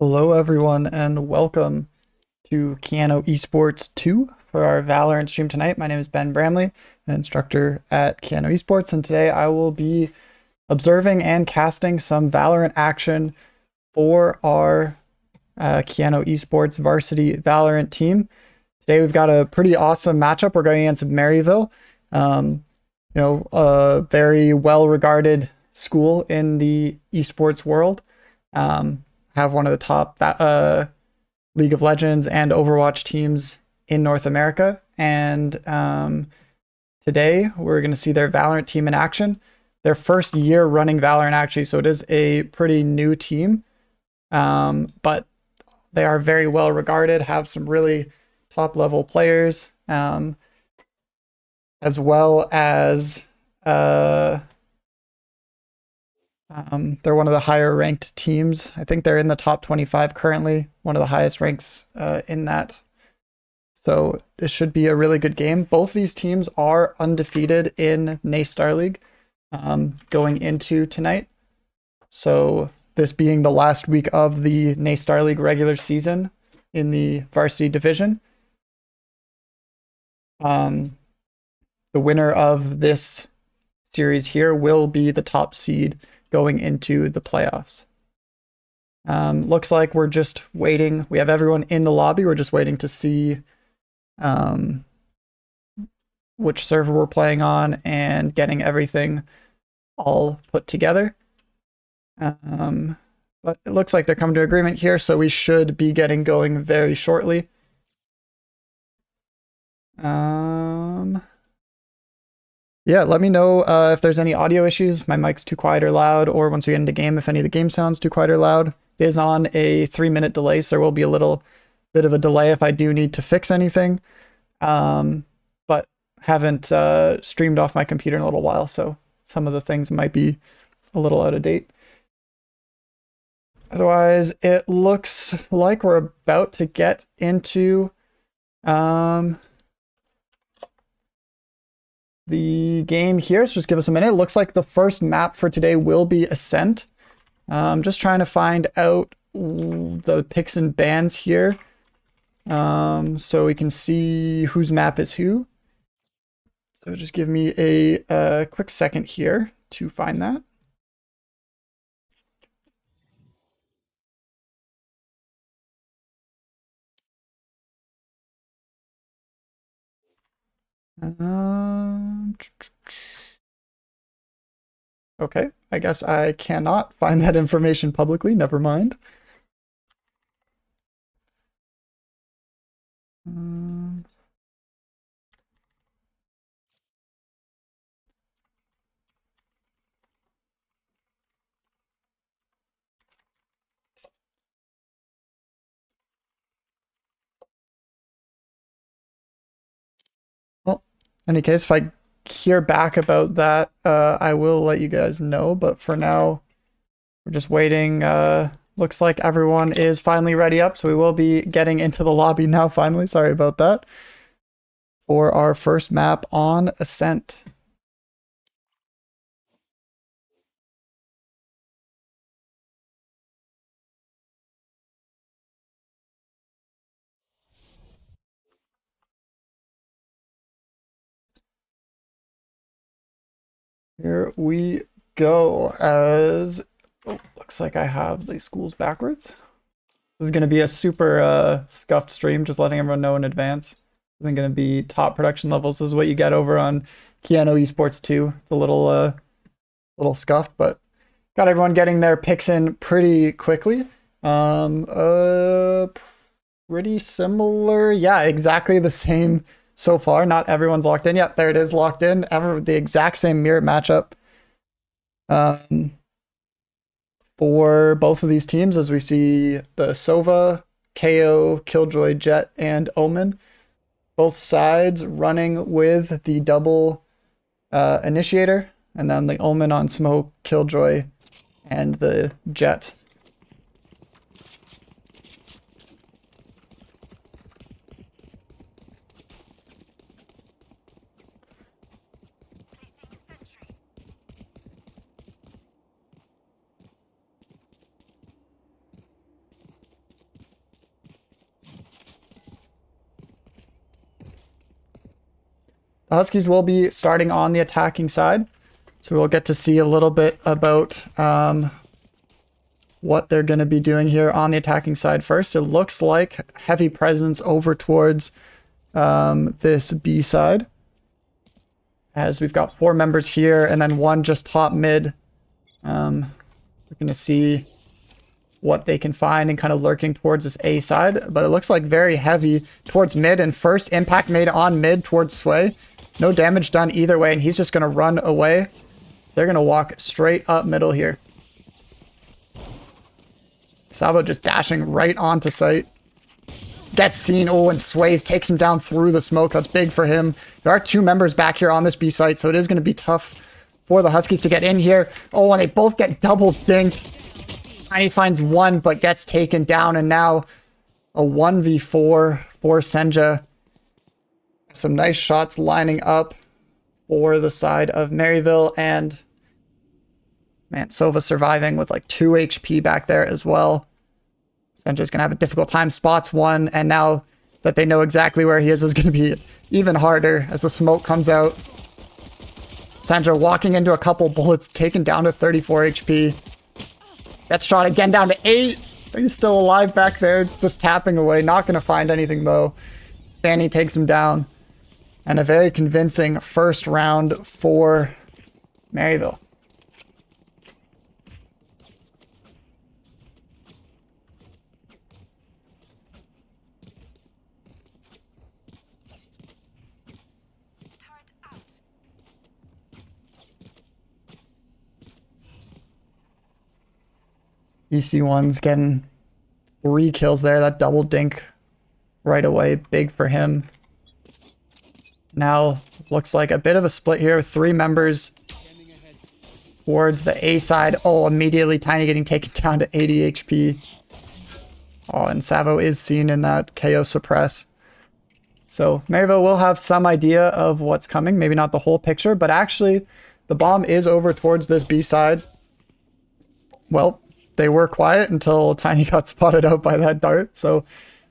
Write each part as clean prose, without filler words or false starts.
Hello everyone and welcome to Keanu Esports 2 for our Valorant stream tonight. My name is Ben Bramley, an instructor at Keanu Esports, and today I will be observing and casting some Valorant action for our Keanu Esports varsity Valorant team. Today we've got a pretty awesome matchup. We're going against Maryville, a very well-regarded school in the esports world. Have one of the top League of Legends and Overwatch teams in North America. And today we're going to see their Valorant team in action. Their first year running Valorant, actually, so it is a pretty new team. But they are very well regarded, have some really top level players, as well as they're one of the higher ranked teams. I think they're in the top 25 currently, one of the highest ranks in that. So this should be a really good game. Both these teams are undefeated in NACE Starleague going into tonight. So this being the last week of the NACE Starleague regular season in the varsity division. The winner of this series here will be the top seed going into the playoffs. Looks like we're just waiting. We have everyone in the lobby. We're just waiting to see which server we're playing on and getting everything all put together. But it looks like they're coming to agreement here, so we should be getting going very shortly. Yeah, let me know if there's any audio issues, my mic's too quiet or loud, or once we get into game, if any of the game sounds too quiet or loud. It is on a 3-minute delay, so there will be a little bit of a delay if I do need to fix anything. But haven't streamed off my computer in a little while, so some of the things might be a little out of date. Otherwise, it looks like we're about to get into the game here, so just give us a minute. It looks like the first map for today will be Ascent. Just trying to find out the picks and bans here, so we can see whose map is who. So just give me a quick second here to find that. Okay, I guess I cannot find that information publicly. Never mind. Well, in any case, if I hear back about that, I will let you guys know. But for now, we're just waiting. Looks like everyone is finally ready up, so we will be getting into the lobby now finally. Sorry about that. For our first map on Ascent. Here we go. Looks like I have the schools backwards. This is going to be a super scuffed stream, just letting everyone know in advance. This isn't going to be top production levels. This is what you get over on Keanu Esports 2. It's a little scuffed, but got everyone getting their picks in pretty quickly. Pretty similar. Yeah, exactly the same so far. Not everyone's locked in yet. There it is, locked in. The exact same mirror matchup for both of these teams, as we see the Sova, KO, Killjoy, Jet, and Omen. Both sides running with the double initiator, and then the Omen on Smoke, Killjoy, and the Jet. The Huskies will be starting on the attacking side. So we'll get to see a little bit about what they're going to be doing here on the attacking side first. It looks like heavy presence over towards this B side, as we've got 4 members here and then 1 just top mid. We're going to see what they can find and kind of lurking towards this A side, but it looks like very heavy towards mid, and first impact made on mid towards Sway. No damage done either way, and he's just going to run away. They're going to walk straight up middle here. Savo just dashing right onto site. Gets seen. Oh, and Sways takes him down through the smoke. That's big for him. There are 2 members back here on this B site, so it is going to be tough for the Huskies to get in here. Oh, and they both get double dinked. Tiny finds 1, but gets taken down, and now a 1v4 for Senja. Some nice shots lining up for the side of Maryville, and man, Sova surviving with like 2 HP back there as well. Senja's gonna have a difficult time. Spots 1, and now that they know exactly where he is gonna be even harder as the smoke comes out. Senja walking into a couple bullets, taken down to 34 HP. Gets shot again down to 8. He's still alive back there, just tapping away. Not gonna find anything though. Stanley takes him down. And a very convincing first round for Maryville. EC1's getting 3 kills there. That double dink right away. Big for him. Now, looks like a bit of a split here. 3 members towards the A side. Oh, immediately Tiny getting taken down to 80 HP. Oh, and Savo is seen in that KO suppress. So Maryville will have some idea of what's coming. Maybe not the whole picture, but actually the bomb is over towards this B side. Well, they were quiet until Tiny got spotted out by that dart. So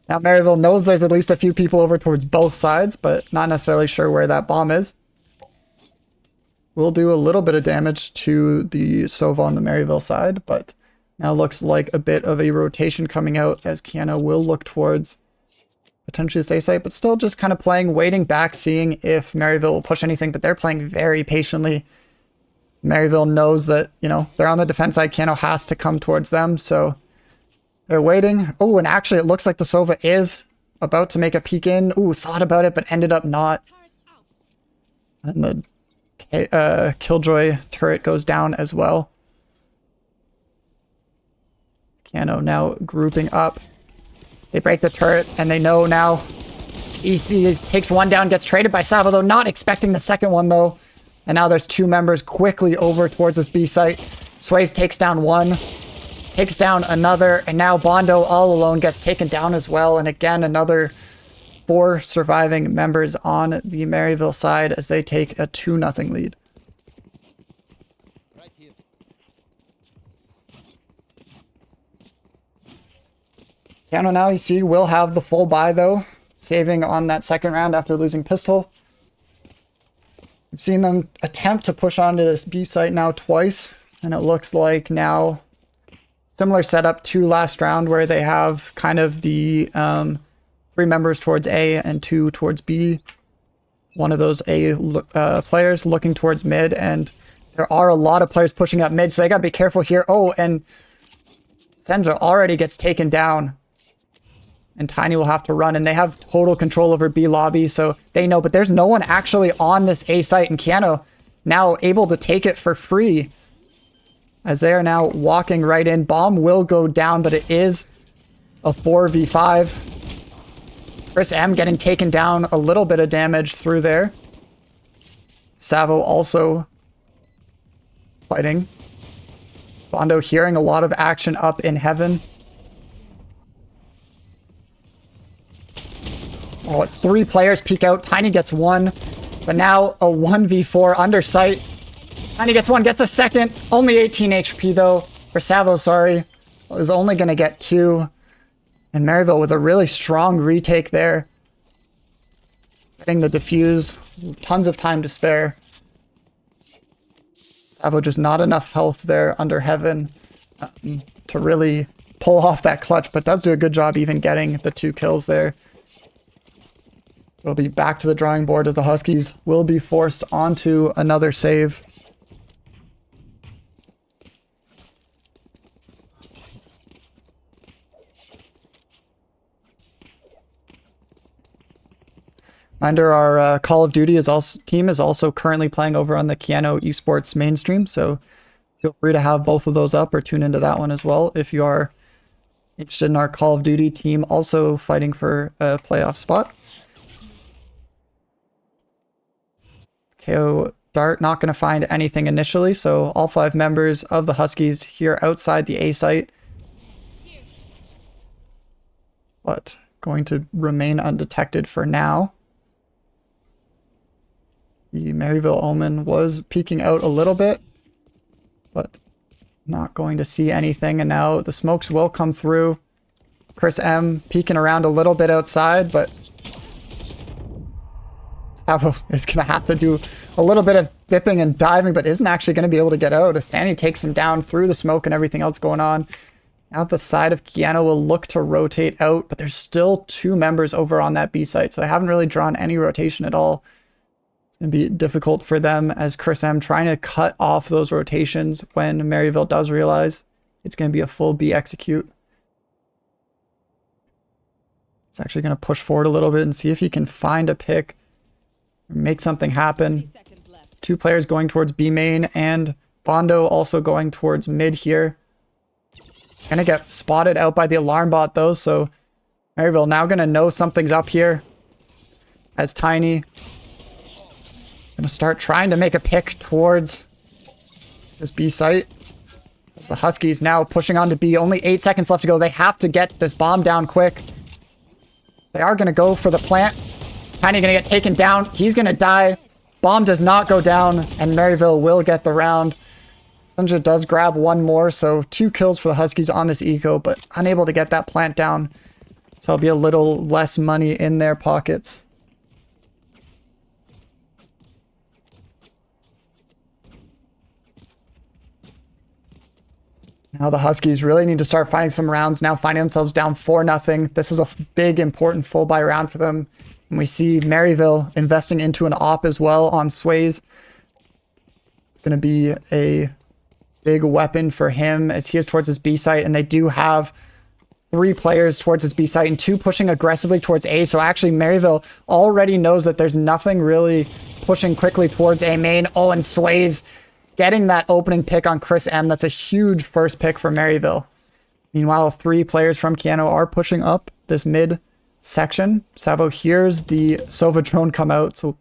now Maryville knows there's at least a few people over towards both sides, but not necessarily sure where that bomb is. We'll do a little bit of damage to the Sova on the Maryville side, but now looks like a bit of a rotation coming out as Kiana will look towards potentially this A site, but still just kind of playing, waiting back, seeing if Maryville will push anything, but they're playing very patiently. Maryville knows that, you know, they're on the defense side. Kiano has to come towards them, so they're waiting. Oh, and actually it looks like the Sova is about to make a peek in. Ooh, thought about it, but ended up not. And the Killjoy turret goes down as well. Kiano now grouping up. They break the turret, and they know now. EC takes 1 down, gets traded by Savo, though not expecting the second one, though. And now there's 2 members quickly over towards this B site. Sways takes down 1, takes down another, and now Bondo all alone gets taken down as well. And again, another 4 surviving members on the Maryville side as they take a 2-0 lead. Kiano now, you see, will have the full buy though, saving on that second round after losing pistol. We've seen them attempt to push onto this B site now twice, and it looks like now similar setup to last round where they have kind of the 3 members towards A and 2 towards B. One of those A players looking towards mid, and there are a lot of players pushing up mid, so they got to be careful here. Oh, and Senja already gets taken down. And Tiny will have to run, and they have total control over B lobby, so they know, but there's no one actually on this A site, and Kiano now able to take it for free as they are now walking right in. Bomb will go down, but it is a 4v5. Chris M getting taken down, a little bit of damage through there. Savo also fighting. Bondo hearing a lot of action up in heaven. Oh, it's 3 players peek out. Tiny gets 1, but now a 1v4 under sight. Tiny gets 1, gets a second. Only 18 HP though. For Savo, sorry. Was only going to get 2. And Maryville with a really strong retake there. Getting the defuse tons of time to spare. Savo just not enough health there under Heaven to really pull off that clutch, but does do a good job even getting the 2 kills there. It'll be back to the drawing board as the Huskies will be forced onto another save. Reminder, our Call of Duty team is also currently playing over on the Keanu Esports mainstream, so feel free to have both of those up or tune into that one as well if you are interested in our Call of Duty team also fighting for a playoff spot. KO Dart not going to find anything initially, so all 5 members of the Huskies here outside the A site, but going to remain undetected for now. The Maryville Omen was peeking out a little bit, but not going to see anything. And now the smokes will come through. Chris M peeking around a little bit outside, but Savo is going to have to do a little bit of dipping and diving, but isn't actually going to be able to get out. Astani takes him down through the smoke and everything else going on. Now the side of Keanu will look to rotate out, but there's still 2 members over on that B site, so they haven't really drawn any rotation at all. Going to be difficult for them as Chris M trying to cut off those rotations when Maryville does realize it's going to be a full B execute. He's actually going to push forward a little bit and see if he can find a pick, make something happen. 2 players going towards B main and Bondo also going towards mid here. Going to get spotted out by the alarm bot though, so Maryville now going to know something's up here as Tiny going to start trying to make a pick towards this B site. As the Huskies now pushing on to B. Only 8 seconds left to go. They have to get this bomb down quick. They are going to go for the plant. Tiny going to get taken down. He's going to die. Bomb does not go down, and Maryville will get the round. Senja does grab 1 more, so 2 kills for the Huskies on this eco, but unable to get that plant down. So it'll be a little less money in their pockets. Now the Huskies really need to start finding some rounds, now finding themselves down 4-0. This is a big, important full buy round for them. And we see Maryville investing into an op as well on Sways. It's going to be a big weapon for him as he is towards his B site, and they do have 3 players towards his B site and 2 pushing aggressively towards A. So actually Maryville already knows that there's nothing really pushing quickly towards A main. Oh, and Sways getting that opening pick on Chris M. That's a huge first pick for Maryville. Meanwhile, 3 players from Keanu are pushing up this mid section. Savo hears the Sova drone come out, so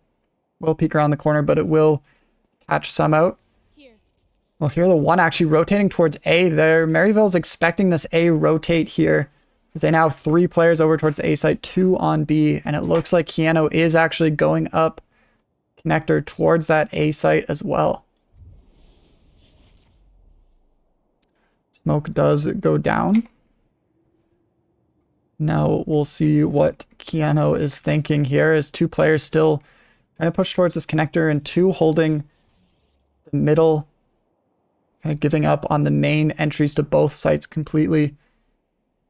we'll peek around the corner, but it will catch some out. Well, here the one actually rotating towards A there. Maryville's expecting this A rotate here, as they now have 3 players over towards the A site, 2 on B, and it looks like Keanu is actually going up connector towards that A site as well. Smoke does go down. Now we'll see what Keanu is thinking here as 2 players still trying to push towards this connector and 2 holding the middle, kind of giving up on the main entries to both sites completely.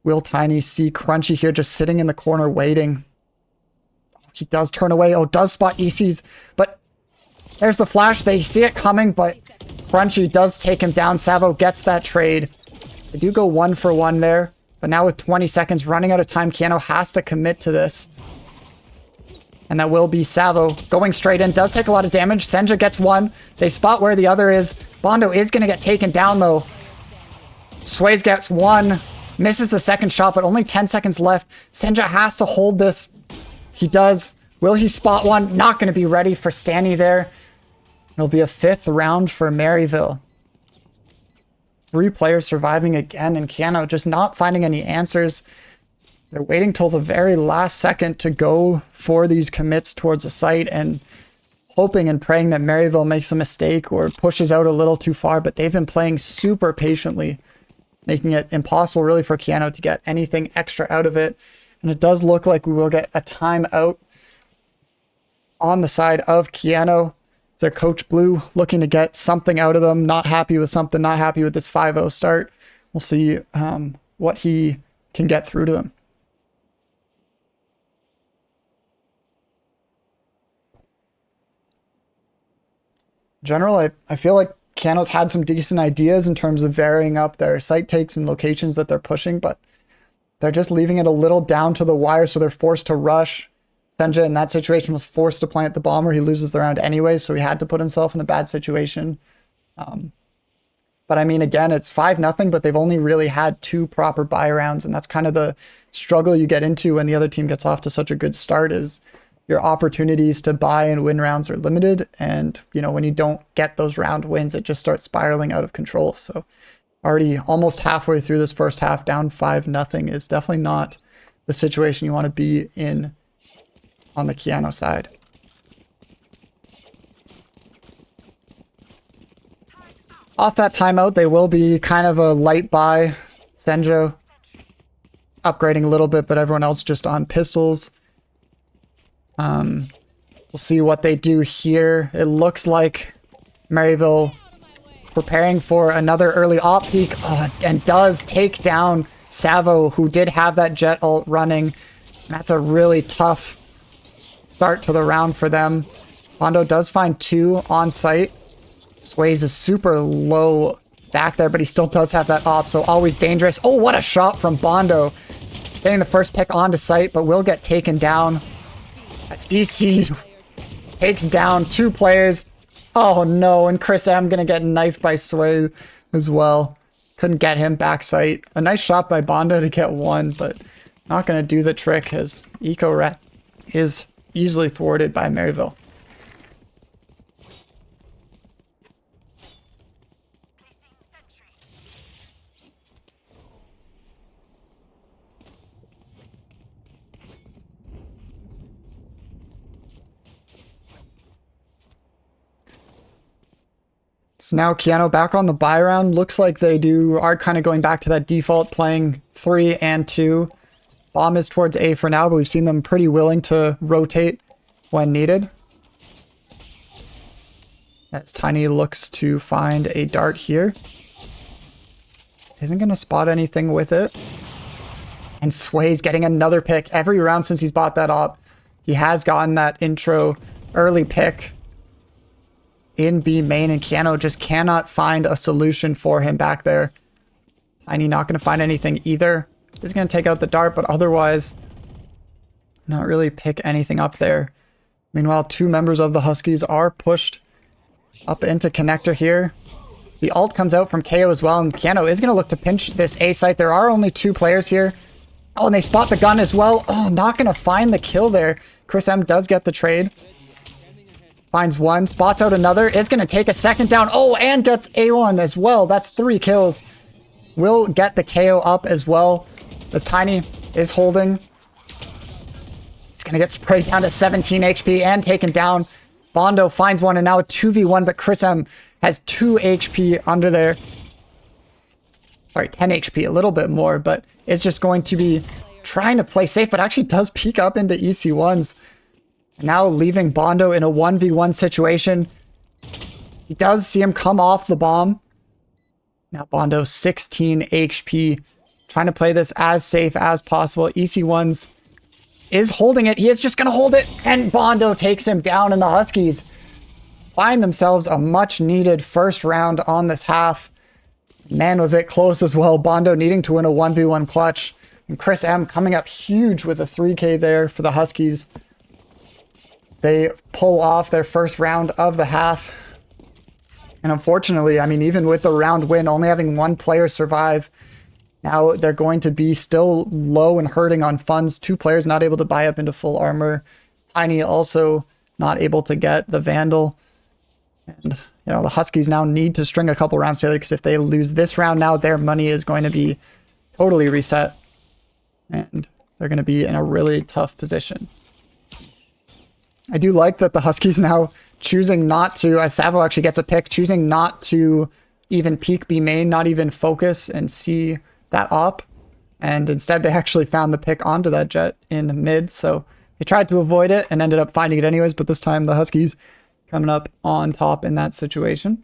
Will Tiny see Crunchy here just sitting in the corner waiting. He does turn away. Oh, does spot EC's, but there's the flash. They see it coming, but Crunchy does take him down. Savo gets that trade. They do go 1 for 1 there, but now with 20 seconds running out of time, Keanu has to commit to this. And that will be Savo going straight in. Does take a lot of damage. Senja gets 1. They spot where the other is. Bondo is going to get taken down though. Sways gets 1. Misses the second shot, but only 10 seconds left. Senja has to hold this. He does. Will he spot 1? Not going to be ready for Stanny there. It'll be a 5th round for Maryville. 3 players surviving again, and Keanu just not finding any answers. They're waiting till the very last second to go for these commits towards the site and hoping and praying that Maryville makes a mistake or pushes out a little too far, but they've been playing super patiently, making it impossible really for Keanu to get anything extra out of it. And it does look like we will get a timeout on the side of Keanu. It's their Coach Blue looking to get something out of them. Not happy with something, not happy with this 5-0 start. We'll see what he can get through to them. In general, I feel like Keanu's had some decent ideas in terms of varying up their site takes and locations that they're pushing, but they're just leaving it a little down to the wire, so they're forced to rush. Senja in that situation was forced to plant the bomber. He loses the round anyway, so he had to put himself in a bad situation. But I mean, again, it's 5-0, but they've only really had 2 proper buy rounds, and that's kind of the struggle you get into when the other team gets off to such a good start, is your opportunities to buy and win rounds are limited. And, you know, when you don't get those round wins, it just starts spiraling out of control. So already almost halfway through this first half, down 5-0 is definitely not the situation you want to be in on the Keanu side. Off that timeout, they will be kind of a light buy. Senja upgrading a little bit, but everyone else just on pistols. We'll see what they do here. It looks like Maryville preparing for another early op peek, and does take down Savo, who did have that jet ult running. That's a really tough start to the round for them. Bondo does find 2 on site. Sways is super low back there, but he still does have that op, so always dangerous. Oh, what a shot from Bondo. Getting the first pick onto site, but will get taken down. That's EC. Takes down 2 players. Oh no, and Chris M gonna get knifed by Sway as well. Couldn't get him back site. A nice shot by Bondo to get 1, but not gonna do the trick as Eco Ret is easily thwarted by Maryville. So now Keanu back on the buy round. Looks like they are kind of going back to that default, playing 3 and 2. Bomb is towards A for now, but we've seen them pretty willing to rotate when needed. As Tiny looks to find a dart here. Isn't going to spot anything with it. And Sway's getting another pick. Every round since he's bought that op, he has gotten that intro early pick in B main, and Keanu just cannot find a solution for him back there. Tiny not going to find anything either. He's going to take out the dart, but otherwise not really pick anything up there. Meanwhile, 2 members of the Huskies are pushed up into connector here. The ult comes out from KO as well, and Keanu is going to look to pinch this A site. There are only 2 players here. Oh, and they spot the gun as well. Oh, not going to find the kill there. Chris M does get the trade. Finds 1, spots out another, is going to take a second down. Oh, and gets A1 as well. That's 3 kills. Will get the KO up as well, as Tiny is holding. He's going to get sprayed down to 17 HP and taken down. Bondo finds 1, and now a 2v1, but Chris M has 2 HP under there. Sorry, 10 HP, a little bit more, but it's just going to be trying to play safe, but actually does peek up into EC1s. Now leaving Bondo in a 1v1 situation. He does see him come off the bomb. Now Bondo 16 HP. Trying to play this as safe as possible. EC1s is holding it. He is just going to hold it. And Bondo takes him down, and the Huskies find themselves a much needed first round on this half. Man, was it close as well. Bondo needing to win a 1v1 clutch. And Chris M coming up huge with a 3K there for the Huskies. They pull off their first round of the half. And unfortunately, I mean, even with the round win, only having 1 player survive, now they're going to be still low and hurting on funds. 2 players not able to buy up into full armor. Tiny also not able to get the Vandal. And, you know, the Huskies now need to string a couple rounds together, because if they lose this round now, their money is going to be totally reset. And they're going to be in a really tough position. I do like that the Huskies now choosing not to, as Savo actually gets a pick, choosing not to even peek B main, not even focus and see that op. And instead they actually found the pick onto that jet in mid. So They tried to avoid it and ended up finding it anyways, but this time the Huskies coming up on top in that situation.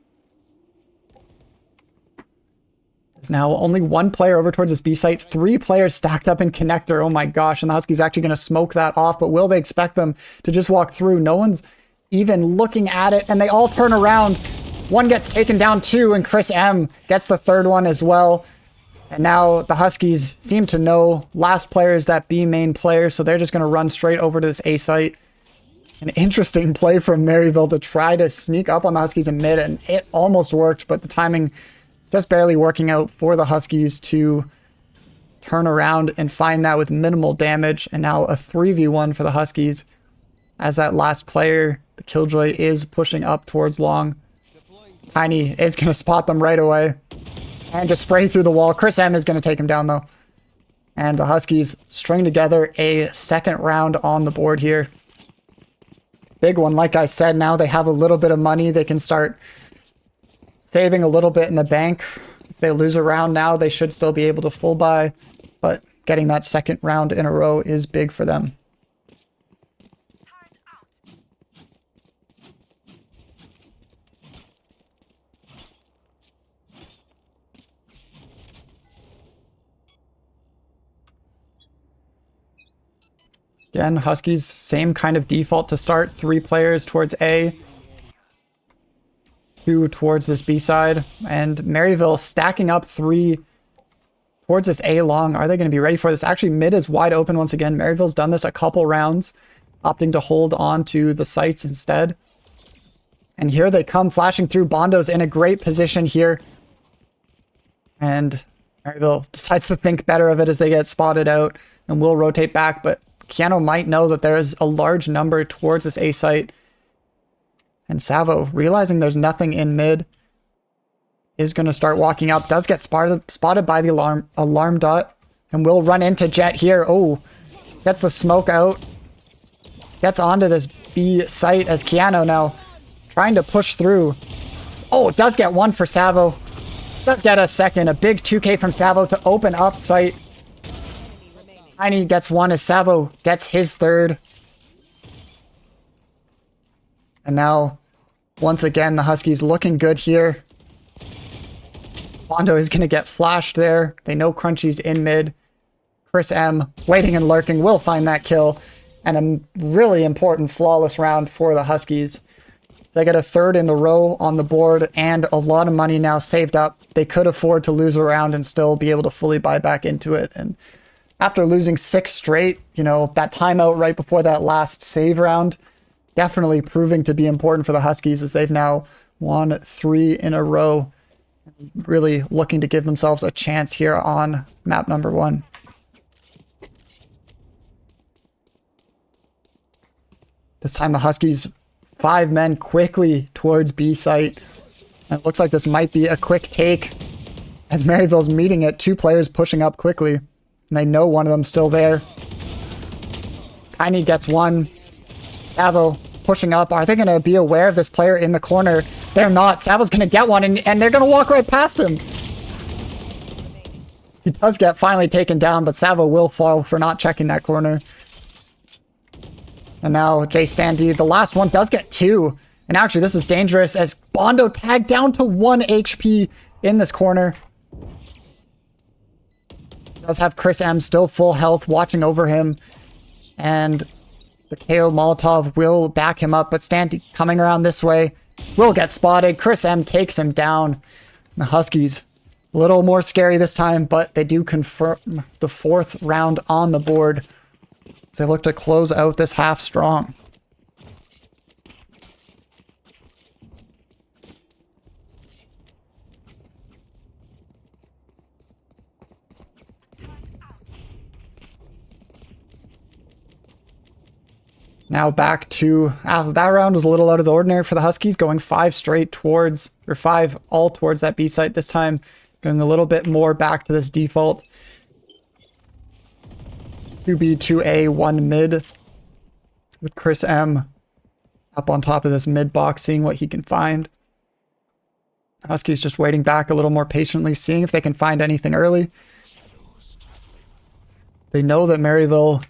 There's now only one player over towards this B site. 3 players stacked up in connector. Oh my gosh, and the Huskies actually going to smoke that off, but will they expect them to just walk through? No one's even looking at it, and they all turn around. One gets taken down too, and Chris M gets the 3rd one as well. And now the Huskies seem to know last player is that B main player, so they're just going to run straight over to this A site. An interesting play from Maryville to try to sneak up on the Huskies in mid, and it almost worked, but the timing just barely working out for the Huskies to turn around and find that with minimal damage. And now a 3v1 for the Huskies as that last player, the Killjoy, is pushing up towards long. Tiny is going to spot them right away and just spray through the wall. Chris M is going to take him down though. And the Huskies string together a 2nd round on the board here. Big one, like I said, now they have a little bit of money. They can start saving a little bit in the bank. If they lose a round now, they should still be able to full buy, but getting that 2nd round in a row is big for them. Again, Huskies, same kind of default to start. 3 players towards A. 2 towards this B side. And Maryville stacking up 3 towards this A long. Are they going to be ready for this? Actually, mid is wide open once again. Maryville's done this a couple rounds, opting to hold on to the sites instead. And here they come flashing through. Bondo's in a great position here. And Maryville decides to think better of it as they get spotted out and will rotate back, but Keanu might know that there is a large number towards this A site. And Savo, realizing there's nothing in mid, is going to start walking up. Does get spotted by the alarm dot and will run into Jet here. Oh, gets the smoke out. Gets onto this B site as Keanu now trying to push through. Oh, does get one for Savo. Does get a 2nd. A big 2K from Savo to open up site. Tiny gets 1 as Savo gets his 3rd. And now, once again, the Huskies looking good here. Bondo is going to get flashed there. They know Crunchy's in mid. Chris M, waiting and lurking, will find that kill. And a really important flawless round for the Huskies. They get a 3rd in the row on the board and a lot of money now saved up. They could afford to lose a round and still be able to fully buy back into it. And after losing 6 straight, you know, that timeout right before that last save round, definitely proving to be important for the Huskies as they've now won 3 in a row. Really looking to give themselves a chance here on map number 1. This time the Huskies, 5 men quickly towards B site. And it looks like this might be a quick take as Maryville's meeting it. 2 players pushing up quickly. And they know one of them's still there. Tiny gets 1. Savo pushing up. Are they going to be aware of this player in the corner? They're not. Savo's going to get one, and they're going to walk right past him. He does get finally taken down, but Savo will fall for not checking that corner. And now Jay Standy, the last one, does get 2. And actually, this is dangerous as Bondo tagged down to 1 HP in this corner. Does have Chris M still full health watching over him. And the KO Molotov will back him up, but Standy coming around this way will get spotted. Chris M takes him down. The Huskies, a little more scary this time, but they do confirm the 4th round on the board as they look to close out this half strong. Now back to, that round was a little out of the ordinary for the Huskies, going 5 straight towards, or 5 all towards that B site this time, going a little bit more back to this default. 2B, 2A, 1 mid, with Chris M up on top of this mid box, seeing what he can find. Huskies just waiting back a little more patiently, seeing if they can find anything early. They know that Maryville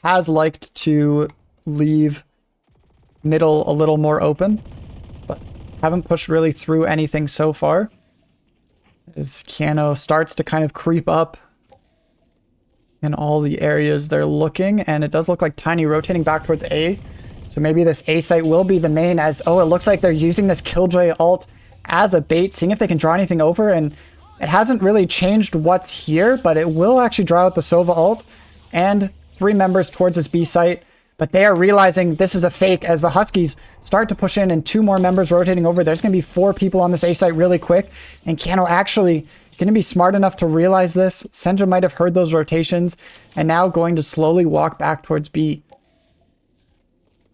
has liked to leave middle a little more open, but haven't pushed really through anything so far. As Keanu starts to kind of creep up in all the areas they're looking, and it does look like Tiny rotating back towards A. So maybe this A site will be the main, as, oh, it looks like they're using this Killjoy ult as a bait, seeing if they can draw anything over, and it hasn't really changed what's here, but it will actually draw out the Sova ult and 3 members towards this B site. But they are realizing this is a fake as the Huskies start to push in and 2 more members rotating over. There's going to be 4 people on this A site really quick. And Keanu actually going to be smart enough to realize this. Senja might have heard those rotations and now going to slowly walk back towards B.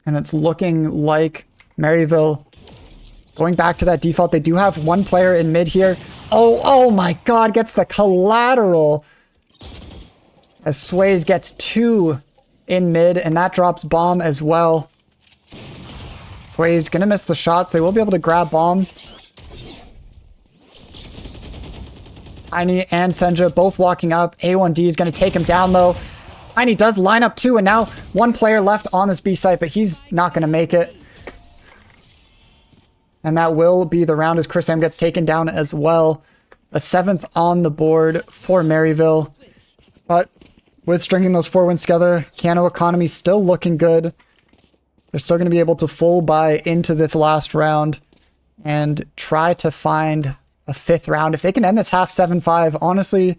And it's looking like Maryville going back to that default. They do have 1 player in mid here. Oh my god, gets the collateral. As Sways gets 2 in mid, and that drops bomb as well. Sways gonna miss the shots. They will be able to grab bomb. Tiny and Senja both walking up. A1D is gonna take him down though. Tiny does line up 2, and now 1 player left on this B site, but he's not gonna make it. And that will be the round as Chris M gets taken down as well. A 7th on the board for Maryville. But with stringing those 4 wins together, Keanu economy still looking good. They're still going to be able to full buy into this last round and try to find a 5th round. If they can end this half 7-5, honestly,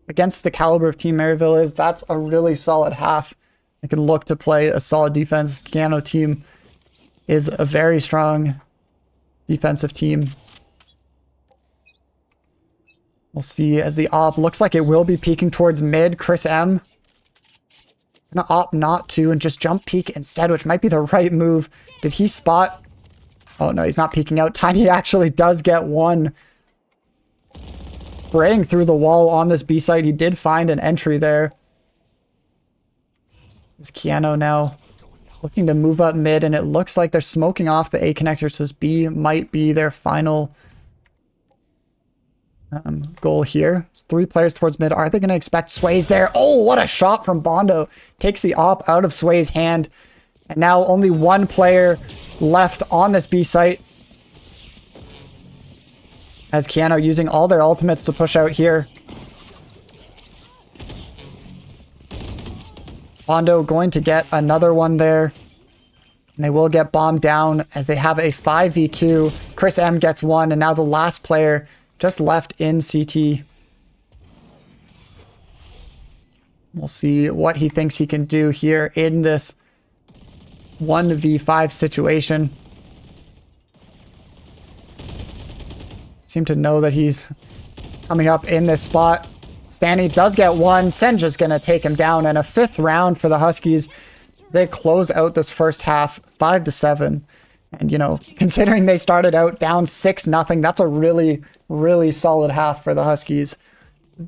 against the caliber of Team Maryville is, that's a really solid half. They can look to play a solid defense. This Keanu team is a very strong defensive team. We'll see as the op looks like it will be peeking towards mid. Chris M gonna opt not to and just jump peek instead, which might be the right move. Did he spot? Oh no, he's not peeking out. Tiny actually does get 1. Spraying through the wall on this B site. He did find an entry there. Is Keanu now looking to move up mid, and it looks like they're smoking off the A connector, so this B might be their final goal here. It's 3 players towards mid. Are they going to expect Sways there? Oh, what a shot from Bondo. Takes the op out of Sway's hand. And now only 1 player left on this B site. As Keanu using all their ultimates to push out here. Bondo going to get another one there. And they will get bombed down as they have a 5v2. Chris M gets 1, and now the last player just left in CT. We'll see what he thinks he can do here in this 1v5 situation. Seem to know that he's coming up in this spot. Stanley does get 1. Senja's gonna take him down, and a 5th round for the Huskies. They close out this first half 5-7. And, you know, considering they started out down 6-0, that's a really, really solid half for the Huskies.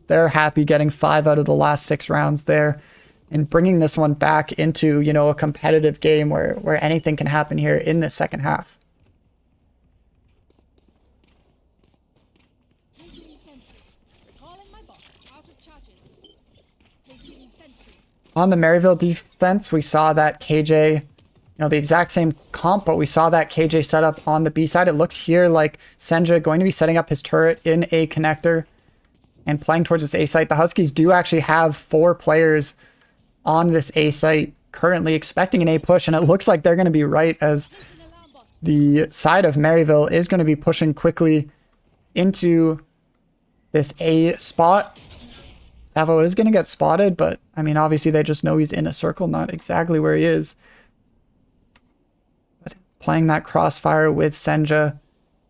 They're happy getting 5 out of the last 6 rounds there and bringing this one back into, you know, a competitive game where anything can happen here in the second half. On the Maryville defense, we saw that KJ, you know, the exact same comp, but we saw that KJ setup on the B side. It looks here like Senja going to be setting up his turret in A connector and playing towards this A site. The Huskies do actually have 4 players on this A site currently expecting an A push, and it looks like they're going to be right, as the side of Maryville is going to be pushing quickly into this A spot. Savo is going to get spotted, but I mean, obviously they just know he's in a circle, not exactly where he is. But playing that crossfire with Senja,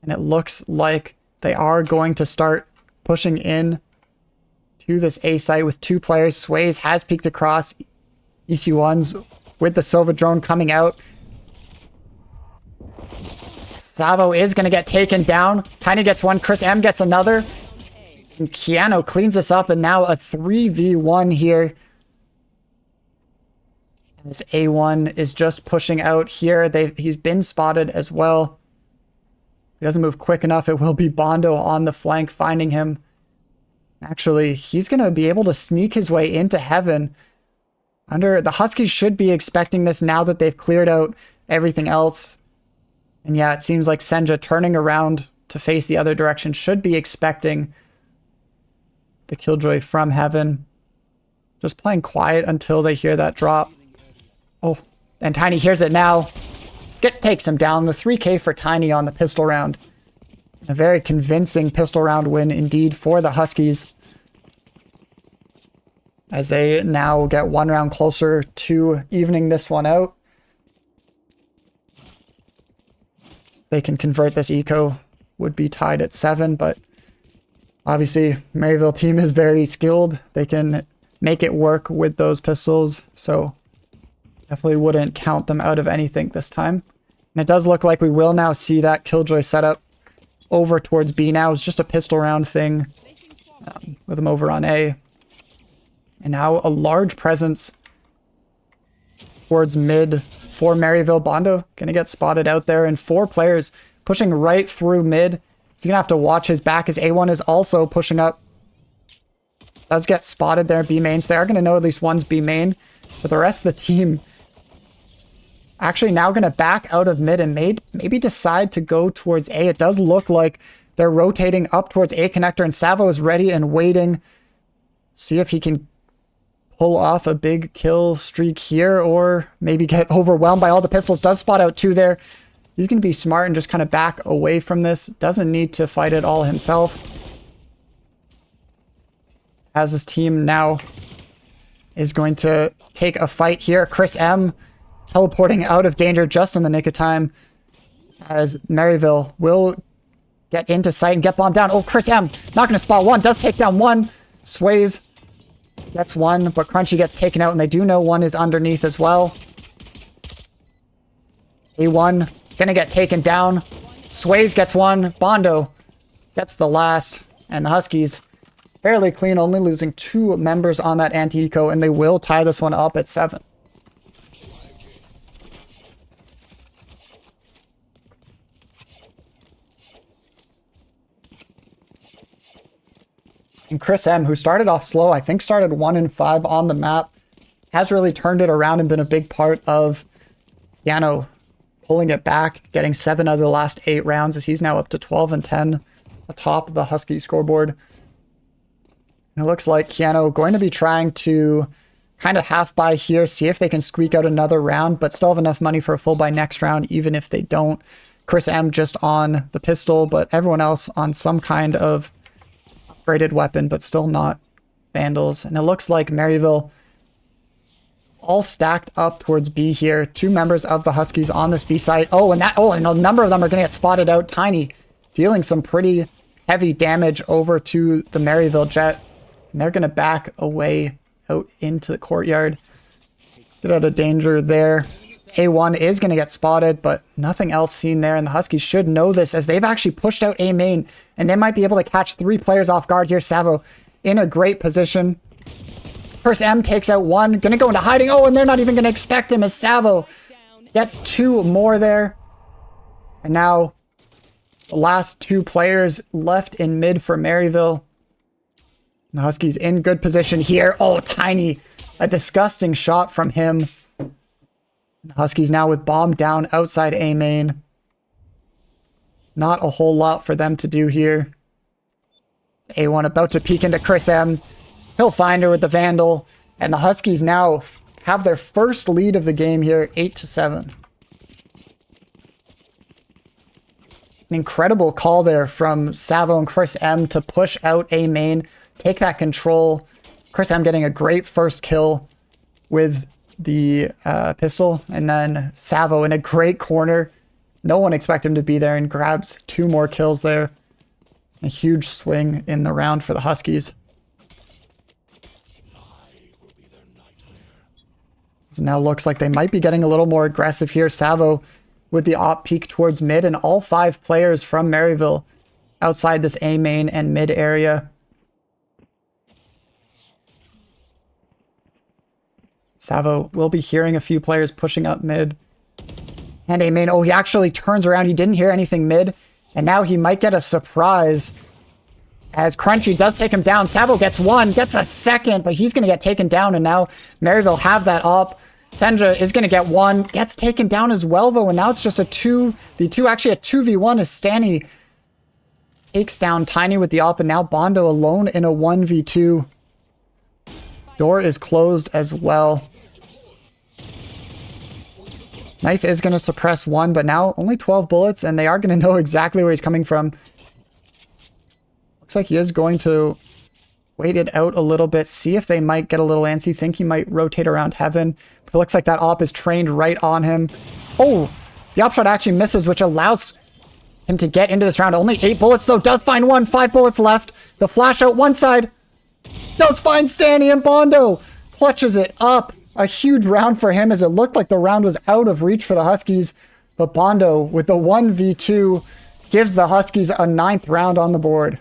and it looks like they are going to start pushing in to this A site with 2 players. Sways has peeked across. EC1's with the Sova drone coming out. Savo is going to get taken down. Tiny gets 1. Chris M gets another. And Keanu cleans this up, and now a 3v1 here. And this A1 is just pushing out here. He's been spotted as well. If he doesn't move quick enough, it will be Bondo on the flank finding him. Actually, he's going to be able to sneak his way into heaven. The Huskies should be expecting this now that they've cleared out everything else. And yeah, it seems like Senja turning around to face the other direction should be expecting the Killjoy from heaven. Just playing quiet until they hear that drop. Oh, and Tiny hears it now. Takes him down. The 3K for Tiny on the pistol round. A very convincing pistol round win indeed for the Huskies, as they now get one round closer to evening this one out. They can convert this eco, would be tied at 7, but obviously Maryville team is very skilled. They can make it work with those pistols, so definitely wouldn't count them out of anything this time. And it does look like we will now see that Killjoy setup over towards B now. It's just a pistol round thing with him over on A. And now a large presence towards mid for Maryville. Bondo gonna get spotted out there, and 4 players pushing right through mid. He's gonna have to watch his back as A1 is also pushing up. Does get spotted there, B main. So they are gonna know at least one's B main, but the rest of the team actually now gonna back out of mid and maybe decide to go towards A. It does look like they're rotating up towards A connector, and Savo is ready and waiting. See if he can pull off a big kill streak here, or maybe get overwhelmed by all the pistols. Does spot out 2 there. He's going to be smart and just kind of back away from this. Doesn't need to fight it all himself, as his team now is going to take a fight here. Chris M teleporting out of danger just in the nick of time, as Maryville will get into sight and get bombed down. Oh, Chris M not going to spot 1. Does take down 1. Sways gets 1, but Crunchy gets taken out, and they do know 1 is underneath as well. A1 gonna get taken down. Sways gets 1. Bondo gets the last, and the Huskies fairly clean, only losing 2 members on that anti-eco, and they will tie this one up at 7. And Chris M, who started off slow, I think started 1 and 5 on the map, has really turned it around and been a big part of Piano pulling it back, getting 7 out of the last 8 rounds, as he's now up to 12 and 10 atop the Husky scoreboard. And it looks like Keanu going to be trying to kind of half buy here, see if they can squeak out another round, but still have enough money for a full buy next round, even if they don't. Chris M just on the pistol, but everyone else on some kind of upgraded weapon, but still not Vandals. And it looks like Maryville all stacked up towards B here. 2 members of the Huskies on this B site. And a number of them are going to get spotted out. Tiny dealing some pretty heavy damage over to the Maryville jet. And they're going to back away out into the courtyard. Get out of danger there. A1 is going to get spotted, but nothing else seen there. And the Huskies should know this, as they've actually pushed out A main, and they might be able to catch 3 players off guard here. Savo in a great position. Chris M takes out 1, going to go into hiding. And they're not even going to expect him, as Savo gets 2 more there. And now the last 2 players left in mid for Maryville. The Huskies in good position here. Tiny. A disgusting shot from him. The Huskies now with bomb down outside A main. Not a whole lot for them to do here. A1 about to peek into Chris M. He'll find her with the Vandal. And the Huskies now have their first lead of the game here, 8-7. An incredible call there from Savo and Chris M to push out A main, take that control. Chris M getting a great first kill with the pistol, and then Savo in a great corner. No one expected him to be there, and grabs 2 more kills there. A huge swing in the round for the Huskies. So now looks like they might be getting a little more aggressive here. Savo with the op peek towards mid, and all 5 players from Maryville outside this A main and mid area. Savo will be hearing a few players pushing up mid. And A main, he actually turns around. He didn't hear anything mid. And now he might get a surprise, As Crunchy does take him down. Savo gets one, gets a second, but he's going to get taken down. And now Maryville have that up. Sendra is going to get one, gets taken down as well, though. And now it's just a 2v2, actually a 2v1 as Stanny takes down Tiny with the op. And now Bondo alone in a 1v2. Door is closed as well. Knife is going to suppress one, but now only 12 bullets, and they are going to know exactly where he's coming from. Looks like he is going to wait it out a little bit, see if they might get a little antsy, think he might rotate around Heaven. It looks like that op is trained right on him. Oh, the op shot actually misses, which allows him to get into this round. Only 8 bullets, though. Does find one. 5 bullets left. The flash out one side. Does find Stanny, and Bondo clutches it up. A huge round for him, as it looked like the round was out of reach for the Huskies. But Bondo, with the 1v2, gives the Huskies a 9th round on the board.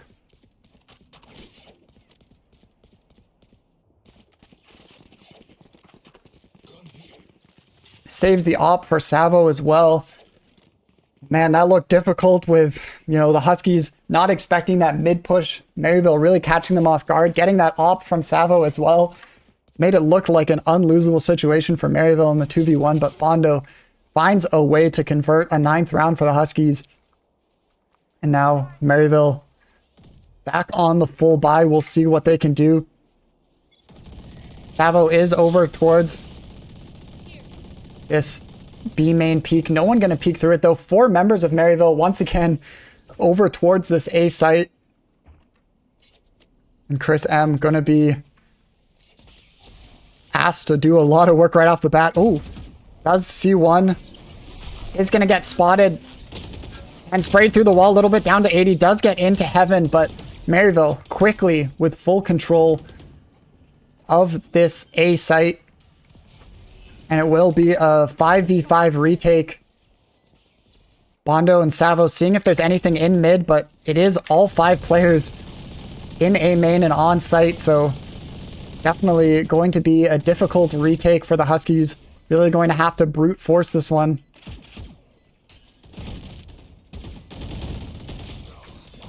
Saves the op for Savo as well. Man, that looked difficult with, you know, the Huskies not expecting that mid push. Maryville really catching them off guard. Getting that op from Savo as well made it look like an unlosable situation for Maryville in the 2v1, but Bondo finds a way to convert a 9th round for the Huskies. And now Maryville back on the full buy. We'll see what they can do. Savo is over towards this B main peak. No one going to peek through it, though. 4 members of Maryville once again over towards this A site. And Chris M going to be asked to do a lot of work right off the bat. Oh, does see one. Is going to get spotted and sprayed through the wall a little bit down to 80. Does get into Heaven, but Maryville quickly with full control of this A site. And it will be a 5v5 retake. Bondo and Savo seeing if there's anything in mid, but it is all 5 players in A main and on site, so definitely going to be a difficult retake for the Huskies. Really going to have to brute force this one.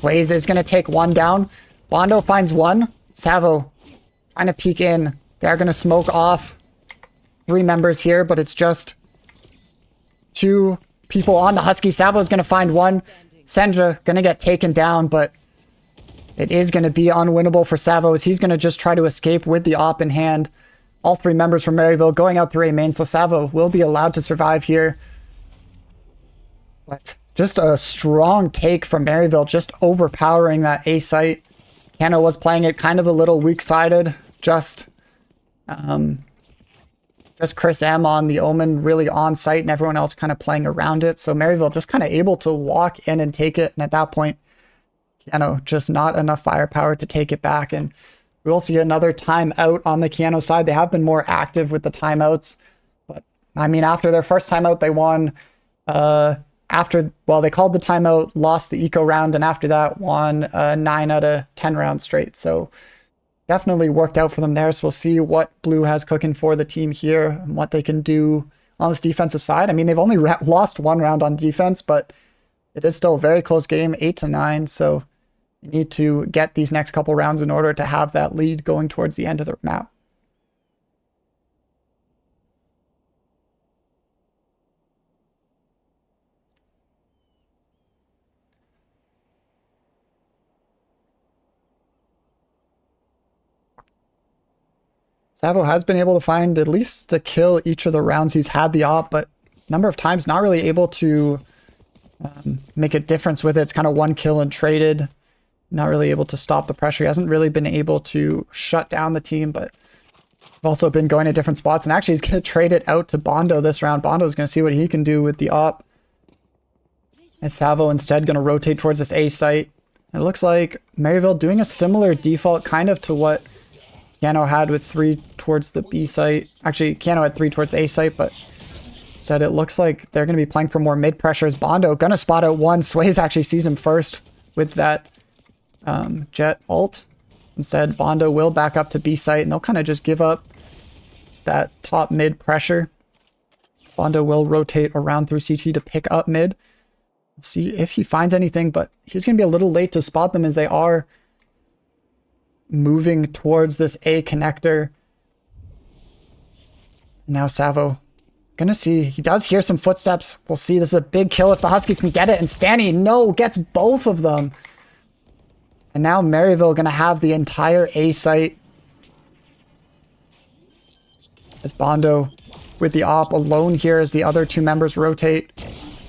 Waze is going to take one down. Bondo finds one. Savo trying to peek in. They're going to smoke off 3 members here, but it's just 2 people on the Husky. Savo's going to find one. Sendra going to get taken down, but it is going to be unwinnable for Savo, as he's going to just try to escape with the op in hand. All 3 members from Maryville going out through A main, so Savo will be allowed to survive here. But just a strong take from Maryville, just overpowering that A site. Cano was playing it kind of a little weak-sided. Just Chris M on the Omen really on site, and everyone else kind of playing around it. So Maryville just kind of able to walk in and take it. And at that point, Keanu just not enough firepower to take it back. And we will see another timeout on the Keanu side. They have been more active with the timeouts. But I mean, after their first timeout, they won. They called the timeout, lost the eco round, and after that won 9 out of 10 rounds straight. So definitely worked out for them there. So we'll see what Blue has cooking for the team here and what they can do on this defensive side. I mean, they've only lost 1 round on defense, but it is still a very close game, 8-9. So you need to get these next couple rounds in order to have that lead going towards the end of the map. Savo has been able to find at least a kill each of the rounds he's had the op, but number of times not really able to make a difference with it. It's kind of 1 kill and traded. Not really able to stop the pressure. He hasn't really been able to shut down the team, but also been going to different spots. And actually he's going to trade it out to Bondo this round. Bondo's going to see what he can do with the op. And Savo instead going to rotate towards this A site. It looks like Maryville doing a similar default kind of to what Keanu had with 3 towards the B site. Actually, Keanu had 3 towards the A site, but instead it looks like they're going to be playing for more mid pressures. Bondo going to spot out one. Sways actually sees him first with that jet ult. Instead, Bondo will back up to B site, and they'll kind of just give up that top mid pressure. Bondo will rotate around through CT to pick up mid. We'll see if he finds anything, but he's going to be a little late to spot them, as they are moving towards this A connector. Now Savo, gonna see, he does hear some footsteps. We'll see, this is a big kill if the Huskies can get it, and Stanny, no, gets both of them. And now Maryville gonna have the entire A site. As Bondo with the op alone here as the other two members rotate.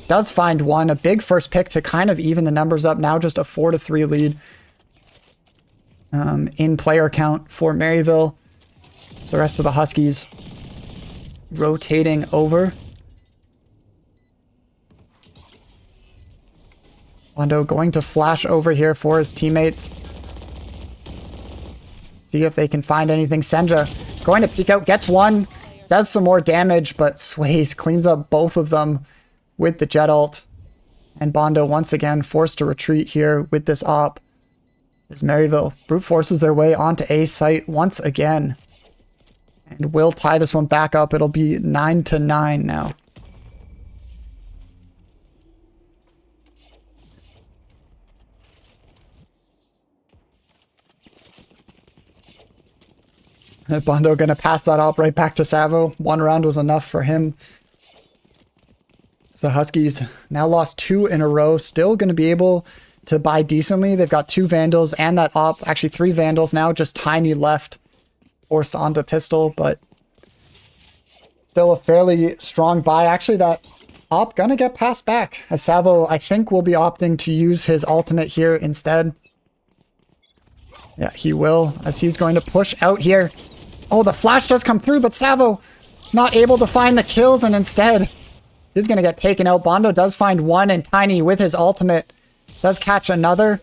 Does find one, a big first pick to kind of even the numbers up. Now just a 4-3 lead in player count for Maryville. So the rest of the Huskies rotating over. Bondo going to flash over here for his teammates. See if they can find anything. Senja going to peek out, gets one, does some more damage, but Sways cleans up both of them with the jet ult. And Bondo once again forced to retreat here with this op. As Maryville brute forces their way onto A site once again. And will tie this one back up. It'll be 9-9 now. Bondo gonna pass that up right back to Savo. One round was enough for him. The Huskies now lost 2 in a row. Still gonna be able to buy decently. They've got 2 Vandals and that op. Actually 3 Vandals now. Just Tiny left. Forced onto pistol, but still a fairly strong buy. Actually, that op gonna get passed back. As Savo, I think, will be opting to use his ultimate here instead. Yeah, he will, as he's going to push out here. Oh, the flash does come through, but Savo not able to find the kills, and instead he's going to get taken out. Bondo does find one, and Tiny with his ultimate does catch another.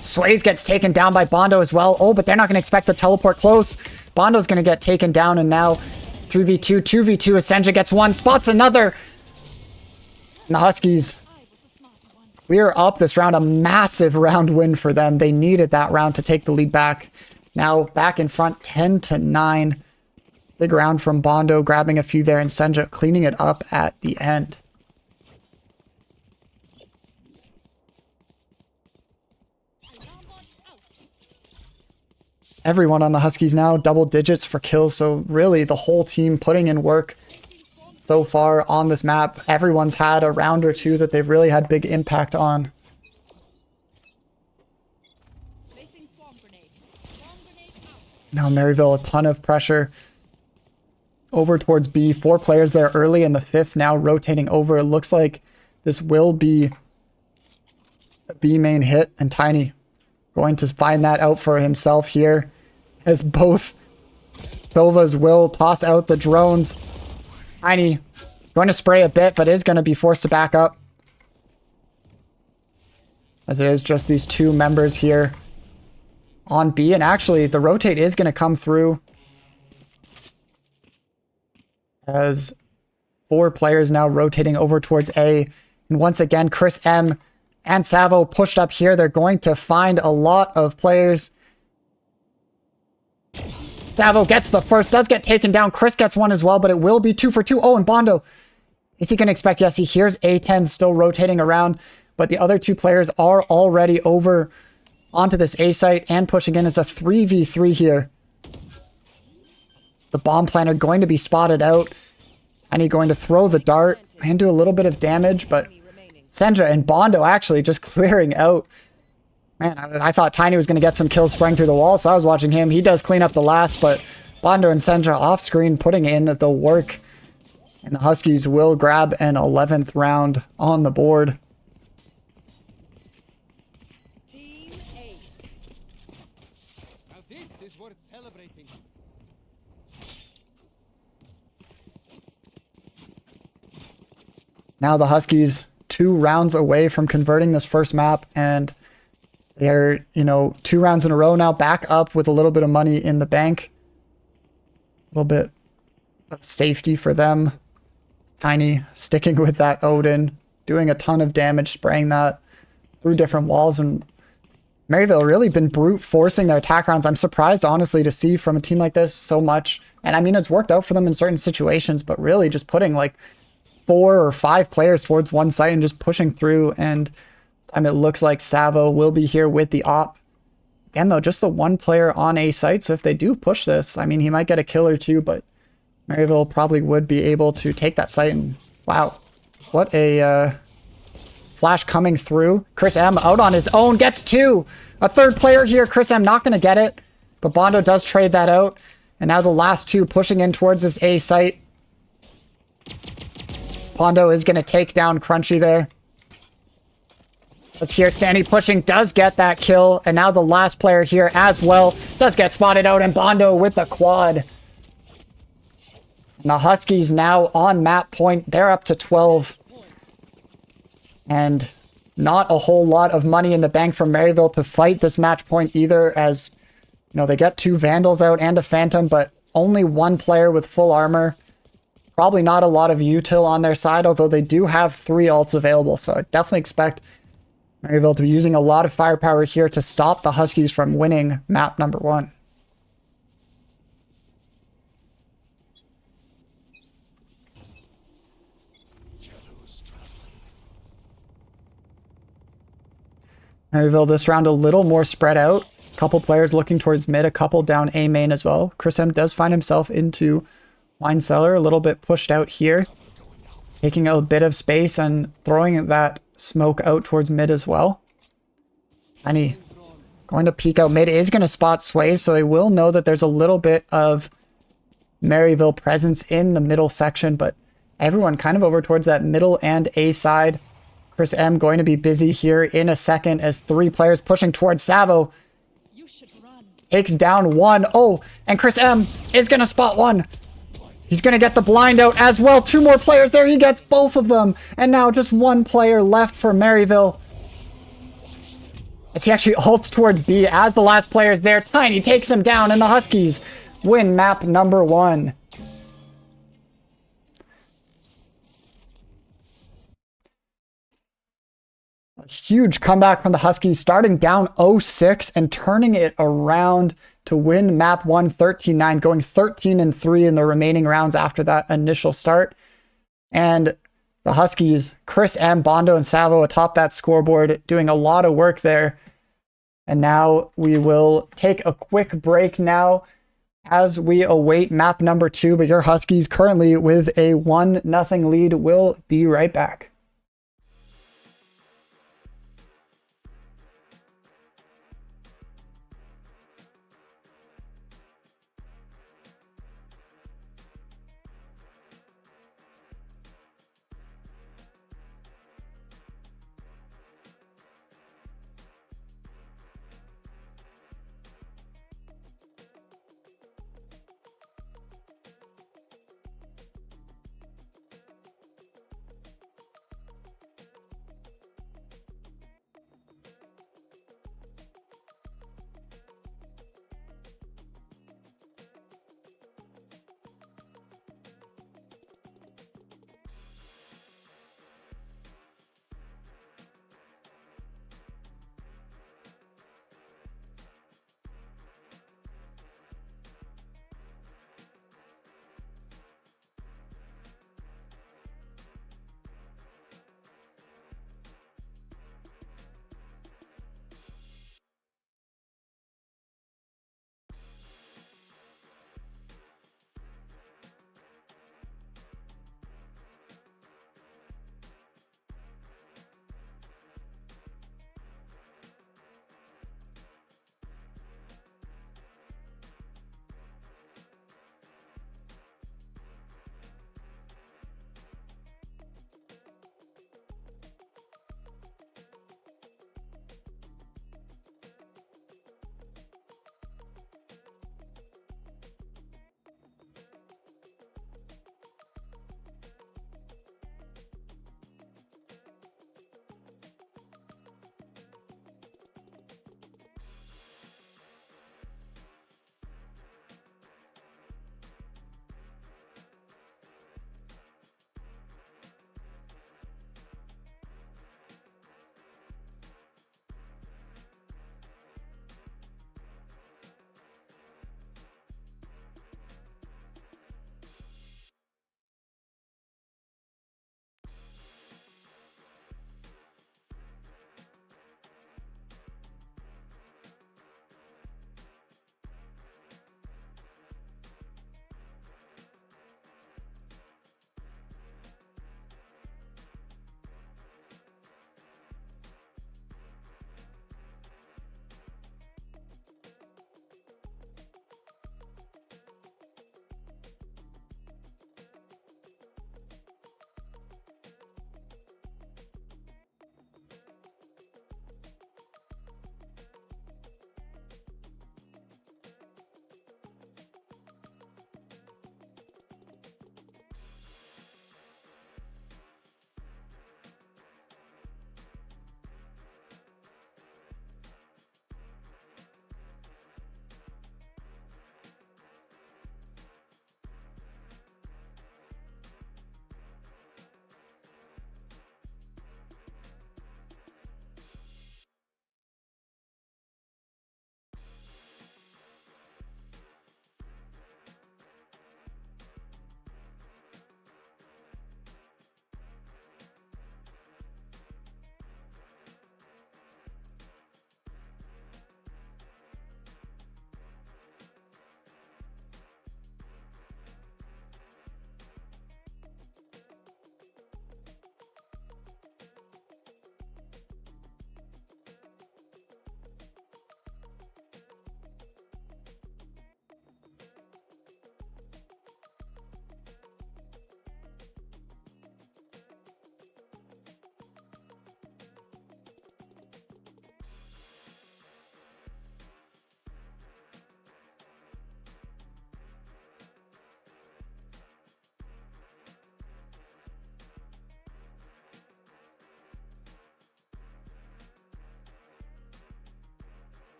Sways gets taken down by Bondo as well. Oh, but they're not going to expect the teleport close. Bondo's going to get taken down, and now 3v2, 2v2. Senja gets one, spots another. And the Huskies clear up this round. A massive round win for them. They needed that round to take the lead back. Now back in front, 10-9. Big round from Bondo, grabbing a few there, and Senja cleaning it up at the end. Everyone on the Huskies now double digits for kills, so really the whole team putting in work so far on this map. Everyone's had a round or two that they've really had big impact on. Now Maryville, a ton of pressure over towards B. 4 players there early in the 5th, now rotating over. It looks like this will be a B main hit, and Tiny going to find that out for himself here, as both Silvas will toss out the drones. Tiny going to spray a bit, but is going to be forced to back up, as it is just these 2 members here on B. And actually the rotate is going to come through, as 4 players now rotating over towards A. And once again, Chris M and Savo pushed up here. They're going to find a lot of players. Savo gets the first, does get taken down. Chris gets one as well, but it will be 2 for 2. Oh, and Bondo, is he going to expect? Yes, he hears A10 still rotating around, but the other 2 players are already over onto this A site and pushing in. As a 3v3 here. The bomb planter going to be spotted out, and he's going to throw the dart and do a little bit of damage, but Senja and Bondo actually just clearing out. Man, I thought Tiny was going to get some kills spraying through the wall, so I was watching him. He does clean up the last, but Bondo and Senja off screen putting in the work, and the Huskies will grab an 11th round on the board. Now the Huskies 2 rounds away from converting this first map, and they're, 2 rounds in a row now, back up with a little bit of money in the bank. A little bit of safety for them. Tiny sticking with that Odin, doing a ton of damage, spraying that through different walls, and Maryville really been brute forcing their attack rounds. I'm surprised, honestly, to see from a team like this so much. And I mean, it's worked out for them in certain situations, but really just putting like 4 or 5 players towards one site and just pushing through. And this time it looks like Savo will be here with the op. Again, though, just the one player on A site, so if they do push this, I mean, he might get a kill or two, but Maryville probably would be able to take that site. And wow, what a flash coming through. Chris M out on his own, gets two. A third player here. Chris M not going to get it, but Bondo does trade that out. And now the last two pushing in towards this A site. Bondo is going to take down Crunchy there. Let's hear Stanny pushing, does get that kill. And now the last player here as well does get spotted out, and Bondo with the quad. And the Huskies now on map point. They're up to 12. And not a whole lot of money in the bank for Maryville to fight this match point either, as you know, they get two Vandals out and a Phantom, but only one player with full armor. Probably not a lot of util on their side, although they do have 3 ults available. So I definitely expect Maryville to be using a lot of firepower here to stop the Huskies from winning map number 1. Maryville this round a little more spread out. Couple players looking towards mid, a couple down A main as well. Chris M does find himself into Wine Cellar, a little bit pushed out here. Taking a bit of space and throwing that smoke out towards mid as well. Tiny going to peek out mid, is going to spot Sway, so they will know that there's a little bit of Maryville presence in the middle section, but everyone kind of over towards that middle and A side. Chris M going to be busy here in a second as 3 players pushing towards Savo. Takes down 1. Oh, and Chris M is going to spot 1. He's going to get the blind out as well. 2 more players there. He gets both of them. And now just 1 player left for Maryville. As he actually ults towards B as the last player is there. Tiny takes him down, and the Huskies win map number 1. A huge comeback from the Huskies, starting down 0-6 and turning it around to win map 1 13-9, going 13-3 in the remaining rounds after that initial start. And the Huskies, Chris M, Bondo, and Savo atop that scoreboard, doing a lot of work there. And now we will take a quick break now as we await map number 2. But your Huskies currently with a 1-0 lead. Will be right back.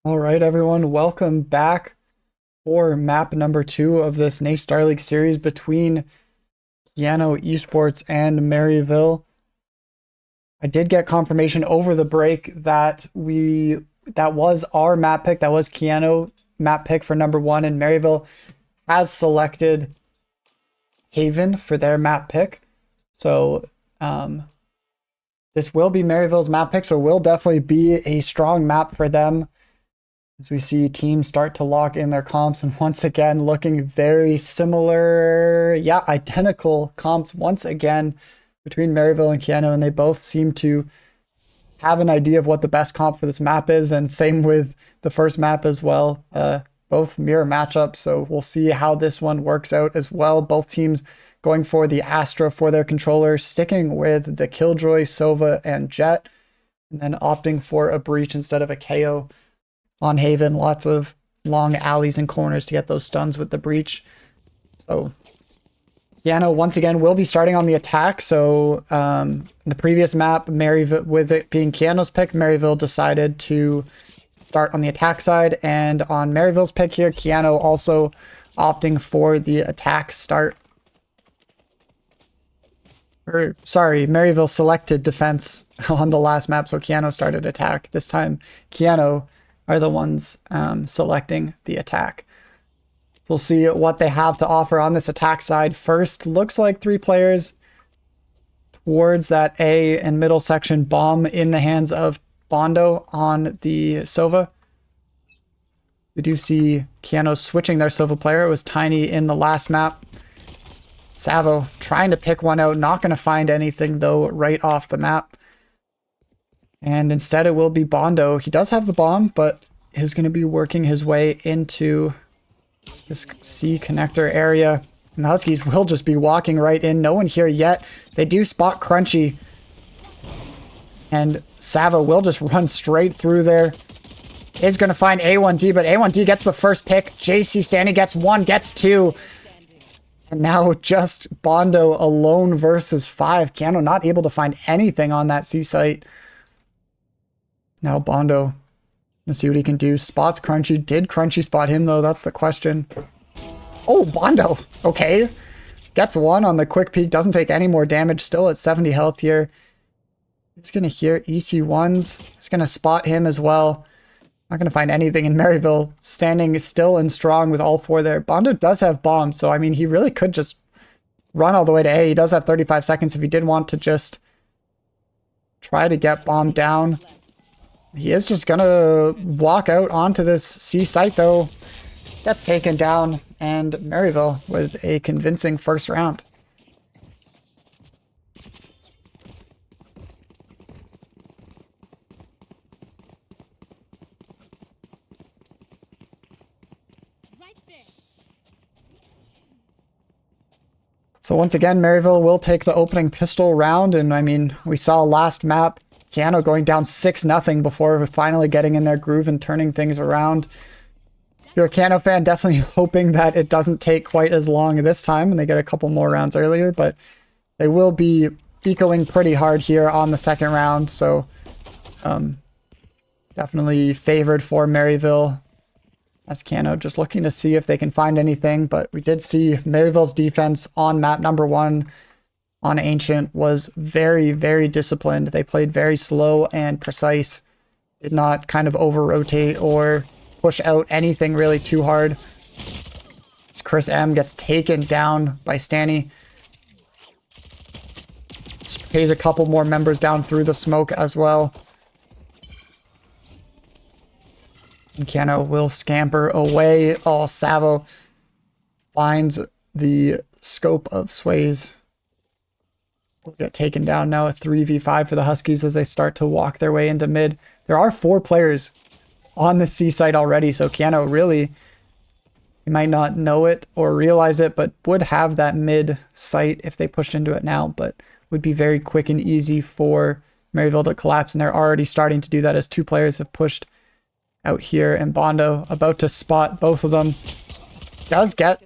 All right, everyone, welcome back for map number 2 of this NACE Starleague series between Keano Esports and Maryville. I did get confirmation over the break that was our map pick, that was Keano map pick for number 1, and Maryville has selected Haven for their map pick. So this will be Maryville's map pick, so will definitely be a strong map for them. As we see teams start to lock in their comps, and once again, looking very similar. Yeah, identical comps once again between Maryville and Keano, and they both seem to have an idea of what the best comp for this map is, and same with the first map as well. Both mirror matchups, so we'll see how this one works out as well. Both teams going for the Astra for their controllers, sticking with the Killjoy, Sova, and Jet, and then opting for a Breach instead of a KO. On Haven, lots of long alleys and corners to get those stuns with the Breach. So Keano once again will be starting on the attack. So the previous map, Maryville, with it being Keano's pick, Maryville decided to start on the attack side, and on Maryville's pick here, Keano also opting for the attack start. Or sorry, Maryville selected defense on the last map, so Keano started attack. This time, Keano are the ones selecting the attack. We'll see what they have to offer on this attack side. First, looks like 3 players towards that A and middle section. Bomb in the hands of Bondo on the Sova. We do see Keano switching their Sova player. It was Tiny in the last map. Savo trying to pick one out. Not going to find anything, though, right off the map. And instead it will be Bondo. He does have the bomb, but he's going to be working his way into this C connector area. And the Huskies will just be walking right in. No one here yet. They do spot Crunchy. And Savo will just run straight through there. Is going to find A1D, but A1D gets the first pick. JC Stanley gets 1, gets 2. And now just Bondo alone versus 5. Keano not able to find anything on that C site. Now Bondo, let's see what he can do. Spots Crunchy. Did Crunchy spot him, though? That's the question. Oh, Bondo. Okay. Gets 1 on the quick peek. Doesn't take any more damage. Still at 70 health here. He's going to hear EC1s. He's going to spot him as well. Not going to find anything in Maryville. Standing still and strong with all 4 there. Bondo does have bombs, so I mean, he really could just run all the way to A. He does have 35 seconds if he did want to just try to get bombed down. He is just going to walk out onto this C site, though. Gets taken down, and Maryville with a convincing first round. So once again, Maryville will take the opening pistol round, and I mean, we saw last map, Keano going down 6-0 before finally getting in their groove and turning things around. If you're a Keano fan, definitely hoping that it doesn't take quite as long this time and they get a couple more rounds earlier, but they will be ecoing pretty hard here on the second round, so definitely favored for Maryville. As Keano just looking to see if they can find anything, but we did see Maryville's defense on map number 1 on Ancient was very, very disciplined. They played very slow and precise. Did not kind of over-rotate or push out anything really too hard. As Chris M gets taken down by Stanny. Sprays a couple more members down through the smoke as well. And Keano will scamper away. Oh, Savo finds the scope of Sways. Will get taken down now. A 3v5 for the Huskies as they start to walk their way into mid. There are 4 players on the C site already, so Keano really, you might not know it or realize it, but would have that mid site if they pushed into it now, but would be very quick and easy for Maryville to collapse, and they're already starting to do that as 2 players have pushed out here, and Bondo about to spot both of them. Does get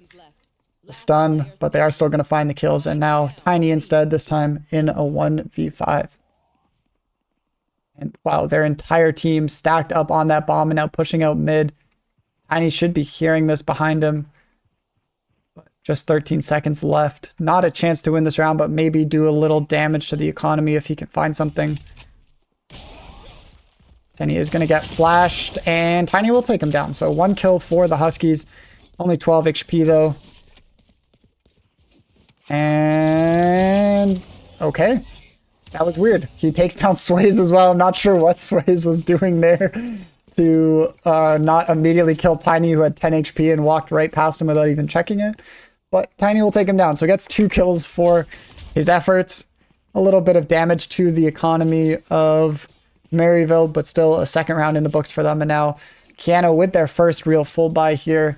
the stun, but they are still going to find the kills, and now Tiny instead, this time in a 1v5. And wow, their entire team stacked up on that bomb and now pushing out mid. Tiny should be hearing this behind him. Just 13 seconds left. Not a chance to win this round, but maybe do a little damage to the economy if he can find something. Tiny is going to get flashed, and Tiny will take him down. So 1 kill for the Huskies. Only 12 HP, though. And... okay. That was weird. He takes down Sways as well. I'm not sure what Sways was doing there to not immediately kill Tiny, who had 10 HP and walked right past him without even checking it. But Tiny will take him down. So he gets 2 kills for his efforts. A little bit of damage to the economy of Maryville, but still a second round in the books for them. And now Keanu with their first real full buy here.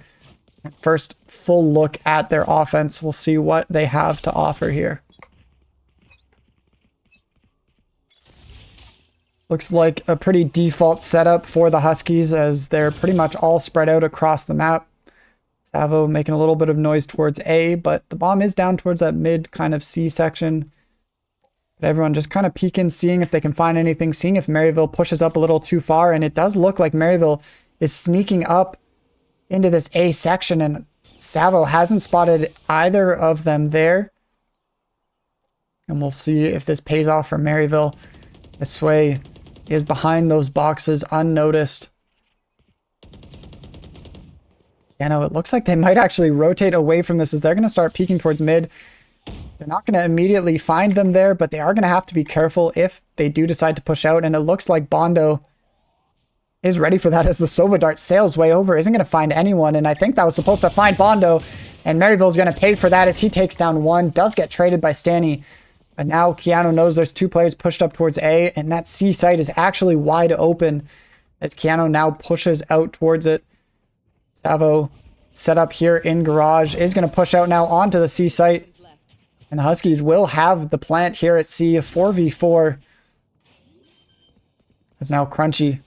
First full look at their offense. We'll see what they have to offer here. Looks like a pretty default setup for the Huskies as they're pretty much all spread out across the map. Savo making a little bit of noise towards A, but the bomb is down towards that mid kind of C section. But everyone just kind of peeking, seeing if they can find anything, seeing if Maryville pushes up a little too far. And it does look like Maryville is sneaking up into this A section, and Savo hasn't spotted either of them there. And we'll see if this pays off for Maryville. This way is behind those boxes unnoticed. Yeah, no, it looks like they might actually rotate away from this as they're going to start peeking towards mid. They're not going to immediately find them there, but they are going to have to be careful if they do decide to push out. And it looks like Bondo is ready for that as the Sova Dart sails way over. Isn't going to find anyone, and I think that was supposed to find Bondo. And Maryville's going to pay for that as he takes down one. Does get traded by Stanny. But now Keanu knows there's 2 players pushed up towards A, and that C site is actually wide open as Keanu now pushes out towards it. Savo set up here in garage is going to push out now onto the C site. And the Huskies will have the plant here at C, a 4v4. It's now Crunchy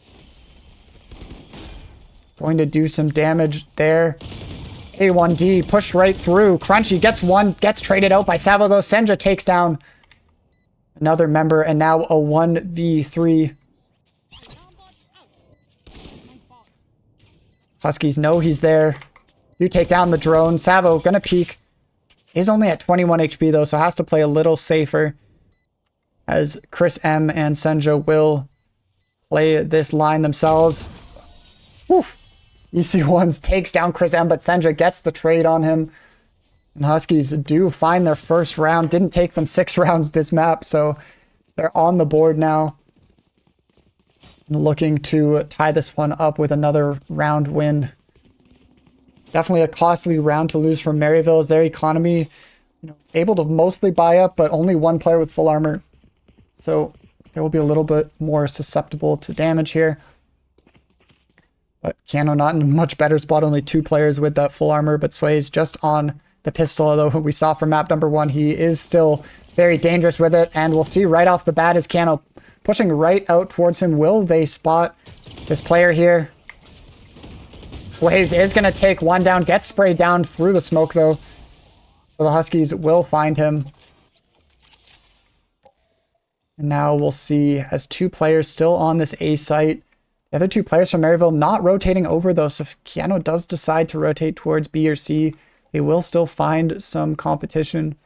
going to do some damage there. A1D pushed right through. Crunchy gets one, gets traded out by Savo though. Senja takes down another member, and now a 1v3. Huskies know he's there. You take down the drone. Savo gonna peek. Is only at 21 HP though, so has to play a little safer as Chris M and Senja will play this line themselves. Woof. EC1s takes down Chris M, but Senja gets the trade on him. And Huskies do find their first round. Didn't take them 6 rounds this map, so they're on the board now. Looking to tie this one up with another round win. Definitely a costly round to lose for Maryville as their economy, able to mostly buy up, but only 1 player with full armor. So they will be a little bit more susceptible to damage here. But Keanu not in a much better spot, only 2 players with that full armor, but Sway's just on the pistol, although we saw from map number 1, he is still very dangerous with it, and we'll see right off the bat is Keanu pushing right out towards him. Will they spot this player here? Sways is going to take one down, gets sprayed down through the smoke though, so the Huskies will find him. And now we'll see as 2 players still on this A site. The other 2 players from Maryville not rotating over though, so if Keanu does decide to rotate towards B or C, they will still find some competition.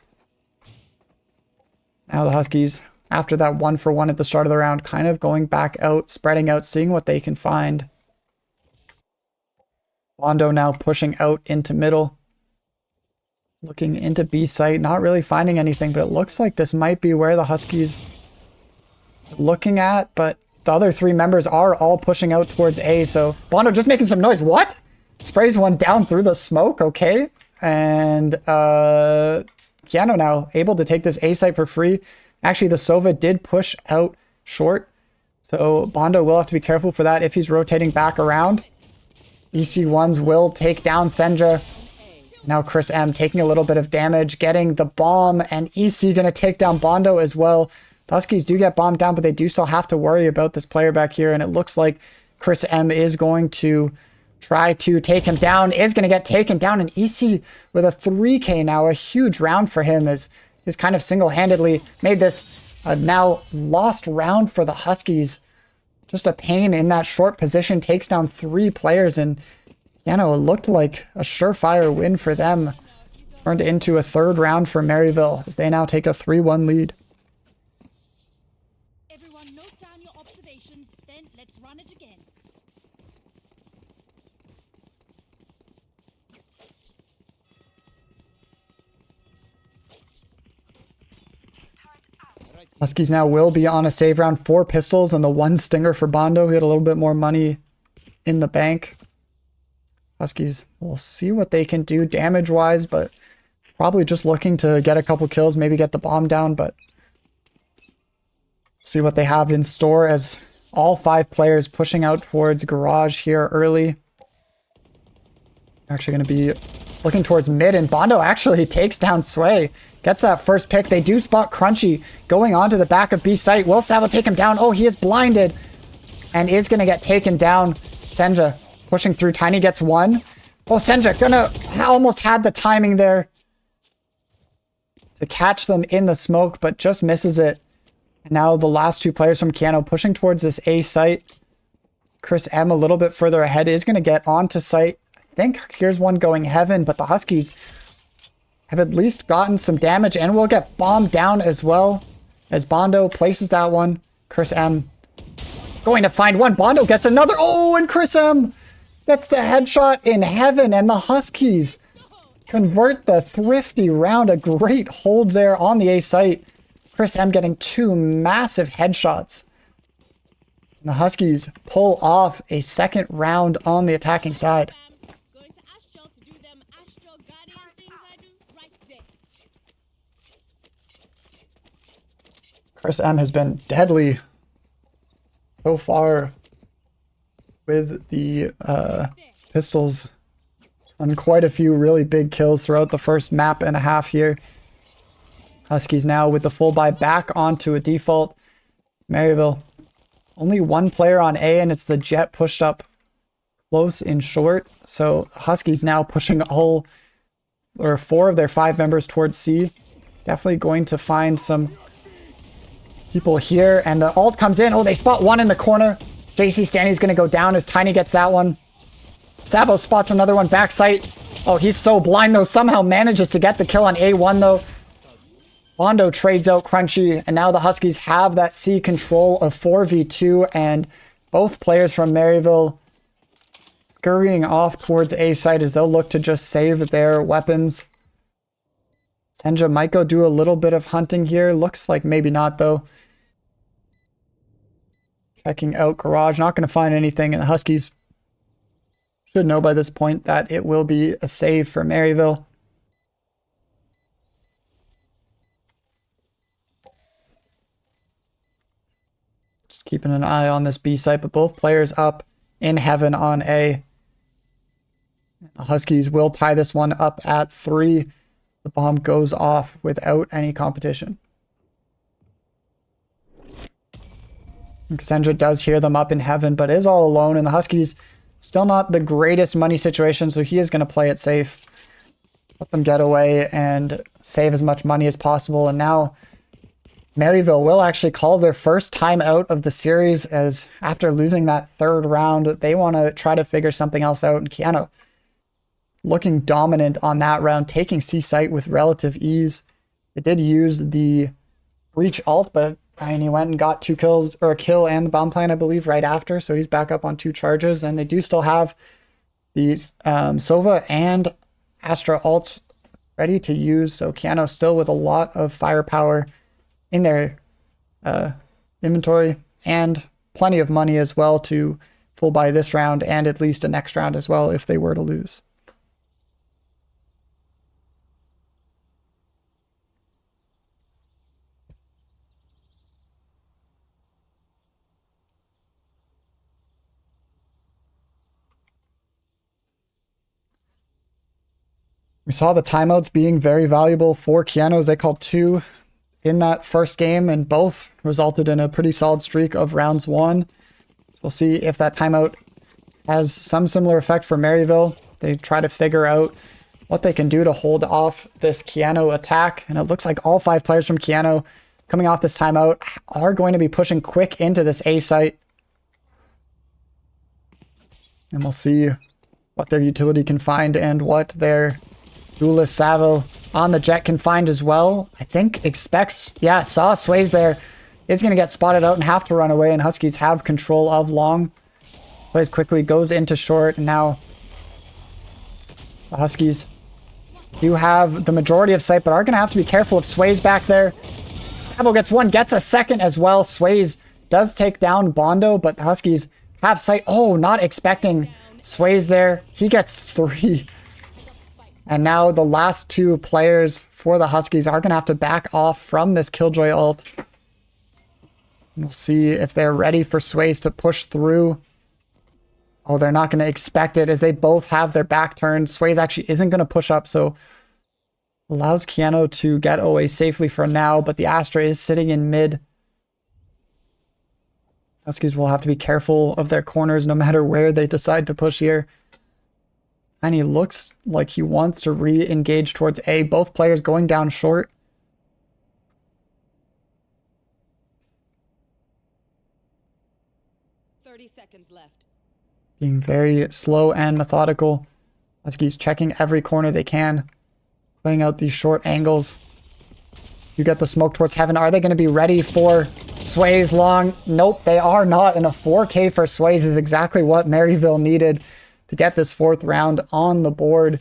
Now the Huskies, after that 1-for-1 at the start of the round, kind of going back out, spreading out, seeing what they can find. Bondo now pushing out into middle. Looking into B site, not really finding anything, but it looks like this might be where the Huskies are looking at, but the other 3 members are all pushing out towards A, so Bondo just making some noise. What? Sprays one down through the smoke, okay. And Keanu now able to take this A site for free. Actually, the Sova did push out short, so Bondo will have to be careful for that if he's rotating back around. EC1s will take down Senja. Now Chris M taking a little bit of damage, getting the bomb, and EC going to take down Bondo as well. The Huskies do get bombed down, but they do still have to worry about this player back here, and it looks like Chris M is going to try to take him down, is going to get taken down, and EC with a 3K now, a huge round for him as he's kind of single-handedly made this a now lost round for the Huskies. just a pain in that short position. Takes down 3 players, and it looked like a surefire win for them. Turned into a 3rd round for Maryville as they now take a 3-1 lead. Everyone note down your observations, then let's run it again. Huskies now will be on a save round. 4 pistols and the 1 stinger for Bondo. He had a little bit more money in the bank. Huskies, we'll see what they can do damage-wise, but probably just looking to get a couple kills, maybe get the bomb down, but see what they have in store as all 5 players pushing out towards garage here early. Actually going to be looking towards mid, and Bondo actually takes down Sway. Gets that first pick. They do spot Crunchy going onto the back of B site. Will Savo take him down? Oh, he is blinded and is going to get taken down. Senja pushing through. Tiny gets 1. Oh, Senja almost had the timing there to catch them in the smoke, but just misses it. And now the last 2 players from Keanu pushing towards this A site. Chris M a little bit further ahead is going to get onto site. I think here's one going heaven, but the Huskies have at least gotten some damage and will get bombed down as well as Bondo places that one. Chris M going to find one. Bondo gets another. Oh, and Chris M gets the headshot in heaven, and the Huskies convert the thrifty round. A great hold there on the A site. Chris M getting 2 massive headshots. And the Huskies pull off a 2nd round on the attacking side. Going to Astral to do them Astral Guardian things I do right there. Chris M has been deadly so far with the pistols. On quite a few really big kills throughout the first map and a half here. Huskies now with the full buy back onto a default. Maryville, only 1 player on A, and it's the Jet pushed up close in short. So Huskies now pushing 4 of their 5 members towards C. Definitely going to find some people here, and the ult comes in. Oh, they spot 1 in the corner. JC Stanley's going to go down as Tiny gets that one. Savo spots another one back site. Oh, he's so blind though. Somehow manages to get the kill on A1 though. Bondo trades out Crunchy, and now the Huskies have that C control of 4v2, and both players from Maryville scurrying off towards A site as they'll look to just save their weapons. Senja might go do a little bit of hunting here. Looks like maybe not though. Checking out garage, not going to find anything, and the Huskies should know by this point that it will be a save for Maryville. Just keeping an eye on this B site, but both players up in heaven on A. The Huskies will tie this one up at 3. The bomb goes off without any competition. Senja does hear them up in heaven, but is all alone, and the Huskies still not the greatest money situation, so he is going to play it safe. Let them get away and save as much money as possible. And now Maryville will actually call their first time out of the series, as after losing that 3rd round, they want to try to figure something else out. And Keanu looking dominant on that round, taking C site with relative ease. It did use the breach ult, but he went and got 2 kills, or a kill and the bomb plant, I believe, right after. So he's back up on 2 charges, and they do still have these Sova and Astra ults ready to use. So Keanu still with a lot of firepower in their inventory, and plenty of money as well to full buy this round and at least a next round as well if they were to lose. We saw the timeouts being very valuable for Keanu as they called 2 in that first game, and both resulted in a pretty solid streak of rounds won. So we'll see if that timeout has some similar effect for Maryville. They try to figure out what they can do to hold off this Keanu attack, and it looks like all 5 players from Keanu coming off this timeout are going to be pushing quick into this A site. And we'll see what their utility can find and what their Duelist Savo on the jet can find as well. I think expects, yeah, saw Sways there. Is going to get spotted out and have to run away, and Huskies have control of long. Plays quickly, goes into short, and now the Huskies do have the majority of sight, but are going to have to be careful of Sways back there. Savo gets one, gets a second as well. Sways does take down Bondo, but the Huskies have sight. Oh, not expecting Sways there. He gets 3. And now the last 2 players for the Huskies are going to have to back off from this Killjoy ult. We'll see if they're ready for Sways to push through. Oh, they're not going to expect it as they both have their back turned. Sways actually isn't going to push up, so allows Keanu to get away safely for now, but the Astra is sitting in mid. Huskies will have to be careful of their corners no matter where they decide to push here. And he looks like he wants to re-engage towards A. Both players going down short. 30 seconds left. Being very slow and methodical. Huskies checking every corner they can. Playing out these short angles. You get the smoke towards heaven. Are they going to be ready for Sways long? Nope, they are not. And a 4K for Sways is exactly what Maryville needed to get this 4th round on the board.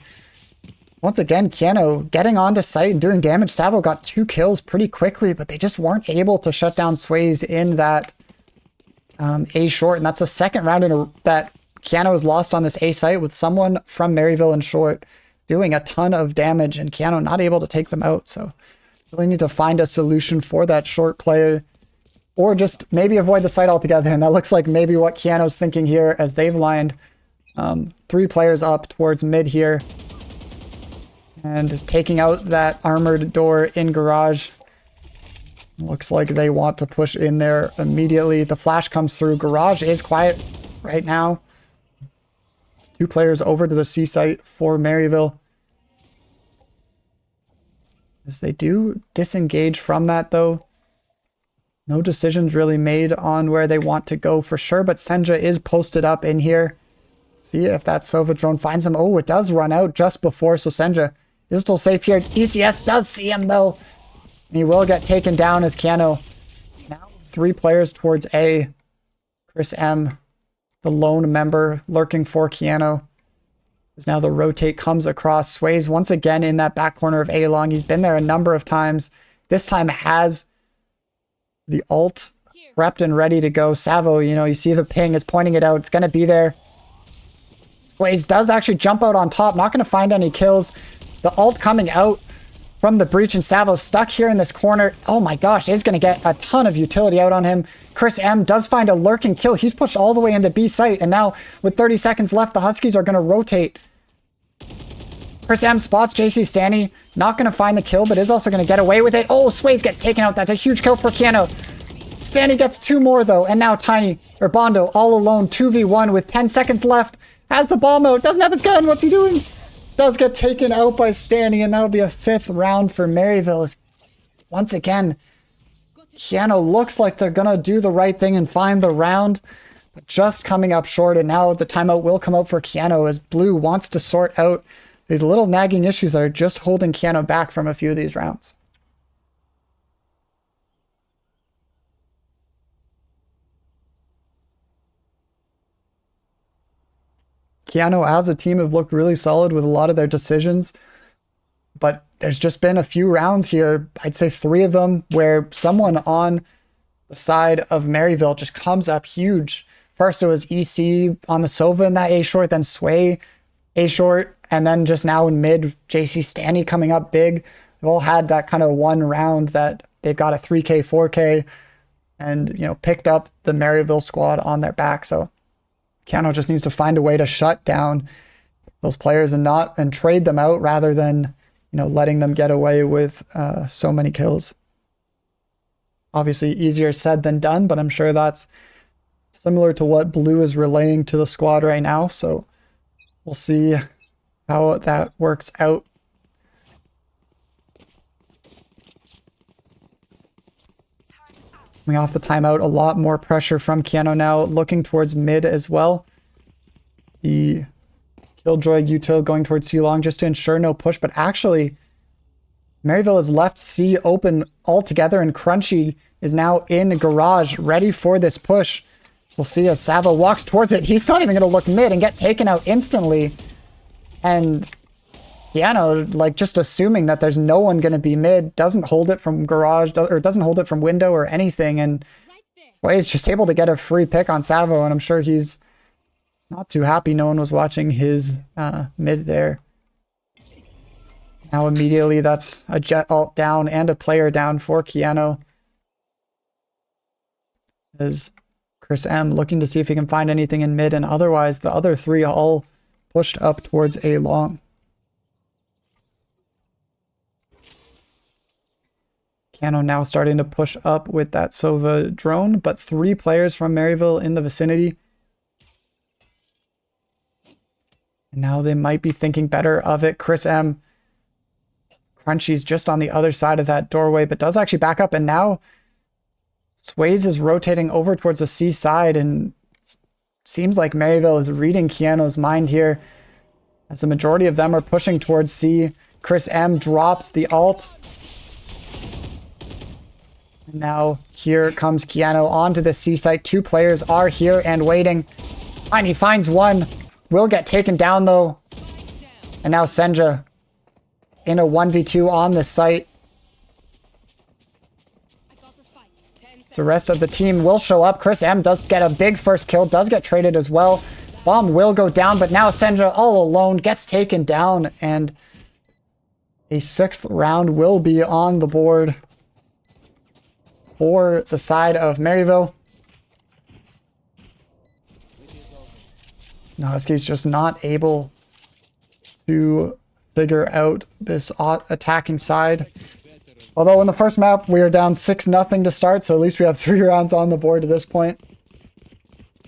Once again, Keanu getting onto site and doing damage. Savo got 2 kills pretty quickly, but they just weren't able to shut down Sways in that A short. And that's the 2nd round that Keanu has lost on this A site with someone from Maryville in short doing a ton of damage and Keanu not able to take them out. So really need to find a solution for that short player or just maybe avoid the site altogether. And that looks like maybe what Keanu's thinking here as they've lined 3 players up towards mid here and taking out that armored door in garage. Looks like they want to push in there immediately. The flash comes through. Garage is quiet right now. 2 players over to the C site for Maryville. As they do disengage from that though. No decisions really made on where they want to go for sure, but Senja is posted up in here. See if that Sova drone finds him. Oh, it does run out just before, so Senja is still safe here. ECS does see him though. He will get taken down as Keanu. Now 3 players towards A. Chris M, the lone member lurking for Keanu. As now the rotate comes across. Sways once again in that back corner of A long. He's been there a number of times. This time has the ult prepped and ready to go. Savo, you know, you see the ping is pointing it out. It's going to be there. Sways does actually jump out on top. Not going to find any kills. The ult coming out from the breach and Savo stuck here in this corner. Oh my gosh, is going to get a ton of utility out on him. Chris M does find a lurking kill. He's pushed all the way into B site. And now with 30 seconds left, the Huskies are going to rotate. Chris M spots JC Stanny. Not going to find the kill, but is also going to get away with it. Oh, Sways gets taken out. That's a huge kill for Keanu. Stanny gets 2 more though. And now Bondo all alone 2v1 with 10 seconds left. Has the bomb out. Doesn't have his gun. What's he doing? Does get taken out by Stanny, and that'll be a 5th round for Maryville. Once again, Keanu looks like they're going to do the right thing and find the round, but just coming up short, and now the timeout will come out for Keanu as Blue wants to sort out these little nagging issues that are just holding Keanu back from a few of these rounds. Keanu as a team have looked really solid with a lot of their decisions, but there's just been a few rounds here, I'd say 3 of them, where someone on the side of Maryville just comes up huge. First it was EC on the Sova in that A short, then Sway A short, and then just now in mid, JC Stanny coming up big. They've all had that kind of one round that they've got a 3K, 4K, and, you know, picked up the Maryville squad on their back, so Keanu just needs to find a way to shut down those players and trade them out rather than, you know, letting them get away with so many kills. Obviously easier said than done, but I'm sure that's similar to what Blue is relaying to the squad right now. So we'll see how that works out. Coming off the timeout, a lot more pressure from Keanu now, looking towards mid as well. The Killjoy util going towards C long just to ensure no push, but actually Maryville has left C open altogether, and Crunchy is now in garage ready for this push. We'll see as Savo walks towards it. He's not even going to look mid and get taken out instantly. And Piano, like, just assuming that there's no one going to be mid, doesn't hold it from garage, or doesn't hold it from window or anything. And Sway's just able to get a free pick on Savo, and I'm sure he's not too happy no one was watching his mid there. Now immediately that's a jet ult down and a player down for Keanu. As Chris M looking to see if he can find anything in mid, and otherwise the other three all pushed up towards A long. Keanu now starting to push up with that Sova drone, but 3 players from Maryville in the vicinity. And now they might be thinking better of it. Chris M, Crunchy's just on the other side of that doorway, but does actually back up. And now Sways is rotating over towards the C side, and seems like Maryville is reading Keanu's mind here, as the majority of them are pushing towards C. Chris M drops the ult. And now here comes Keanu onto the C site. 2 players are here and waiting. And he finds one. Will get taken down though. And now Senja in a 1v2 on the site. So the rest of the team will show up. Chris M does get a big first kill, does get traded as well. Bomb will go down, but now Senja all alone gets taken down, and a 6th round will be on the board for the side of Maryville. Husky's just not able to figure out this attacking side. Although in the first map, we are down 6-0 to start, so at least we have 3 rounds on the board to this point.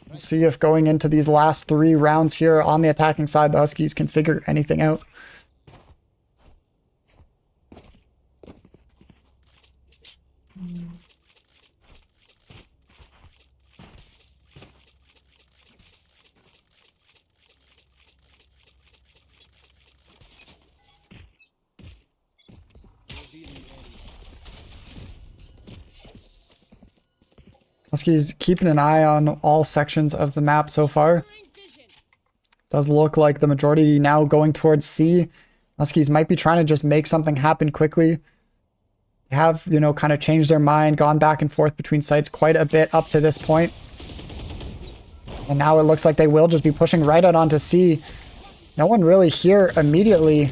We'll see if going into these last 3 rounds here on the attacking side, the Huskies can figure anything out. Huskies keeping an eye on all sections of the map so far. Does look like the majority now going towards C. Huskies might be trying to just make something happen quickly. They have, you know, kind of changed their mind, gone back and forth between sites quite a bit up to this point. And now it looks like they will just be pushing right out onto C. No one really here immediately.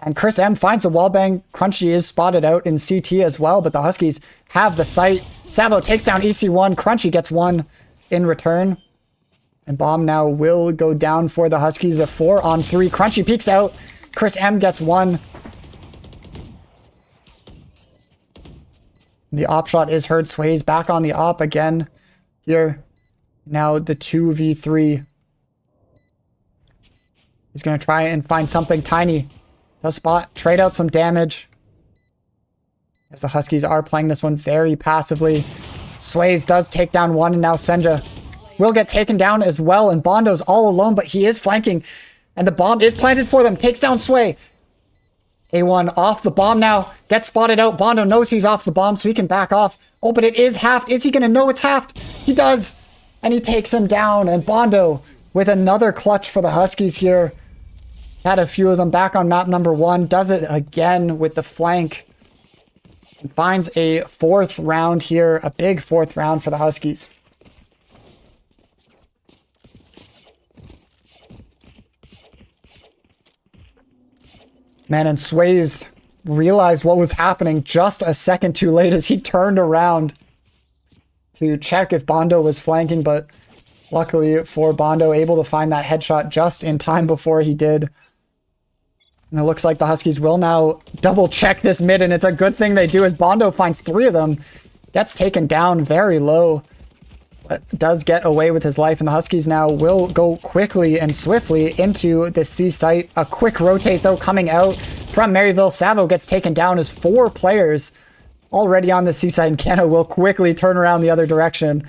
And Chris M finds the wallbang. Crunchy is spotted out in CT as well, but the Huskies have the site. Savo takes down EC1. Crunchy gets one in return. And Bomb now will go down for the Huskies. A 4-on-3. Crunchy peeks out. Chris M gets one. The op shot is heard. Sways back on the op again here. Now the 2v3. He's going to try and find something tiny. Does spot, trade out some damage. As the Huskies are playing this one very passively. Sways does take down one, and now Senja will get taken down as well. And Bondo's all alone, but he is flanking. And the bomb is planted for them. Takes down Sway. A1 off the bomb now. Gets spotted out. Bondo knows he's off the bomb, so he can back off. Oh, but it is halved. Is he going to know it's halved? He does. And he takes him down. And Bondo with another clutch for the Huskies here. Had a few of them back on map number 1. Does it again with the flank. And finds a 4th round here. A big 4th round for the Huskies. Man, and Sways realized what was happening just a second too late as he turned around to check if Bondo was flanking, but luckily for Bondo, able to find that headshot just in time before he did. And it looks like the Huskies will now double check this mid, and it's a good thing they do as Bondo finds 3 of them. Gets taken down very low, but does get away with his life. And the Huskies now will go quickly and swiftly into the C site. A quick rotate though coming out from Maryville. Savo gets taken down as 4 players already on the C site, and Keno will quickly turn around the other direction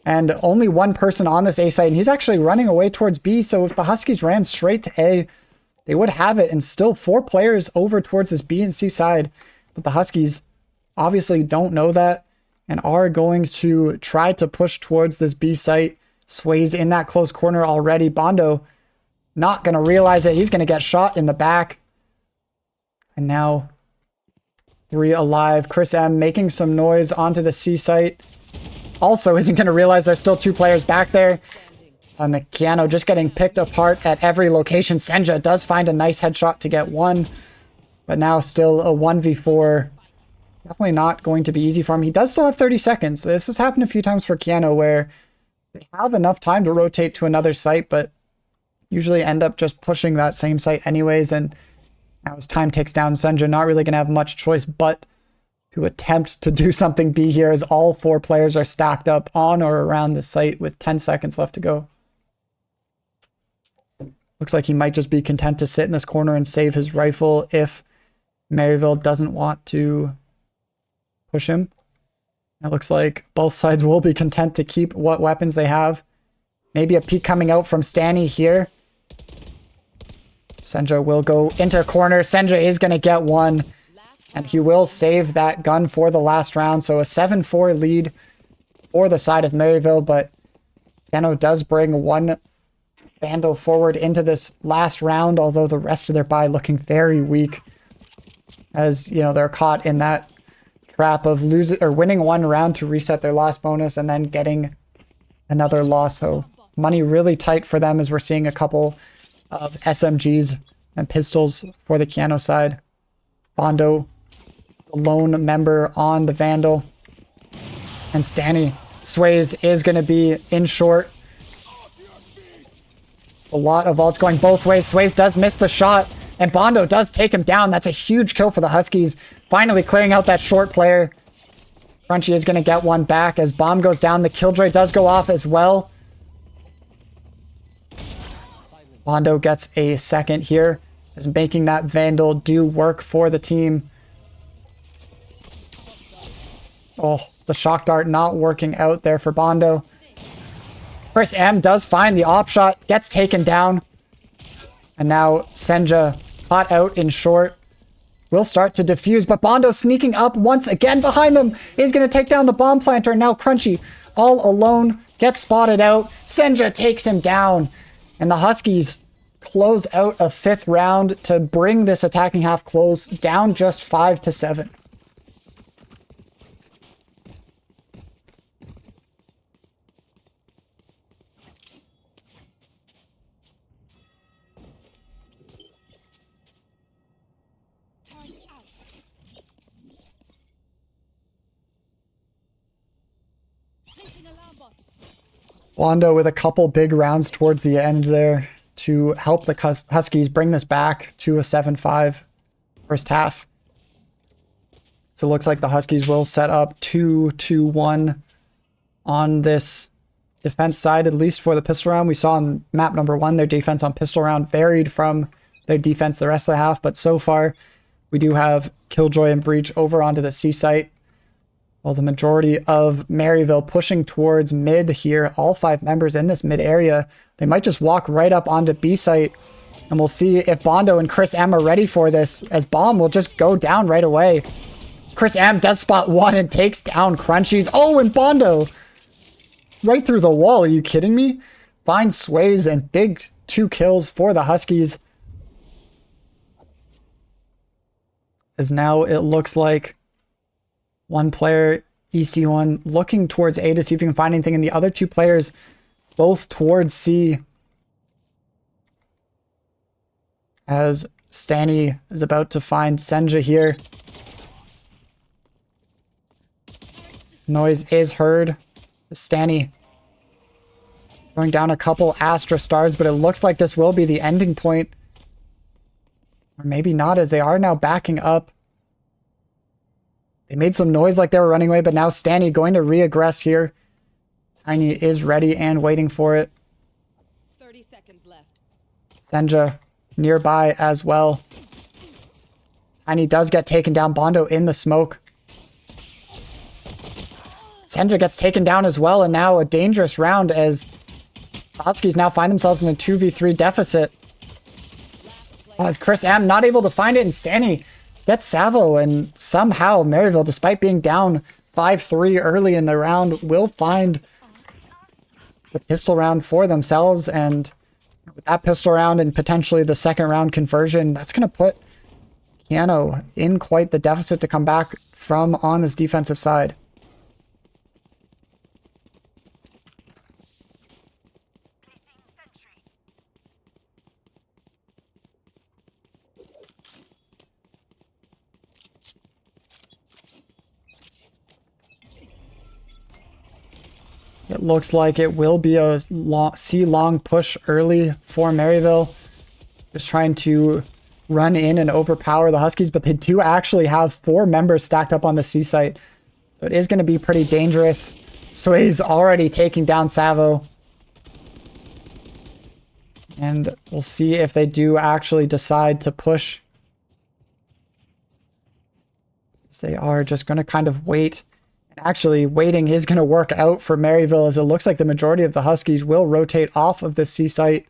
And only one person on this A site, and he's actually running away towards B. So if the Huskies ran straight to A, they would have it, and still 4 players over towards this B and C side. But the Huskies obviously don't know that and are going to try to push towards this B site. Sway's in that close corner already. Bondo not going to realize it. He's going to get shot in the back. And now 3 alive. Chris M making some noise onto the C site. Also isn't going to realize there's still 2 players back there. And the Keanu just getting picked apart at every location. Senja does find a nice headshot to get 1. But now still a 1v4. Definitely not going to be easy for him. He does still have 30 seconds. This has happened a few times for Keanu where they have enough time to rotate to another site, but usually end up just pushing that same site anyways. And now as time ticks down, Senja not really going to have much choice but to attempt to do something B here as all 4 players are stacked up on or around the site with 10 seconds left to go. Looks like he might just be content to sit in this corner and save his rifle if Maryville doesn't want to push him. It looks like both sides will be content to keep what weapons they have. Maybe a peek coming out from Stanny here. Senja will go into a corner. Senja is going to get 1. And he will save that gun for the last round. So a 7-4 lead for the side of Maryville. But Keanu does bring 1 Vandal forward into this last round. Although the rest of their buy looking very weak. As, you know, they're caught in that trap of losing or winning 1 round to reset their loss bonus. And then getting another loss. So money really tight for them as we're seeing a couple of SMGs and pistols for the Keanu side. Bondo, the lone member on the Vandal. And Stanny Sways is going to be in short. A lot of ults going both ways. Sways does miss the shot. And Bondo does take him down. That's a huge kill for the Huskies. Finally clearing out that short player. Crunchy is going to get 1 back as bomb goes down. The killjoy does go off as well. Bondo gets a second here. Is making that Vandal do work for the team. Oh, the shock dart not working out there for Bondo. Chris M does find the op shot, gets taken down. And now Senja caught out in short. Will start to defuse, but Bondo sneaking up once again behind them. Is going to take down the bomb planter. Now Crunchy all alone gets spotted out. Senja takes him down. And the Huskies close out a 5th round to bring this attacking half close down just 5-7. Bondo with a couple big rounds towards the end there to help the Huskies bring this back to a 7-5 first half. So it looks like the Huskies will set up 2-2-1 on this defense side, at least for the pistol round. We saw on map number 1, their defense on pistol round varied from their defense the rest of the half, but so far we do have Killjoy and Breach over onto the C site. While the majority of Maryville pushing towards mid here, all 5 members in this mid area, they might just walk right up onto B site. And we'll see if Bondo and Chris M are ready for this, as Bomb will just go down right away. Chris M does spot 1 and takes down Crunchies. Oh, and Bondo right through the wall. Are you kidding me? Finds Sways and big 2 kills for the Huskies. As now it looks like 1 player, EC1, looking towards A to see if he can find anything, and the other 2 players both towards C. As Stanny is about to find Senja here. Noise is heard. Stanny throwing down a couple Astra stars, but it looks like this will be the ending point. Or maybe not, as they are now backing up. They made some noise like they were running away, but now Stanny going to re-aggress here. Tiny is ready and waiting for it. 30 seconds left. Senja nearby as well. Tiny does get taken down. Bondo in the smoke. Senja gets taken down as well, and now a dangerous round as the Huskies now find themselves in a 2v3 deficit. It's Chris M not able to find it, and Stanny gets Savo, and somehow Maryville, despite being down 5-3 early in the round, will find the pistol round for themselves. And with that pistol round and potentially the second round conversion, that's going to put Keanu in quite the deficit to come back from on this defensive side. It looks like it will be a C-long push early for Maryville. Just trying to run in and overpower the Huskies, but they do actually have 4 members stacked up on the C site. So it is going to be pretty dangerous. Sway's already taking down Savo. And we'll see if they do actually decide to push. They are just going to kind of wait. Actually, waiting is going to work out for Maryville, as it looks like the majority of the Huskies will rotate off of the C site.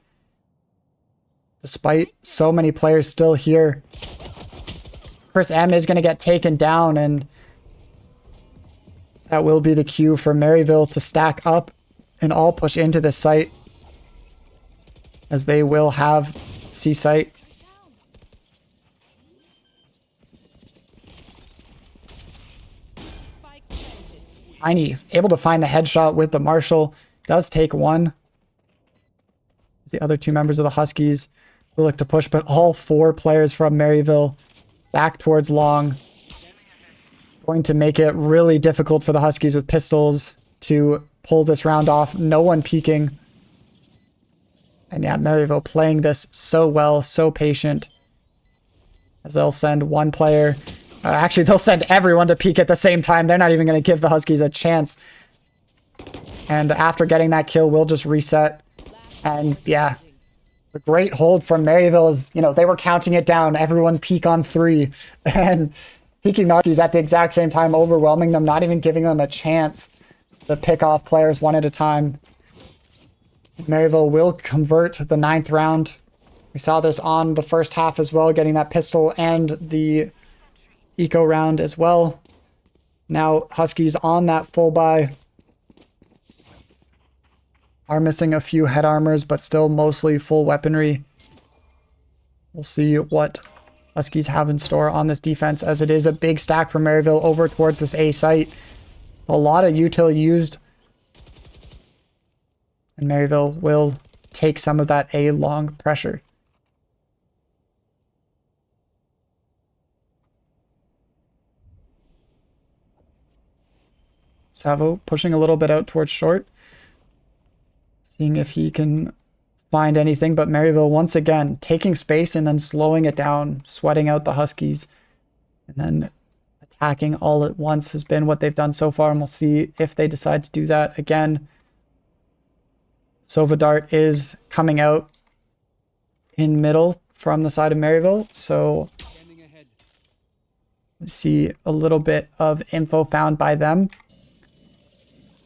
Despite so many players still here. Chris M is going to get taken down, and that will be the cue for Maryville to stack up and all push into this site, as they will have C site. Tiny able to find the headshot with the Marshall. Does take one. The other 2 members of the Huskies will look to push, but all 4 players from Maryville back towards long. Going to make it really difficult for the Huskies with pistols to pull this round off. No one peeking. And yeah, Maryville playing this so well, so patient. As they'll send one player. Actually, they'll send everyone to peek at the same time. They're not even going to give the Huskies a chance. And after getting that kill, we'll just reset. And yeah, the great hold from Maryville is, you know, they were counting it down. Everyone peek on 3. And peeking the Huskies at the exact same time, overwhelming them, not even giving them a chance to pick off players one at a time. Maryville will convert the 9th round. We saw this on the first half as well, getting that pistol and the eco round as well. Now Huskies on that full buy are missing a few head armors, but still mostly full weaponry. We'll see what Huskies have in store on this defense, as it is a big stack for Maryville over towards this A site. A lot of util used, and Maryville will take some of that A long pressure. Savo pushing a little bit out towards short. Seeing if he can find anything, but Maryville once again taking space and then slowing it down, sweating out the Huskies, and then attacking all at once has been what they've done so far, and we'll see if they decide to do that again. Sova Dart is coming out in middle from the side of Maryville, so we see a little bit of info found by them.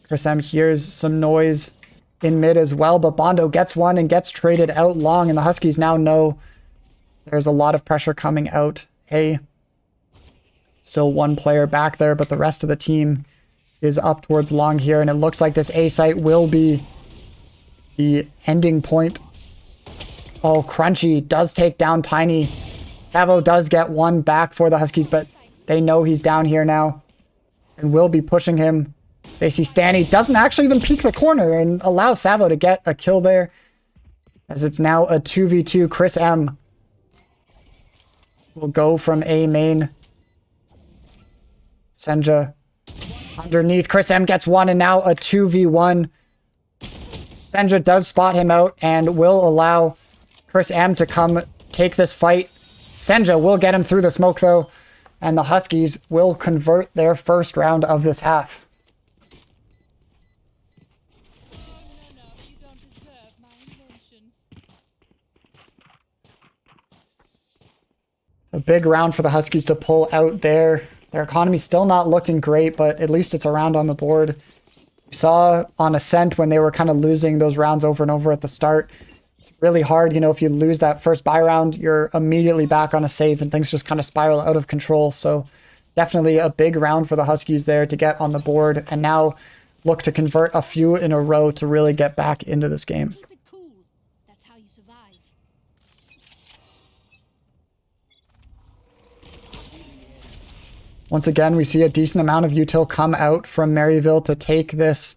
Chris M hears some noise in mid as well, but Bondo gets one and gets traded out long, and the Huskies now know there's a lot of pressure coming out A. Still one player back there, but the rest of the team is up towards long here, and it looks like this A site will be the ending point. Oh, Crunchy does take down Tiny. Savo does get one back for the Huskies, but they know he's down here now and will be pushing him. They see Stanny doesn't actually even peek the corner and allow Savo to get a kill there, as it's now a 2v2. Chris M will go from A main. Senja underneath. Chris M gets one, and now a 2v1. Senja does spot him out and will allow Chris M to come take this fight. Senja will get him through the smoke though, and the Huskies will convert their first round of this half. A big round for the Huskies to pull out there. Their economy's still not looking great, but at least it's around on the board. We saw on Ascent when they were kind of losing those rounds over and over at the start. It's really hard, you know, if you lose that first buy round, you're immediately back on a save and things just kind of spiral out of control. So definitely a big round for the Huskies there to get on the board and now look to convert a few in a row to really get back into this game. Keep it cool. That's how you survive. Once again, we see a decent amount of util come out from Maryville to take this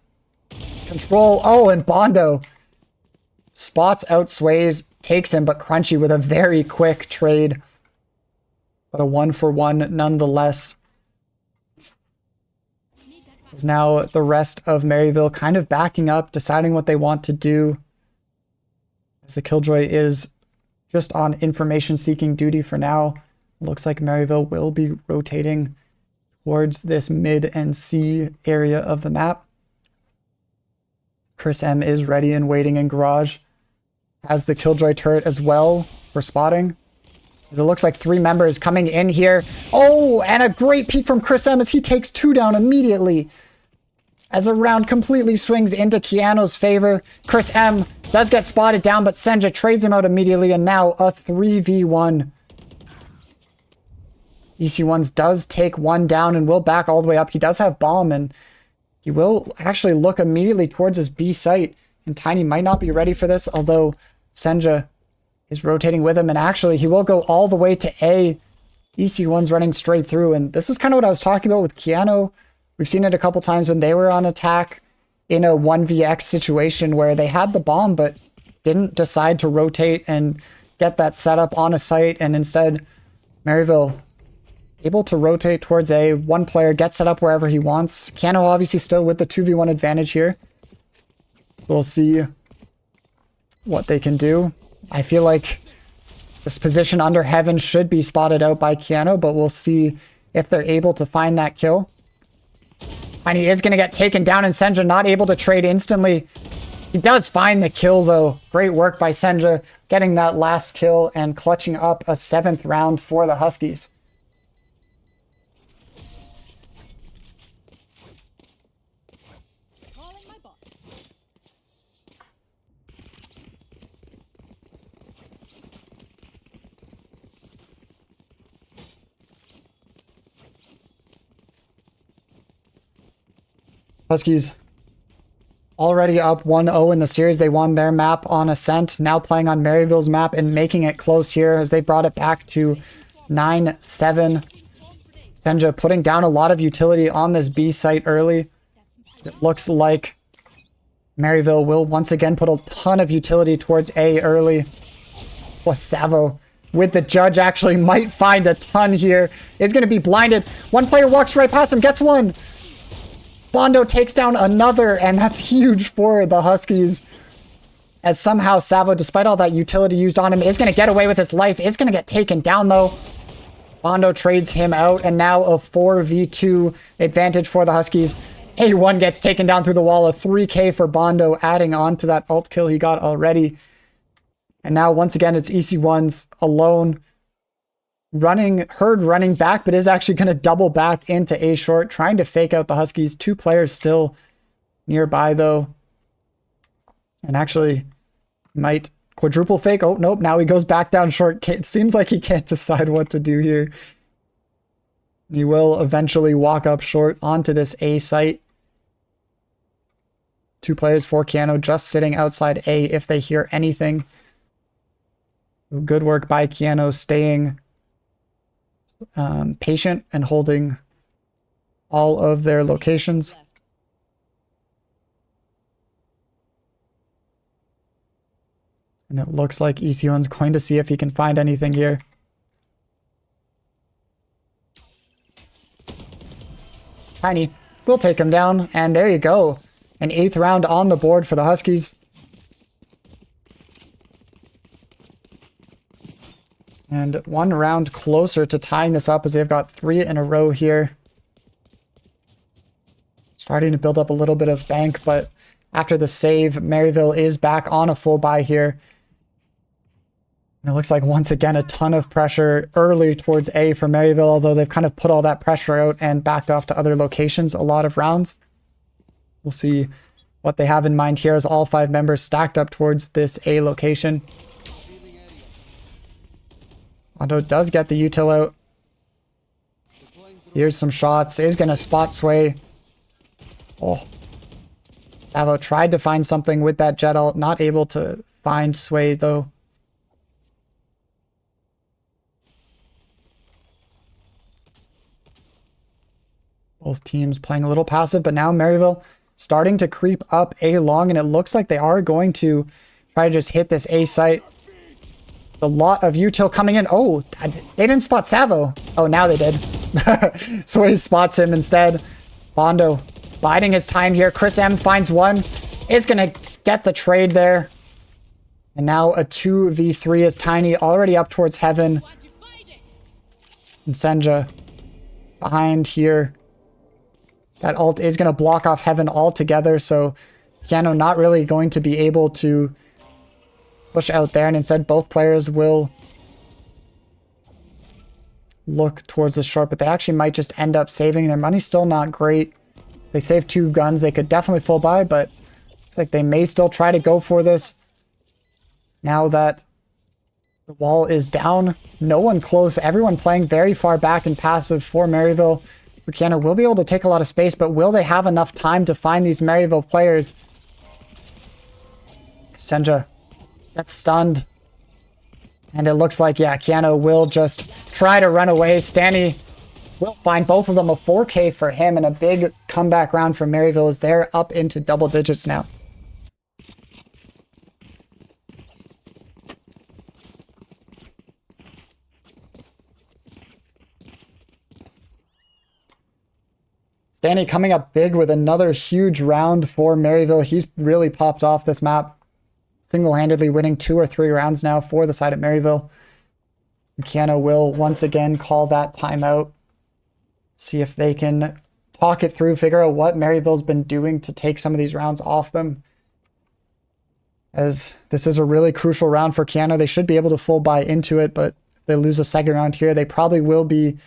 control. Oh, and Bondo spots out Sways, takes him, but Crunchy with a very quick trade. But a 1-for-1 nonetheless. Is now the rest of Maryville kind of backing up, deciding what they want to do. As the Killjoy is just on information seeking duty for now. Looks like Maryville will be rotating towards this mid and C area of the map. Chris M is ready and waiting in garage. Has the Killjoy turret as well for spotting. As it looks like 3 members coming in here. Oh, and a great peek from Chris M as he takes 2 down immediately. As a round completely swings into Keanu's favor. Chris M does get spotted down, but Senja trades him out immediately, and now a 3v1. EC1s does take 1 down and will back all the way up. He does have bomb, and he will actually look immediately towards his B site. And Tiny might not be ready for this, although Senja is rotating with him. And actually, he will go all the way to A. EC1's running straight through. And this is kind of what I was talking about with Keanu. We've seen it a couple times when they were on attack in a 1vx situation where they had the bomb, but didn't decide to rotate and get that set up on a site. And instead, Maryville able to rotate towards A. One player gets set up wherever he wants. Keanu obviously still with the 2v1 advantage here. We'll see what they can do. I feel like this position under Heaven should be spotted out by Keanu, but we'll see if they're able to find that kill. And he is going to get taken down, and Senja not able to trade instantly. He does find the kill, though. Great work by Senja, getting that last kill and clutching up a 7th round for the Huskies. Calling my bot. Huskies already up 1-0 in the series. They won their map on Ascent, now playing on Maryville's map and making it close here as they brought it back to 9-7. Senja putting down a lot of utility on this B site early. It looks like Maryville will once again put a ton of utility towards A early. Plus Savo with the judge actually might find a ton here. Is going to be blinded. One player walks right past him, gets one. Bondo takes down another, and that's huge for the Huskies. As somehow Savo, despite all that utility used on him, is going to get away with his life. Is going to get taken down, though. Bondo trades him out, and now a 4v2 advantage for the Huskies. A1 gets taken down through the wall. A 3k for Bondo, adding on to that ult kill he got already. And now, once again, it's EC1's alone. Running back, but is actually going to double back into A short, trying to fake out the Huskies. 2 players still nearby, though. And actually might quadruple fake. Oh, nope. Now he goes back down short. It seems like he can't decide what to do here. He will eventually walk up short onto this A site. 2 players for Keanu just sitting outside A if they hear anything. Good work by Keanu, staying patient and holding all of their locations. And it looks like EC1's going to see if he can find anything here. Tiny will take him down, and there you go. An 8th round on the board for the Huskies. And 1 round closer to tying this up as they've got 3 in a row here. Starting to build up a little bit of bank, but after the save, Maryville is back on a full buy here. It looks like once again a ton of pressure early towards A for Maryville, although they've kind of put all that pressure out and backed off to other locations a lot of rounds. We'll see what they have in mind here as all 5 members stacked up towards this A location. Bondo does get the util out. Here's some shots. Is going to spot Sway. Oh. Savo tried to find something with that jet ult. Not able to find Sway though. Both teams playing a little passive, but now Maryville starting to creep up A long, and it looks like they are going to try to just hit this A site. A lot of util coming in. Oh, they didn't spot Savo. Oh, now they did. Sway spots him instead. Bondo biding his time here. Chris M finds one. Is going to get the trade there. And now a 2v3 is Tiny already up towards Heaven. And Senja behind here. That ult is going to block off Heaven altogether, so Keanu not really going to be able to push out there, and instead both players will look towards the short, but they actually might just end up saving. Their money's still not great. They saved 2 guns. They could definitely full buy, but looks like they may still try to go for this. Now that the wall is down, no one close. Everyone playing very far back in passive for Maryville. Keanu will be able to take a lot of space, but will they have enough time to find these Maryville players? Senja gets stunned. And it looks like, yeah, Keanu will just try to run away. Stanny will find both of them. A 4K for him and a big comeback round for Maryville as they're up into double digits now. Stanny coming up big with another huge round for Maryville. He's really popped off this map. Single-handedly winning 2 or 3 rounds now for the side at Maryville. Keanu will once again call that timeout. See if they can talk it through, figure out what Maryville's been doing to take some of these rounds off them. As this is a really crucial round for Keanu. They should be able to full buy into it, but if they lose a second round here, they probably will be,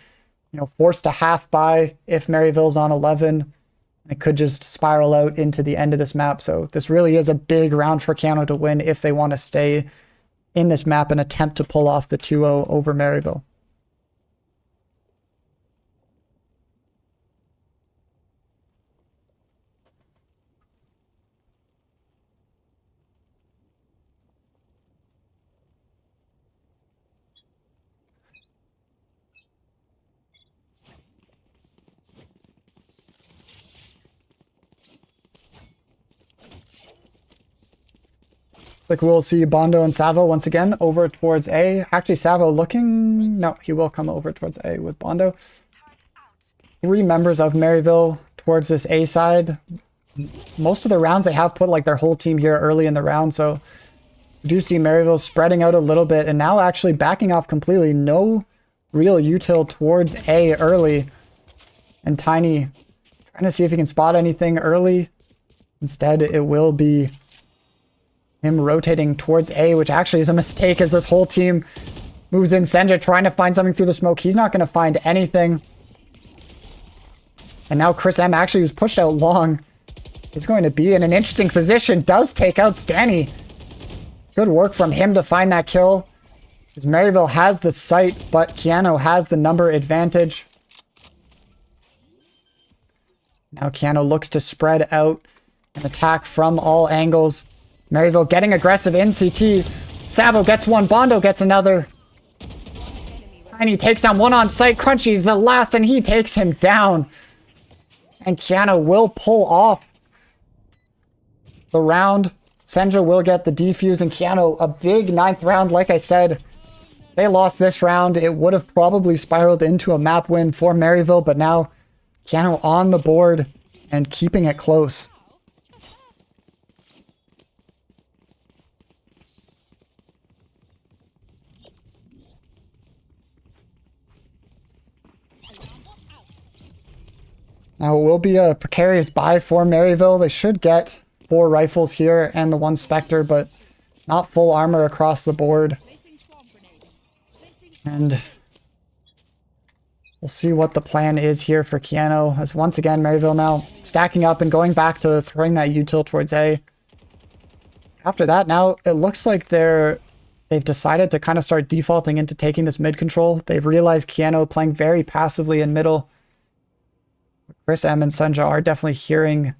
forced to half buy if Maryville's on 11. It could just spiral out into the end of this map. So this really is a big round for Keanu to win if they want to stay in this map and attempt to pull off the 2-0 over Maryville. Like we'll see Bondo and Savo once again over towards A. Actually, Savo looking... No, he will come over towards A with Bondo. 3 members of Maryville towards this A side. Most of the rounds they have put like their whole team here early in the round, so we do see Maryville spreading out a little bit and now actually backing off completely. No real util towards A early. And Tiny trying to see if he can spot anything early. Instead, it will be him rotating towards A, which actually is a mistake as this whole team moves in. Senja trying to find something through the smoke. He's not going to find anything. And now Chris M actually was pushed out long. Is going to be in an interesting position. Does take out Stanny. Good work from him to find that kill. As Maryville has the site, but Keanu has the number advantage. Now Keanu looks to spread out and attack from all angles. Maryville getting aggressive in CT. Savo gets one. Bondo gets another. Tiny takes down one on site. Crunchy's the last, and he takes him down. And Keanu will pull off the round. Senja will get the defuse, and Keanu a big 9th round. Like I said, they lost this round. It would have probably spiraled into a map win for Maryville, but now Keanu on the board and keeping it close. Now it will be a precarious buy for Maryville. They should get 4 rifles here and the 1 Spectre, but not full armor across the board. And we'll see what the plan is here for Keanu, as once again, Maryville now stacking up and going back to throwing that util towards A. After that, now it looks like they've decided to kind of start defaulting into taking this mid control. They've realized Keanu playing very passively in middle. Chris M and Senja are definitely hearing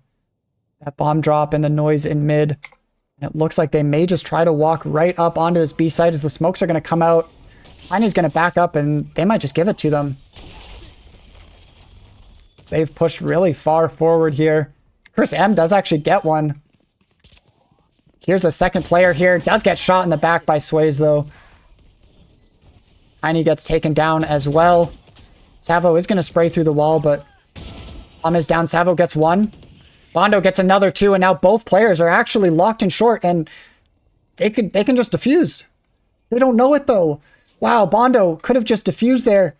that bomb drop and the noise in mid. And it looks like they may just try to walk right up onto this B site as the smokes are going to come out. Tiny's going to back up and they might just give it to them. They've pushed really far forward here. Chris M does actually get one. Here's a second player here. Does get shot in the back by Sways though. Tiny gets taken down as well. Savo is going to spray through the wall, but bomb is down. Savo gets one. Bondo gets another two, and now both players are actually locked in short, and they can just defuse. They don't know it though. Wow, Bondo could have just defused there.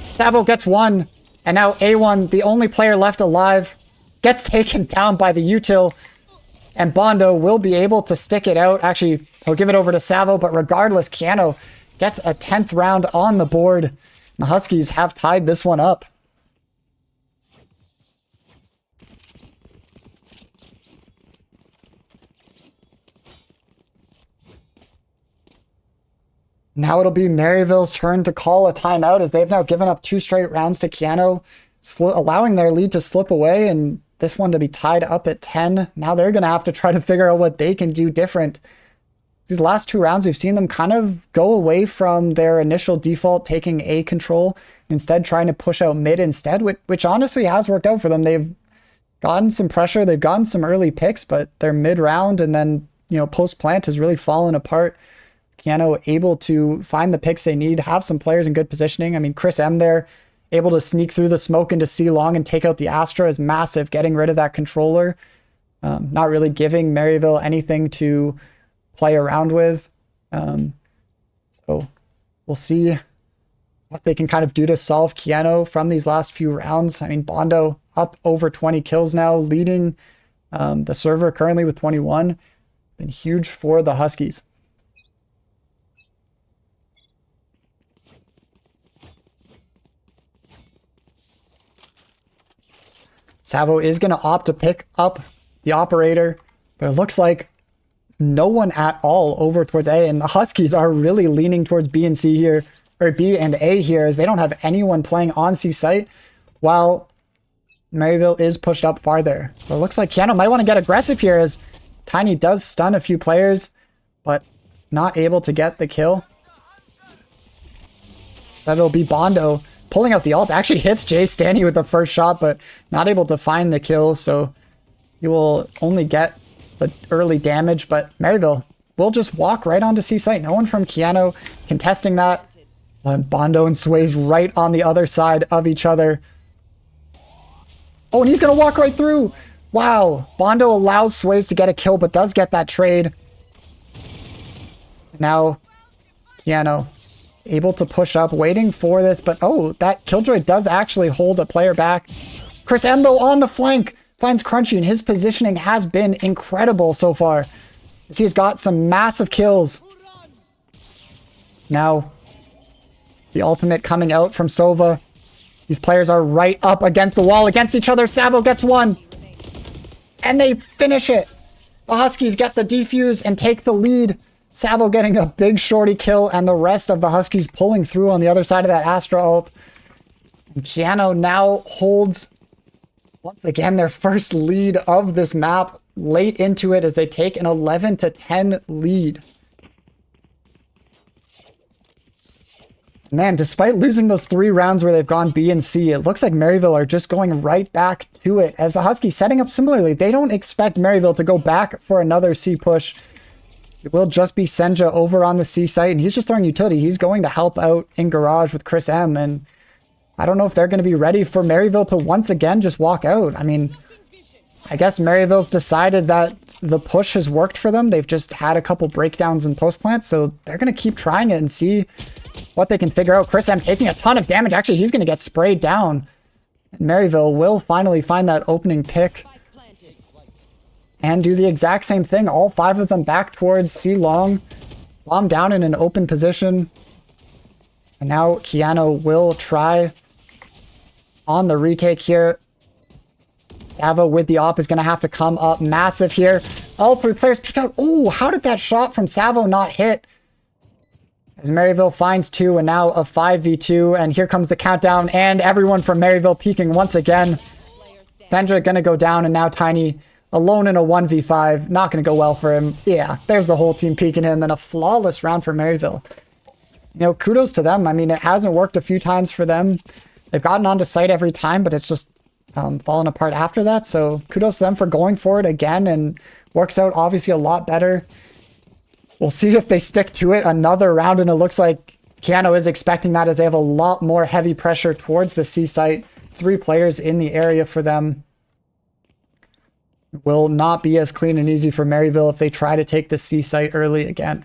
Savo gets one, and now A1, the only player left alive, gets taken down by the util, and Bondo will be able to stick it out. Actually, he'll give it over to Savo, but regardless, Keanu gets a 10th round on the board. The Huskies have tied this one up. Now it'll be Maryville's turn to call a timeout as they've now given up 2 straight rounds to Keanu, allowing their lead to slip away and this one to be tied up at 10. Now they're going to have to try to figure out what they can do different. These last 2 rounds, we've seen them kind of go away from their initial default, taking A control, instead trying to push out mid instead, which honestly has worked out for them. They've gotten some pressure, they've gotten some early picks, but their mid round and then, post-plant has really fallen apart. Keanu able to find the picks they need, have some players in good positioning. I mean, Chris M there, able to sneak through the smoke into C long and take out the Astra is massive, getting rid of that controller. Not really giving Maryville anything to play around with. So we'll see what they can kind of do to solve Keanu from these last few rounds. I mean, Bondo up over 20 kills now, leading the server currently with 21. Been huge for the Huskies. Savo is going to opt to pick up the operator, but it looks like no one at all over towards A, and the Huskies are really leaning towards B and C here, or B and A here, as they don't have anyone playing on C site, while Maryville is pushed up farther. But it looks like Keanu might want to get aggressive here, as Tiny does stun a few players, but not able to get the kill. So it'll be Bondo pulling out the ult. Actually hits Jay Stanley with the first shot, but not able to find the kill, so he will only get the early damage. But Maryville will just walk right onto C site. No one from Keanu contesting that. And Bondo and Sways right on the other side of each other. Oh, and he's going to walk right through. Wow. Bondo allows Sways to get a kill, but does get that trade. Now, Keanu able to push up, waiting for this, but oh, that Killjoy does actually hold a player back. Chris M, though, on the flank, finds Crunchy, and his positioning has been incredible so far, as he has got some massive kills. Now, the ultimate coming out from Sova. These players are right up against the wall, against each other. Savo gets one, and they finish it. The Huskies get the defuse and take the lead. Savo getting a big shorty kill, and the rest of the Huskies pulling through on the other side of that Astra ult. And Keanu now holds, once again, their first lead of this map late into it as they take an 11-10 lead. Man, despite losing those 3 rounds where they've gone B and C, it looks like Maryville are just going right back to it, as the Huskies setting up similarly. They don't expect Maryville to go back for another C push. It will just be Senja over on the C site, and he's just throwing utility. He's going to help out in garage with Chris M, and I don't know if they're going to be ready for Maryville to once again just walk out. I mean, I guess Maryville's decided that the push has worked for them. They've just had a couple breakdowns in post-plant, so they're going to keep trying it and see what they can figure out. Chris M taking a ton of damage. Actually, he's going to get sprayed down. And Maryville will finally find that opening pick and do the exact same thing. All 5 of them back towards C long. Bomb down in an open position. And now Keanu will try on the retake here. Savo with the op is going to have to come up massive here. All three players peek out. Oh, how did that shot from Savo not hit? As Maryville finds 2 and now a 5v2. And here comes the countdown and everyone from Maryville peeking once again. Sandra going to go down and now Tiny alone in a 1v5. Not going to go well for him. Yeah, there's the whole team peeking him and a flawless round for Maryville. You know, kudos to them. I mean, it hasn't worked a few times for them. They've gotten onto site every time, but it's just fallen apart after that. So kudos to them for going for it again and works out obviously a lot better. We'll see if they stick to it another round, and it looks like Keanu is expecting that as they have a lot more heavy pressure towards the C site. 3 players in the area for them. Will not be as clean and easy for Maryville if they try to take the C site early again.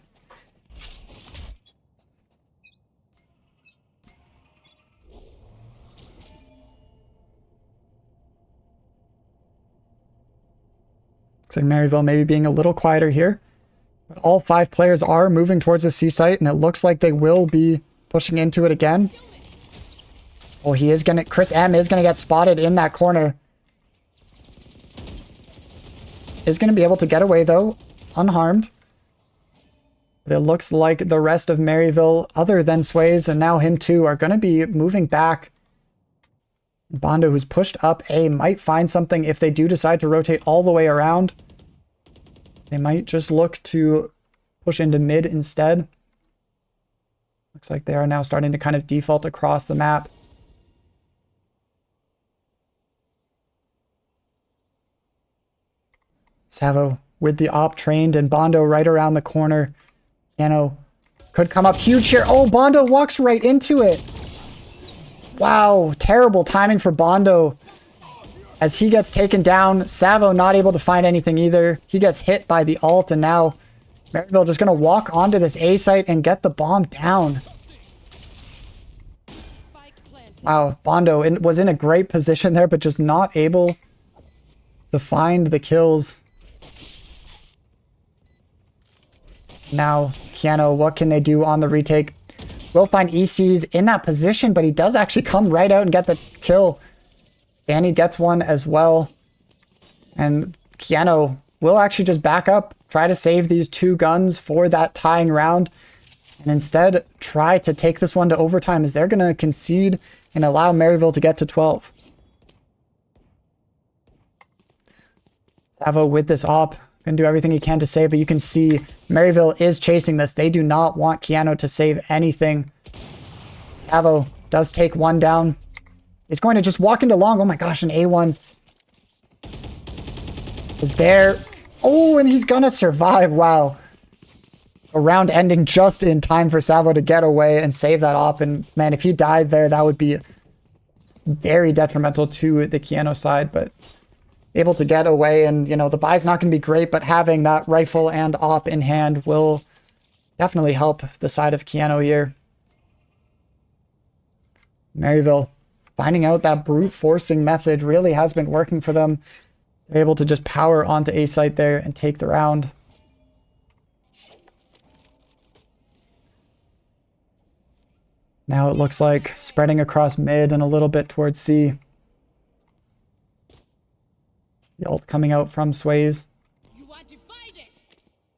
Looks like Maryville maybe being a little quieter here. But all 5 players are moving towards the C site, and it looks like they will be pushing into it again. Oh, he is going to... Chris M is going to get spotted in that corner. Is going to be able to get away, though, unharmed. But it looks like the rest of Maryville, other than Sways, and now him too, are going to be moving back. Bondo, who's pushed up A, might find something if they do decide to rotate all the way around. They might just look to push into mid instead. Looks like they are now starting to kind of default across the map. Savo with the op trained and Bondo right around the corner. Keanu could come up huge here. Oh, Bondo walks right into it. Wow, terrible timing for Bondo as he gets taken down. Savo not able to find anything either. He gets hit by the ult, and now Maryville just going to walk onto this A site and get the bomb down. Wow, Bondo was in a great position there, but just not able to find the kills. Now, Keanu, what can they do on the retake? Will find EC's in that position, but he does actually come right out and get the kill. Danny gets one as well. And Keanu will actually just back up, try to save these 2 guns for that tying round, and instead try to take this one to overtime as they're going to concede and allow Maryville to get to 12. Savo with this op. Going to do everything he can to save, but you can see Maryville is chasing this. They do not want Keanu to save anything. Savo does take one down. He's going to just walk into long. Oh my gosh, an A1 is there. Oh, and he's going to survive. Wow. A round ending just in time for Savo to get away and save that op. And man, if he died there, that would be very detrimental to the Keanu side, but able to get away. And, you know, the buy's not going to be great, but having that rifle and op in hand will definitely help the side of Keanu here. Maryville finding out that brute forcing method really has been working for them. They're able to just power onto A site there and take the round. Now it looks like spreading across mid and a little bit towards C. The ult coming out from Sways.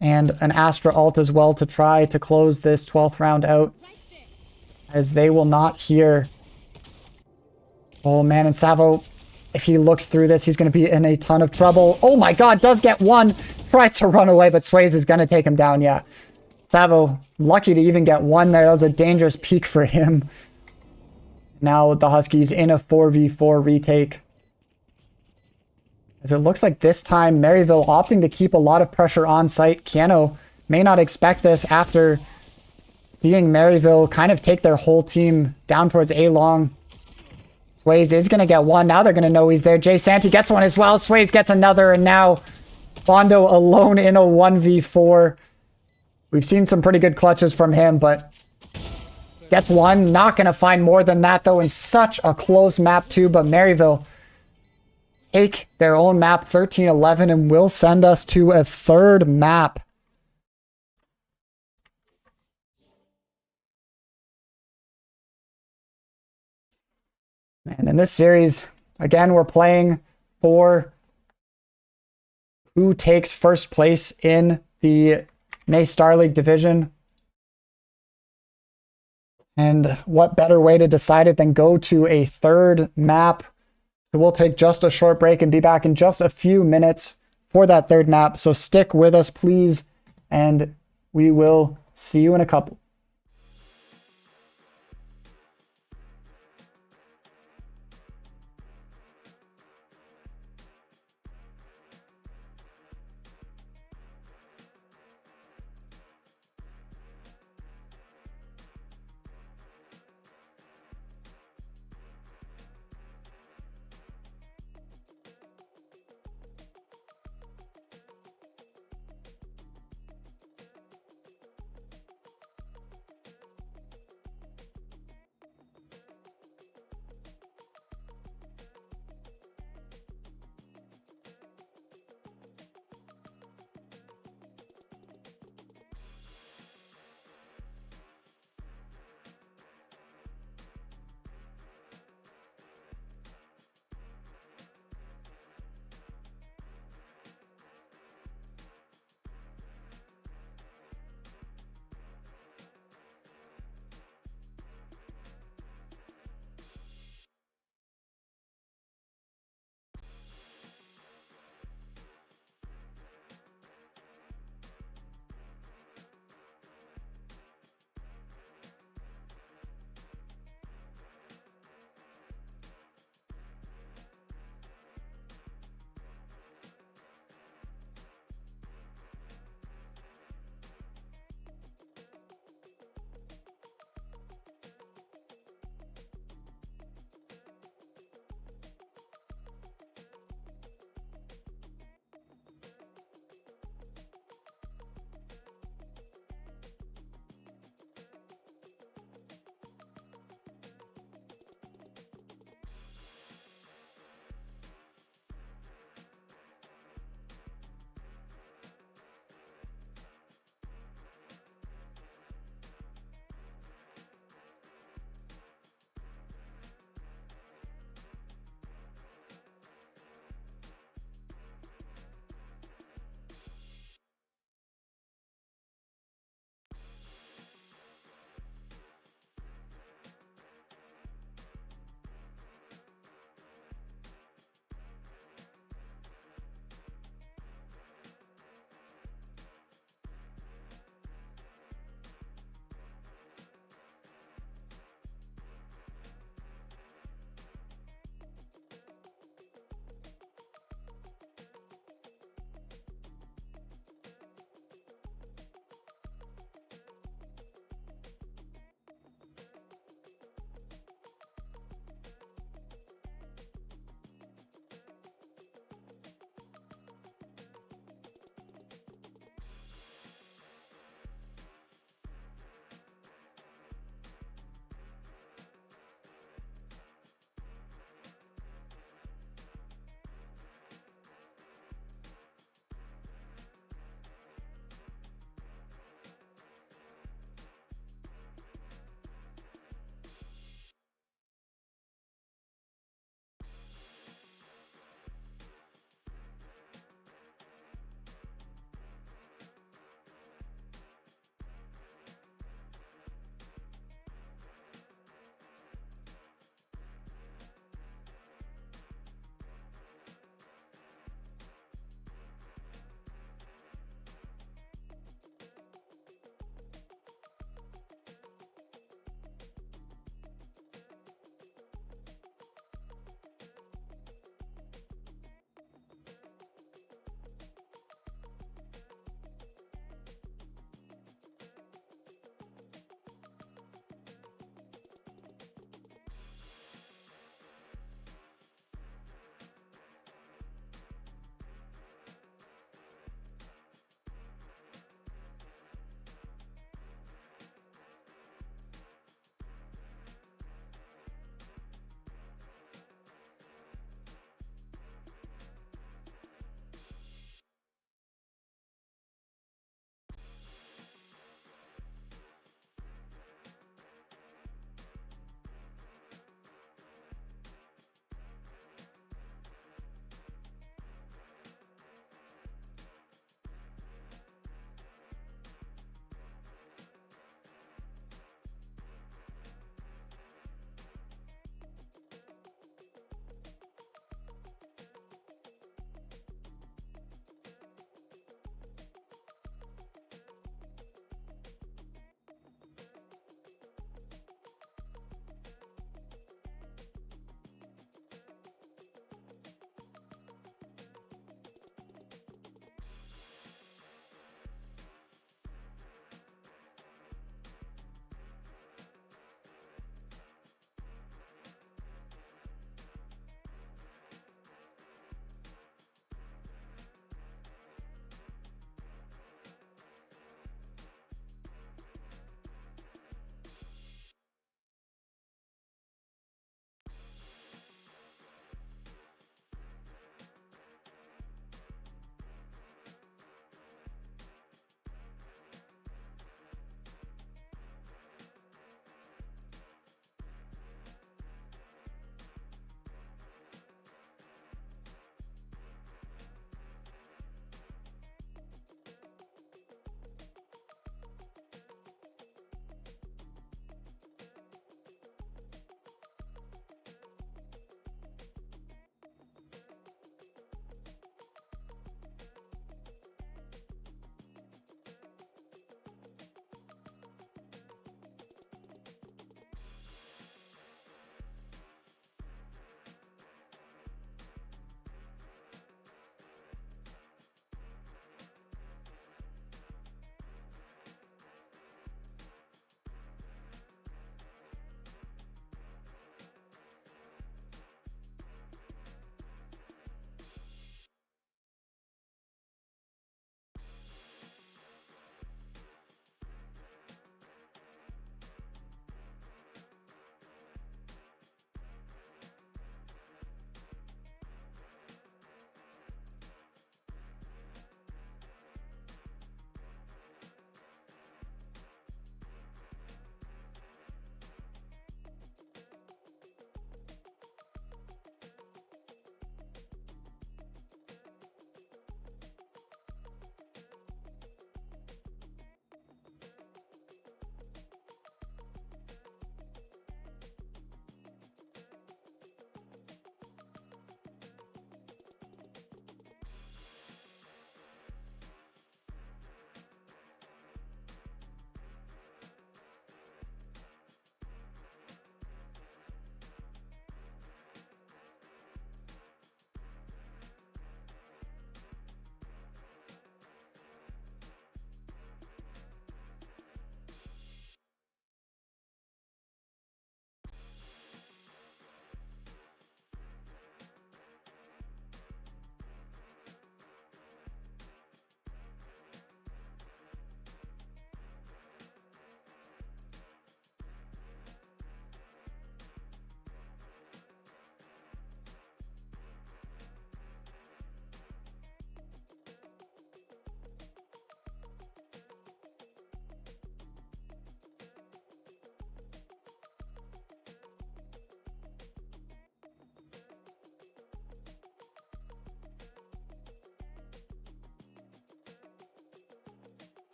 And an Astra ult as well to try to close this 12th round out. As they will not hear. Oh man, and Savo, if he looks through this, he's going to be in a ton of trouble. Oh my god, does get one. Tries to run away, but Sways is going to take him down, yeah. Savo, lucky to even get one there. That was a dangerous peak for him. Now the Huskies in a 4v4 retake. As it looks like this time, Maryville opting to keep a lot of pressure on site. Keanu may not expect this after seeing Maryville kind of take their whole team down towards A long. Sways is going to get one. Now they're going to know he's there. Jay Santee gets one as well. Sways gets another, and now Bondo alone in a 1v4. We've seen some pretty good clutches from him, but gets one. Not going to find more than that, though, in such a close map, too. But Maryville take their own map, 13-11, and will send us to a third map. And in this series, again, we're playing for who takes first place in the NACE Starleague division. And what better way to decide it than go to a third map? So we'll take just a short break and be back in just a few minutes for that third map. So stick with us, please, and we will see you in a couple.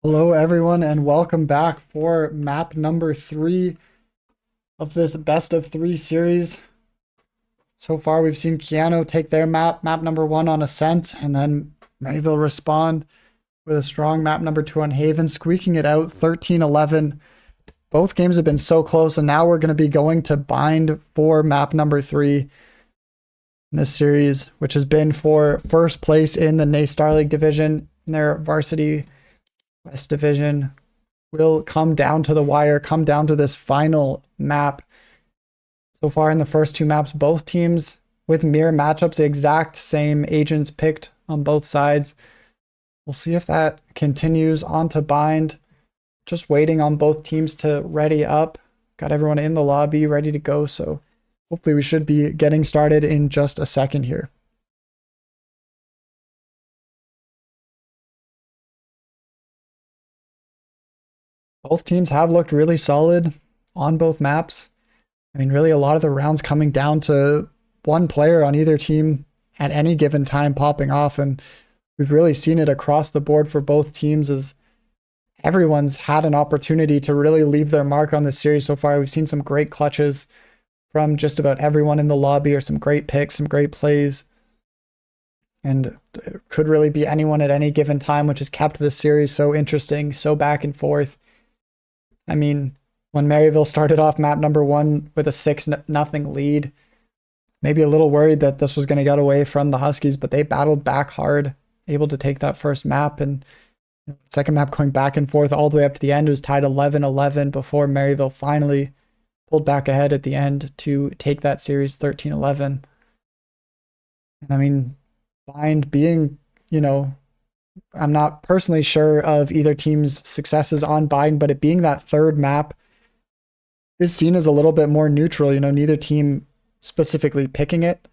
Hello everyone and welcome back for map number 3 of this best of 3 series. So far we've seen Keanu take their map number 1 on Ascent, and then Maryville respond with a strong map number 2 on Haven, squeaking it out 13-11. Both games have been so close, and now we're going to be going to bind for map number 3 in this series, which has been for first place in the NACE Starleague division in their varsity West division. Will come down to the wire, come down to this final map. So far in the first 2 maps, both teams with mirror matchups, the exact same agents picked on both sides. We'll see if that continues on to bind. Just waiting on both teams to ready up. Got everyone in the lobby ready to go, so hopefully we should be getting started in just a second here. Both teams have looked really solid on both maps. I mean, really a lot of the rounds coming down to one player on either team at any given time popping off, and we've really seen it across the board for both teams as everyone's had an opportunity to really leave their mark on this series so far. We've seen some great clutches from just about everyone in the lobby, or some great picks, some great plays, and it could really be anyone at any given time, which has kept this series so interesting, so back and forth. I mean, when Maryville started off map number 1 with a 6-0 lead, maybe a little worried that this was going to get away from the Huskies, but they battled back hard, able to take that first map, and second map going back and forth all the way up to the end. It was tied 11-11 before Maryville finally pulled back ahead at the end to take that series 13-11. And I mean, Bind being, I'm not personally sure of either team's successes on Bind, but it being that third map is seen as a little bit more neutral. Neither team specifically picking it.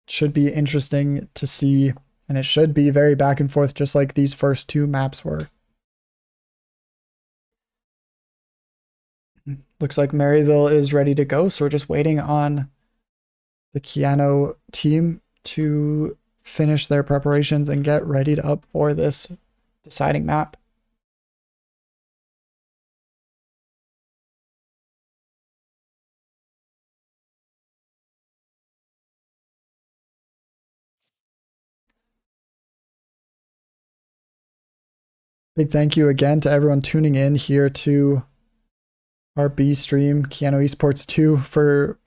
Should be interesting to see, and it should be very back and forth, just like these first 2 maps were. Looks like Maryville is ready to go, so we're just waiting on the Keanu team to finish their preparations and get readied up for this deciding map. Big thank you again to everyone tuning in here to our B stream, Keanu Esports 2, for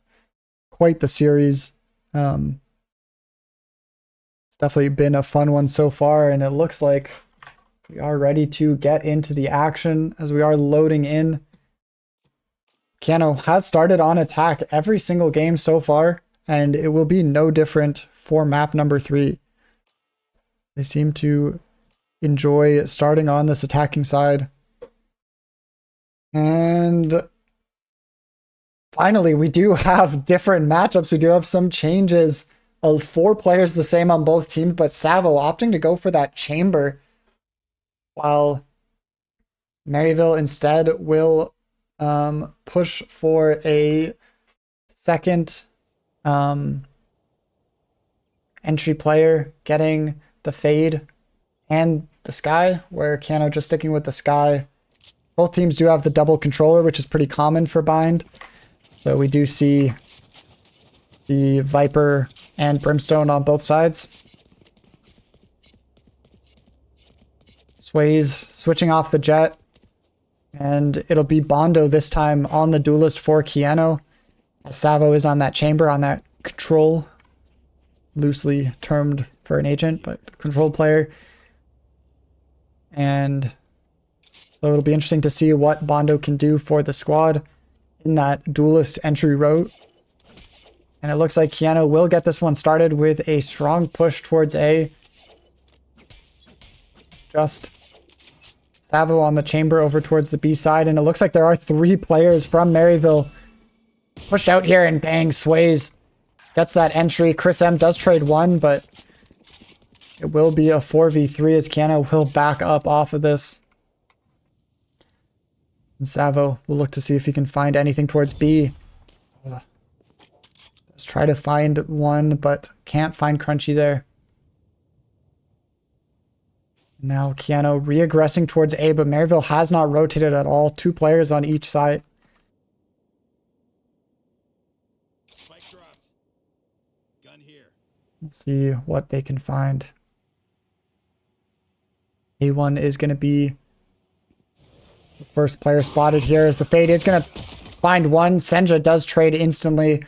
quite the series. It's definitely been a fun one so far, and it looks like we are ready to get into the action as we are loading in. Keanu has started on attack every single game so far, and it will be no different for map number 3. They seem to enjoy starting on this attacking side. And finally, we do have different matchups. We do have some changes of 4 players the same on both teams, but Savo opting to go for that chamber, while Maryville instead will push for a second entry player, getting the fade and the sky, where Keanu just sticking with the sky. Both teams do have the double controller, which is pretty common for Bind. So we do see the Viper and Brimstone on both sides. Sways switching off the jet, and it'll be Bondo this time on the duelist for Keanu, as Savo is on that chamber, on that control, loosely termed for an agent, but control player. And so it'll be interesting to see what Bondo can do for the squad in that duelist entry route. And it looks like Keanu will get this one started with a strong push towards A. Just Savo on the chamber over towards the B side, and it looks like there are 3 players from Maryville pushed out here, and bang, Sways gets that entry. Chris M does trade 1, but it will be a 4v3 as Keanu will back up off of this. And Savo will look to see if he can find anything towards B. Let's try to find one, but can't find Crunchy there. Now Keanu re-aggressing towards A, but Maryville has not rotated at all. 2 players on each side. Spike dropped. Gun here. Let's see what they can find. A1 is going to be the first player spotted here, as the Fade is going to find one. Senja does trade instantly.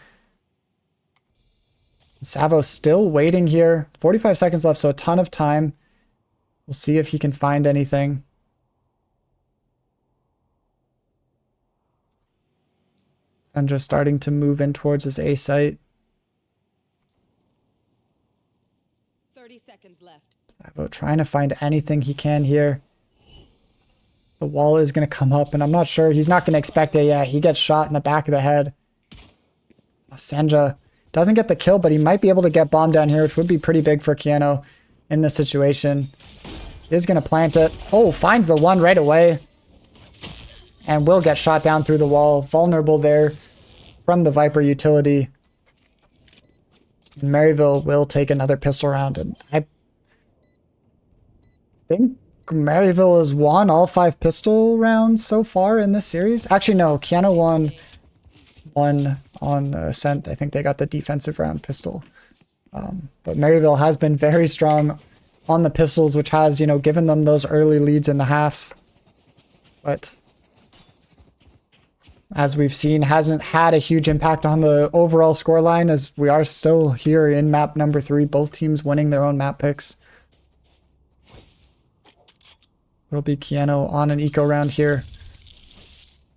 Savo still waiting here. 45 seconds left, so a ton of time. We'll see if he can find anything. Senja starting to move in towards his A site. 30 seconds left. Savo trying to find anything he can here. The wall is going to come up, and I'm not sure. He's not going to expect it yet. He gets shot in the back of the head. Senja doesn't get the kill, but he might be able to get bomb down here, which would be pretty big for Keanu in this situation. Is going to plant it. Oh, finds the one right away. And will get shot down through the wall. Vulnerable there from the Viper utility. And Maryville will take another pistol round. And I think Maryville has won all 5 pistol rounds so far in this series. Actually, no. Keanu won one on Ascent. I think they got the defensive round pistol. But Maryville has been very strong on the pistols, which has, you know, given them those early leads in the halves. But as we've seen, hasn't had a huge impact on the overall scoreline, as we are still here in map number 3, both teams winning their own map picks. It'll be Keanu on an eco round here.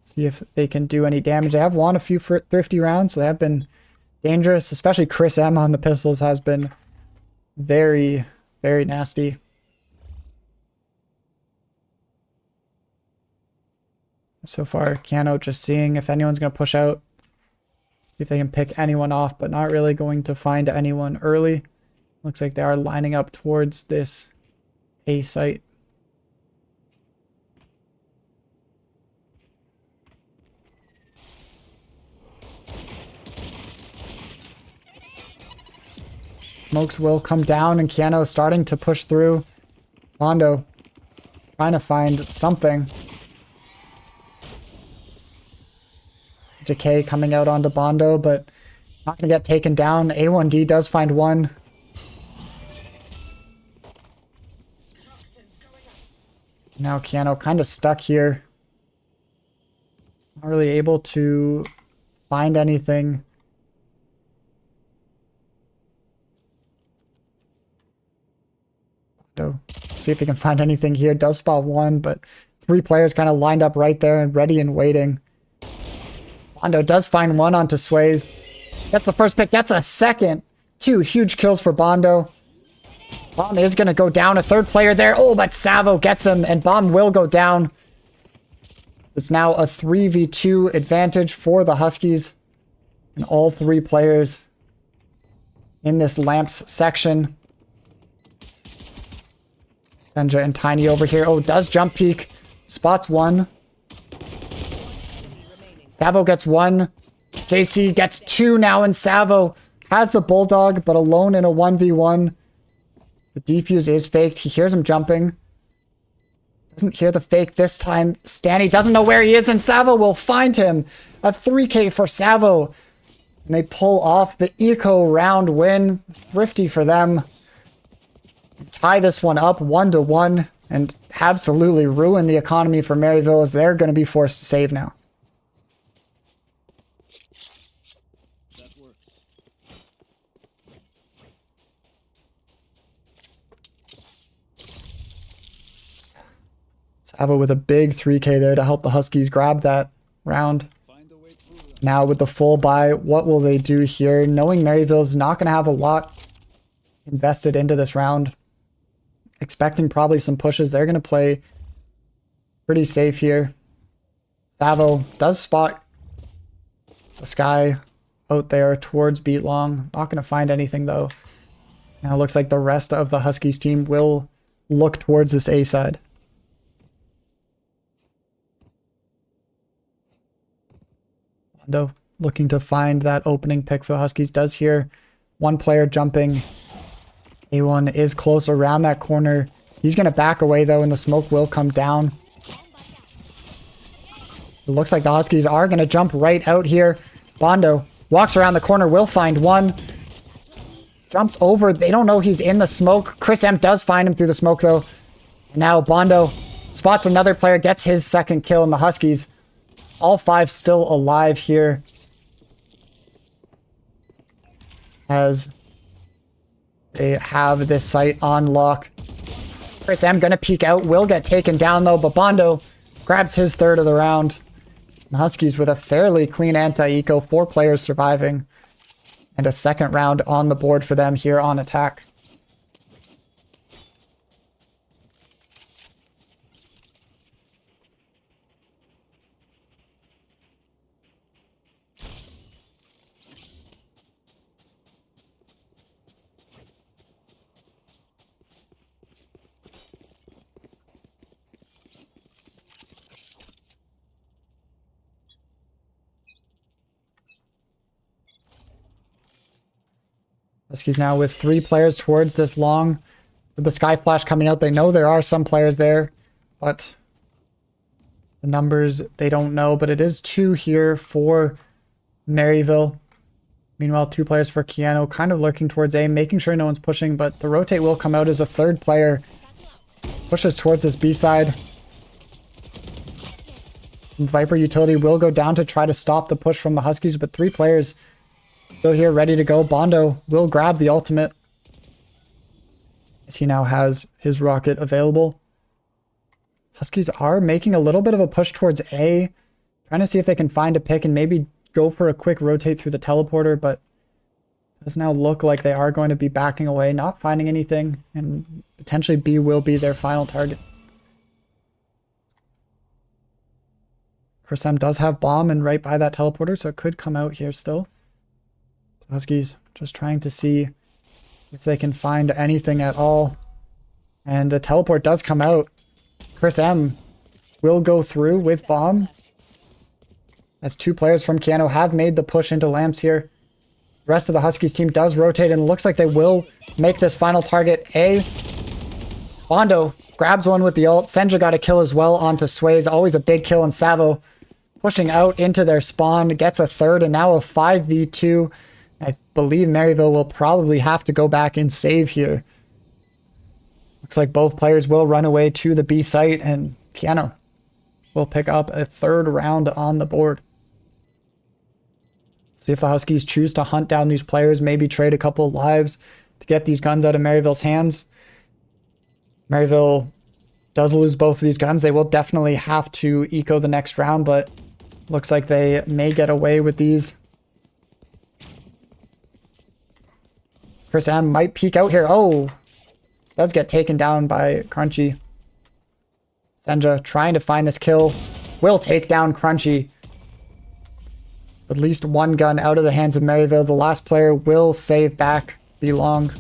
See if they can do any damage. They have won a few thrifty rounds, so they have been dangerous. Especially Chris M on the pistols has been very, very nasty. So far, Keanu just seeing if anyone's going to push out. See if they can pick anyone off, but not really going to find anyone early. Looks like they are lining up towards this A site. Smokes will come down, and Keanu starting to push through. Bondo trying to find something. Decay coming out onto Bondo, but not going to get taken down. A1D does find one. Now Keanu kind of stuck here. Not really able to find anything. See if he can find anything here. Does spot one, but 3 players kind of lined up right there and ready and waiting. Bondo does find one onto Sways. Gets the first pick. Gets a second. 2 huge kills for Bondo. Bomb is going to go down. A 3rd player there. Oh, but Savo gets him, and Bomb will go down. It's now a 3v2 advantage for the Huskies. And all 3 players in this Lamps section. Senja and Tiny over here. Oh, does jump peek. Spots one. Savo gets 1. JC gets 2 now, and Savo has the Bulldog, but alone in a 1v1. The defuse is faked. He hears him jumping. Doesn't hear the fake this time. Stanny doesn't know where he is, and Savo will find him. A 3K for Savo. And they pull off the eco round win. Thrifty for them. Tie this one up 1-1 and absolutely ruin the economy for Maryville, as they're going to be forced to save now. That works. Savo with a big 3K there to help the Huskies grab that round. Find a way through them. Now with the full buy, what will they do here? Knowing Maryville's not going to have a lot invested into this round. Expecting probably some pushes. They're going to play pretty safe here. Savo does spot the Sky out there towards Beat Long. Not going to find anything though. Now it looks like the rest of the Huskies team will look towards this A side. Bondo looking to find that opening pick for the Huskies. Does hear one player jumping. A1 is close around that corner. He's going to back away, though, and the smoke will come down. It looks like the Huskies are going to jump right out here. Bondo walks around the corner, will find one. Jumps over. They don't know he's in the smoke. Chris M does find him through the smoke, though. And now Bondo spots another player, gets his second kill, and the Huskies, all 5 still alive here. As they have this site on lock. Chris M gonna peek out, will get taken down though, but Bondo grabs his third of the round. The Huskies with a fairly clean anti-eco, 4 players surviving, and a second round on the board for them here on attack. Huskies now with 3 players towards this long. With the Sky Flash coming out, they know there are some players there, but the numbers they don't know. But it is 2 here for Maryville. Meanwhile, 2 players for Keanu, kind of lurking towards A, making sure no one's pushing, but the rotate will come out as a 3rd player pushes towards this B side. Viper utility will go down to try to stop the push from the Huskies, but 3 players still here, ready to go. Bondo will grab the ultimate, as he now has his rocket available. Huskies are making a little bit of a push towards A, trying to see if they can find a pick and maybe go for a quick rotate through the teleporter, but it does now look like they are going to be backing away, not finding anything, and potentially B will be their final target. Chris M does have bomb and right by that teleporter, so it could come out here still. Huskies just trying to see if they can find anything at all. And the teleport does come out. Chris M will go through with bomb, as 2 players from Keanu have made the push into lamps here. The rest of the Huskies team does rotate, and it looks like they will make this final target A. Bondo grabs one with the ult. Senja got a kill as well onto Sways. Always a big kill, and Savo pushing out into their spawn gets a 3rd, and now a 5v2. I believe Maryville will probably have to go back and save here. Looks like both players will run away to the B site, and Keanu will pick up a 3rd round on the board. See if the Huskies choose to hunt down these players, maybe trade a couple lives to get these guns out of Maryville's hands. Maryville does lose both of these guns. They will definitely have to eco the next round, but looks like they may get away with these. Chris M might peek out here. Oh, does get taken down by Crunchy. Senja trying to find this kill. Will take down Crunchy. At least 1 gun out of the hands of Maryville. The last player will save back Belong.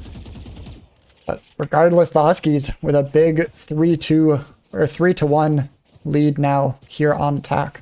But regardless, the Huskies with a big 3-2 or 3-1 lead now here on attack.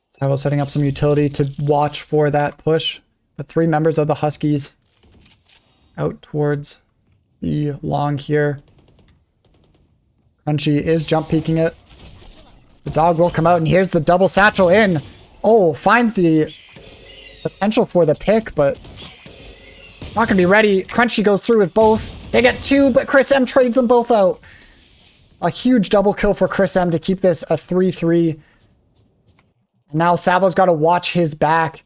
Savo setting up some utility to watch for that push. The 3 members of the Huskies out towards the long here. Crunchy is jump peeking it. The dog will come out, and here's the double satchel in. Oh, finds the potential for the pick, but not going to be ready. Crunchy goes through with both. They get 2, but Chris M trades them both out. A huge double kill for Chris M to keep this a 3-3. Now Savo's got to watch his back,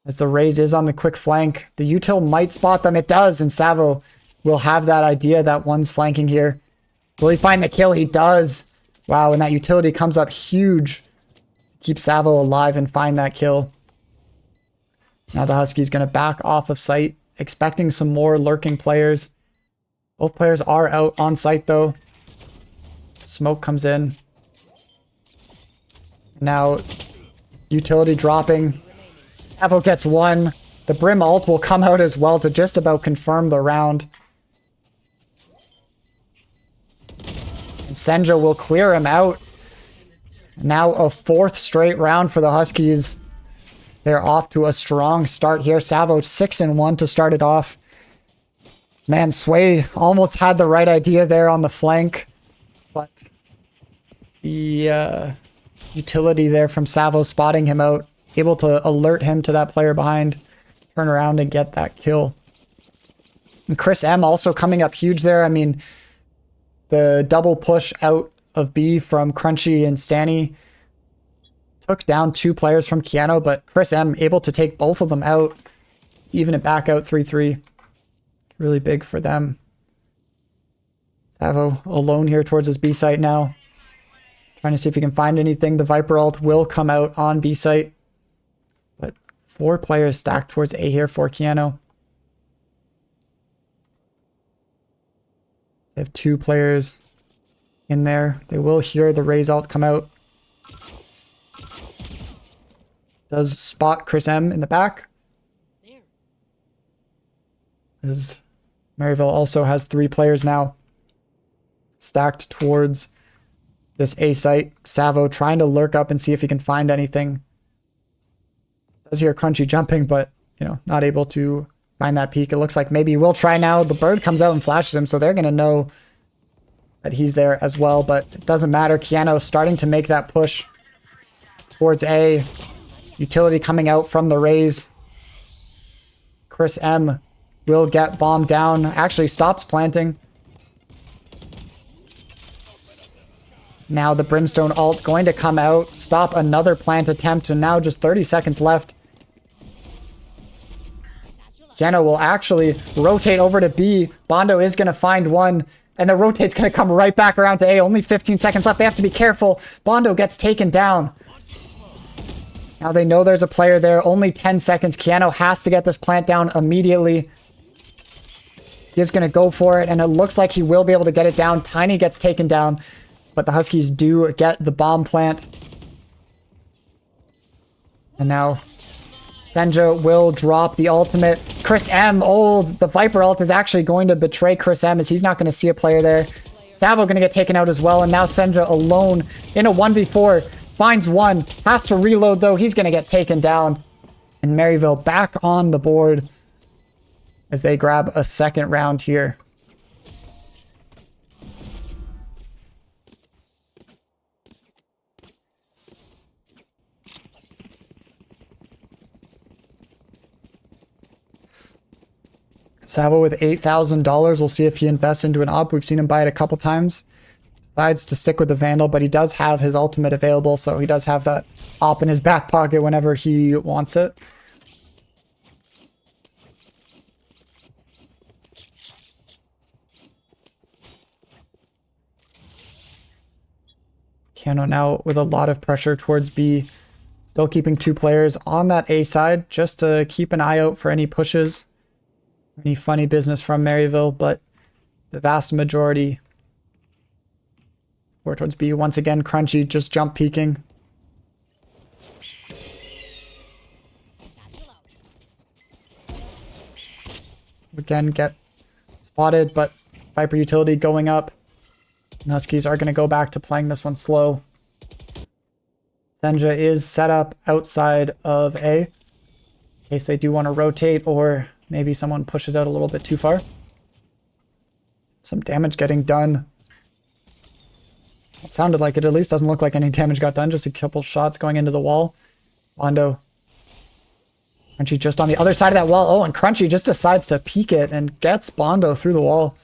as the raise is on the quick flank. The util might spot them. It does, and Savo will have that idea that one's flanking here. Will he find the kill? He does. Wow, and that utility comes up huge. Keep Savo alive and find that kill. Now the Huskies going to back off of site, expecting some more lurking players. Both players are out on site, though. Smoke comes in. Now, utility dropping. Savo gets 1. The Brim ult will come out as well to just about confirm the round. And Senja will clear him out. Now a 4th straight round for the Huskies. They're off to a strong start here. Savo 6-1 to start it off. Man, Sway almost had the right idea there on the flank. But the utility there from Savo spotting him out, able to alert him to that player behind, turn around and get that kill. And Chris M also coming up huge there. I mean, the double push out of B from Crunchy and Stanny took down 2 players from Keanu, but Chris M able to take both of them out, even it back out 3-3. Really big for them. Savo alone here towards his B site now. Trying to see if he can find anything. The Viper ult will come out on B site. But 4 players stacked towards A here for Keanu. They have 2 players in there. They will hear the Raze ult come out. Does spot Chris M in the back. As Maryville also has 3 players now stacked towards this A site. Savo trying to lurk up and see if he can find anything. Does hear Crunchy jumping, but, you know, not able to find that peak. It looks like maybe he will try now. The bird comes out and flashes him, so they're going to know that he's there as well, but it doesn't matter. Keanu starting to make that push towards A. Utility coming out from the Raze. Chris M will get bombed down. Actually stops planting. Now the Brimstone ult going to come out, stop another plant attempt, and now just 30 seconds left. Keanu will actually rotate over to B. Bondo is going to find one, and the rotate's going to come right back around to A. Only 15 seconds left. They have to be careful. Bondo gets taken down. Now they know there's a player there. Only 10 seconds. Keanu has to get this plant down immediately. He is going to go for it, and it looks like he will be able to get it down. Tiny gets taken down. But the Huskies do get the bomb plant. And now Senja will drop the ultimate. Chris M, oh, the Viper ult is actually going to betray Chris M as he's not going to see a player there. Savo going to get taken out as well. And now Senja alone in a 1v4. Finds one. Has to reload though. He's going to get taken down. And Maryville back on the board as they grab a 2nd round here. Savo with $8,000. We'll see if he invests into an op. We've seen him buy it a couple times. Decides to stick with the Vandal, but he does have his ultimate available, so he does have that op in his back pocket whenever he wants it. Keanu now with a lot of pressure towards B. Still keeping 2 players on that A side, just to keep an eye out for any pushes. Any funny business from Maryville, but the vast majority or towards B. Once again, Crunchy just jump peeking. Again, get spotted, but Viper utility going up. And Huskies are going to go back to playing this one slow. Senja is set up outside of A in case they do want to rotate or maybe someone pushes out a little bit too far. Some damage getting done. It sounded like it. At least doesn't look like any damage got done. Just a couple shots going into the wall. Bondo. Crunchy just on the other side of that wall. Oh, and Crunchy just decides to peek it and gets Bondo through the wall.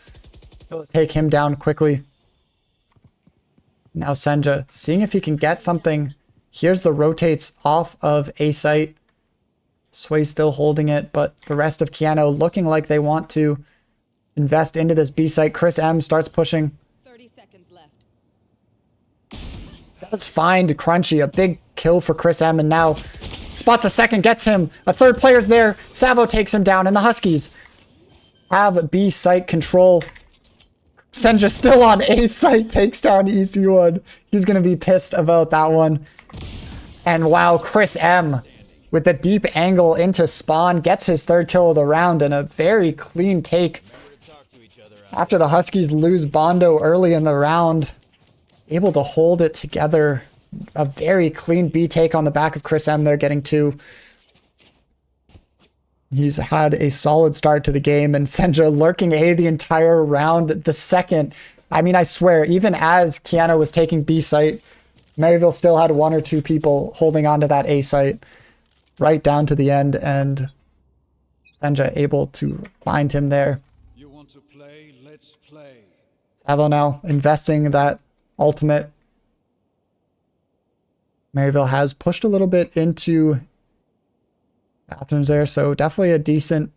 It'll take him down quickly. Now Senja seeing if he can get something. Here's the rotates off of A site. Sway still holding it, but the rest of Keanu looking like they want to invest into this B site. Chris M starts pushing. 30 seconds left. Does find Crunchy. A big kill for Chris M, and now spots a second, gets him. A 3rd player's there. Savo takes him down, and the Huskies have B site control. Senja still on A site, takes down EC1. He's going to be pissed about that one. And wow, Chris M with the deep angle into spawn, gets his third kill of the round and a very clean take. After the Huskies lose Bondo early in the round, able to hold it together. A very clean B take on the back of Chris M there, getting 2. He's had a solid start to the game, and Senja lurking A the entire round. The second, I mean, I swear, even as Keanu was taking B site, Maryville still had 1 or 2 people holding on to that A site right down to the end, and Senja able to find him there. You want to play? Let's play. Savo now investing that ultimate. Maryville has pushed a little bit into bathrooms there, so definitely a decent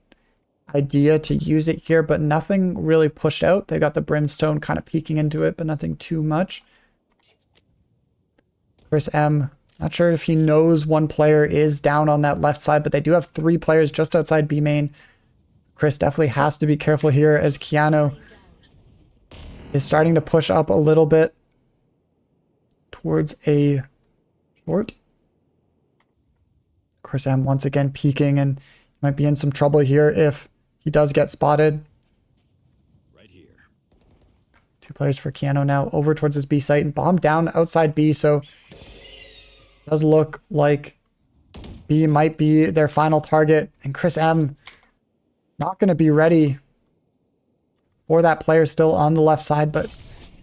idea to use it here, but nothing really pushed out. They got the brimstone kind of peeking into it, but nothing too much. Chris M, not sure if he knows one player is down on that left side, but they do have 3 players just outside B main. Chris definitely has to be careful here as Keanu is starting to push up a little bit towards a short. Chris M once again peeking and might be in some trouble here if he does get spotted. Right here. 2 players for Keanu now over towards his B site and bomb down outside B, so does look like B might be their final target, and Chris M not going to be ready for that player still on the left side, but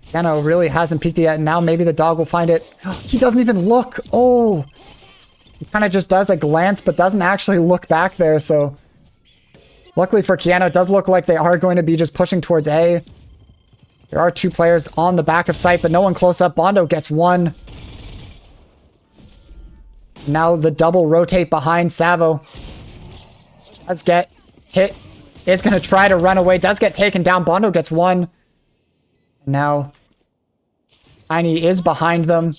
Keanu really hasn't peeked it yet, and now maybe the dog will find it. He doesn't even look. Oh, he kind of just does a glance, but doesn't actually look back there, so luckily for Keanu, it does look like they are going to be just pushing towards A. There are 2 players on the back of site, but no one close up. Bondo gets 1. Now the double rotate behind Savo. Does get hit. Is going to try to run away. Does get taken down. Bondo gets 1. And now Tiny is behind them.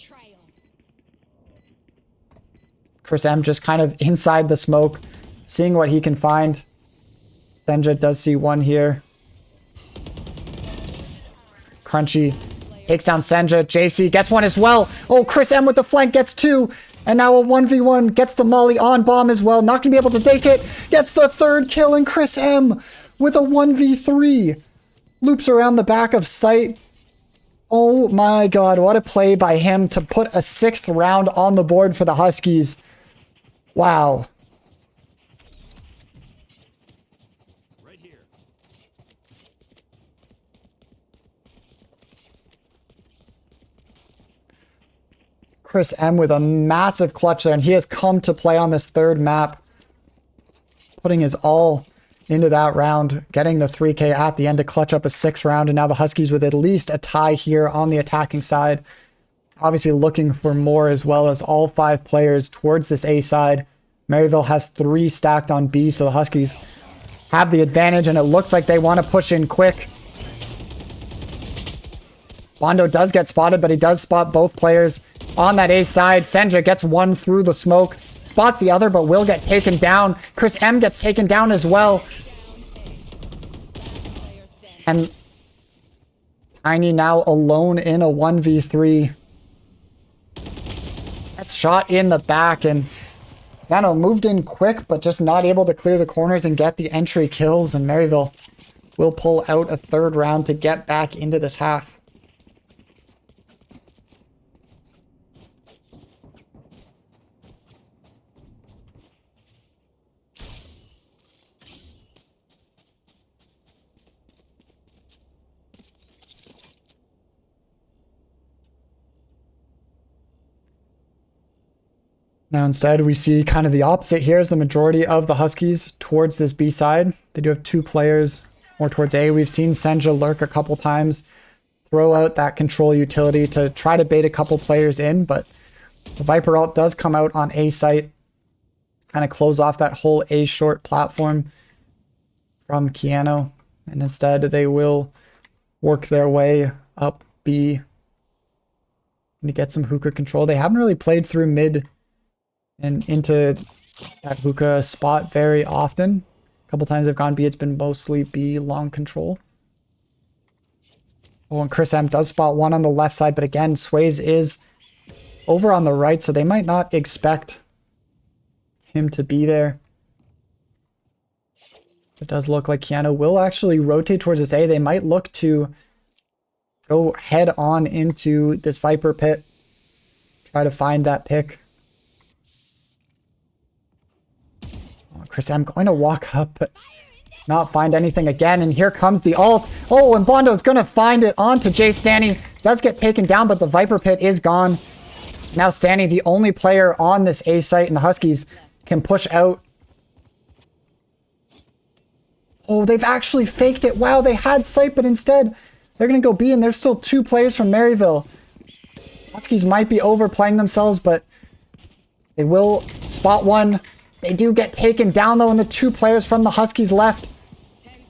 Chris M just kind of inside the smoke, seeing what he can find. Senja does see 1 here. Crunchy takes down Senja. JC gets 1 as well. Oh, Chris M with the flank gets 2. And now a 1v1, gets the molly on bomb as well. Not going to be able to take it. Gets the 3rd kill, and Chris M with a 1v3. Loops around the back of site. Oh my god, what a play by him to put a 6th round on the board for the Huskies. Wow. Right here. Chris M with a massive clutch there, and he has come to play on this 3rd map, putting his all into that round, getting the 3K at the end to clutch up a 6th round, and now the Huskies with at least a tie here on the attacking side. Obviously looking for more, as well as all 5 players towards this A side. Maryville has 3 stacked on B, so the Huskies have the advantage, and it looks like they want to push in quick. Bondo does get spotted, but he does spot both players on that A side. Senja gets 1 through the smoke, spots the other, but will get taken down. Chris M gets taken down as well. And Tiny now alone in a 1v3. That's shot in the back, and Keanu moved in quick, but just not able to clear the corners and get the entry kills, and Maryville will pull out a 3rd round to get back into this half. Now instead we see kind of the opposite here, as the majority of the Huskies towards this B side. They do have 2 players more towards A. We've seen Senja lurk a couple times, throw out that control utility to try to bait a couple players in, but the Viper ult does come out on A site, kind of close off that whole A short platform from Keanu, and instead they will work their way up B to get some hookah control. They haven't really played through mid and into that hookah spot very often. A couple times they've gone B, it's been mostly B long control. Oh, and Chris M does spot 1 on the left side, but again, Sways is over on the right, so they might not expect him to be there. It does look like Keanu will actually rotate towards this A. They might look to go head on into this Viper pit. Try to find that pick. Oh, Chris, I'm going to walk up, but not find anything again. And here comes the ult. Oh, and Bondo's going to find it onto Jay Stanny. Does get taken down, but the Viper pit is gone. Now Stanny, the only player on this A site, and the Huskies can push out. Oh, they've actually faked it. Wow, they had sight, but instead they're going to go B, and there's still 2 players from Maryville. Huskies might be overplaying themselves, but they will spot one. They do get taken down, though, and the 2 players from the Huskies left